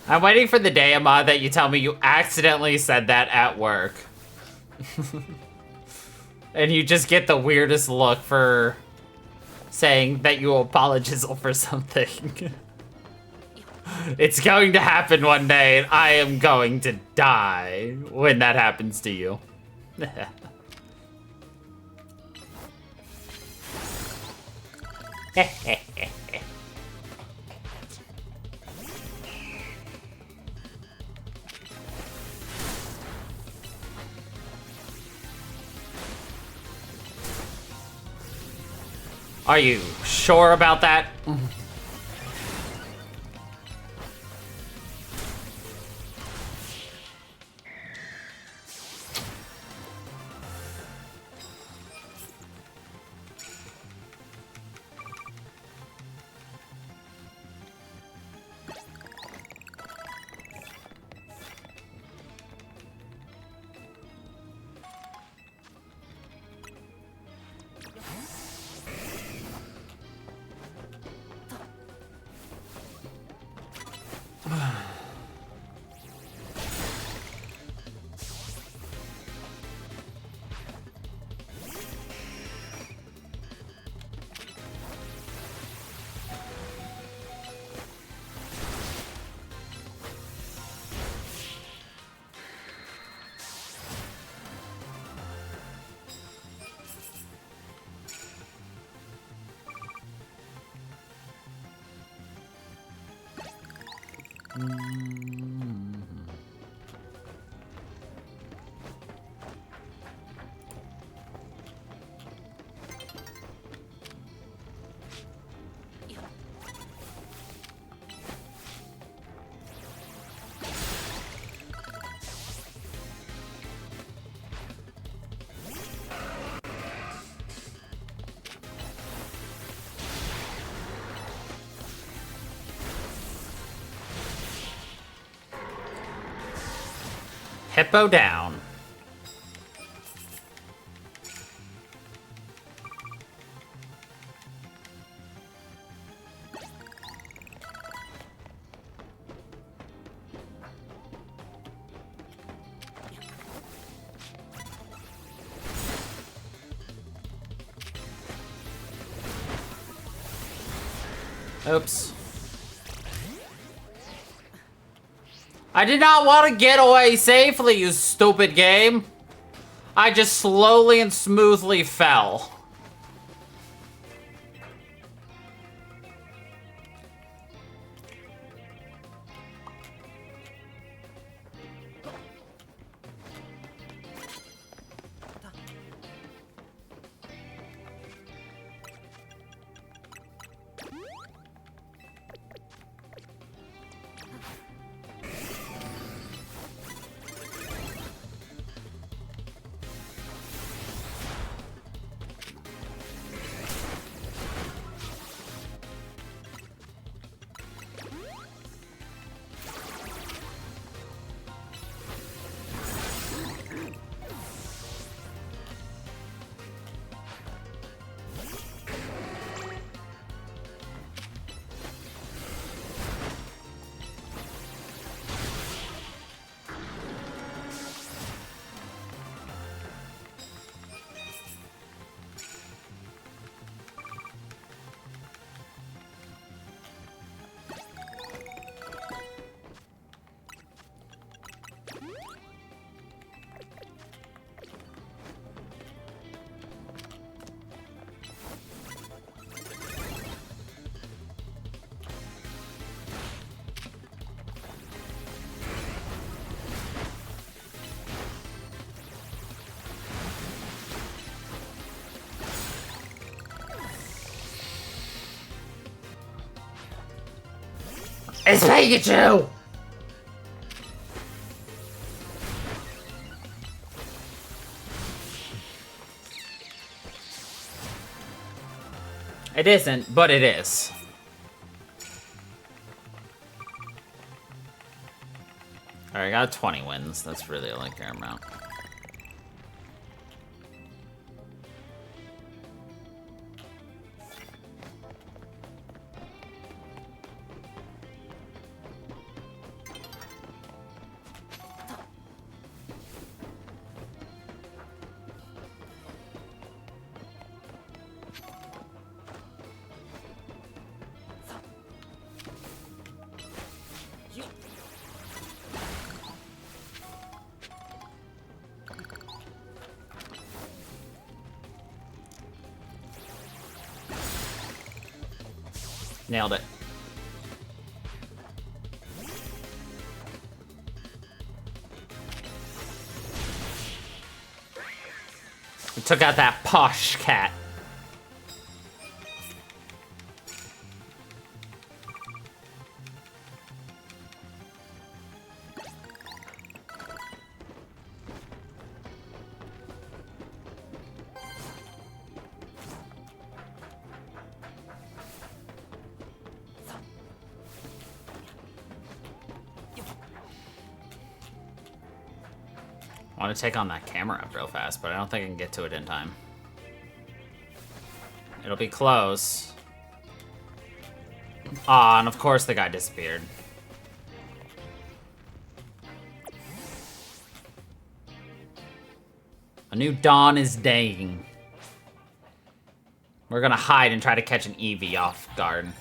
I'm waiting for the day, Ahmad, that you tell me you accidentally said that at work. And you just get the weirdest look for saying that you apologize for something. It's going to happen one day, and I am going to die when that happens to you. Are you sure about that? Hippo down. Oops. I did not want to get away safely, you stupid game. I just slowly and smoothly fell. It's Pikachu! It isn't, but it is. Alright, I got 20 wins. That's really all I care about. Nailed it. We took out that posh cat. I want to take on that camera up real fast, but I don't think I can get to it in time. It'll be close. Ah, and of course the guy disappeared. A new dawn is daying. We're gonna hide and try to catch an Eevee off guard.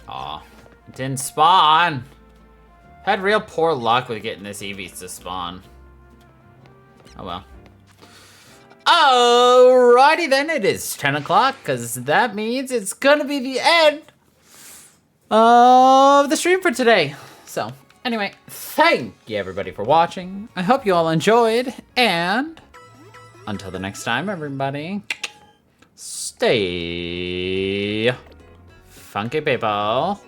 Aw, it didn't spawn. Had real poor luck with getting this Eevee to spawn. Oh well. Alrighty then, it is 10 o'clock, because that means it's gonna be the end of the stream for today. So, anyway, thank you everybody for watching. I hope you all enjoyed, and until the next time, everybody, stay funky, people.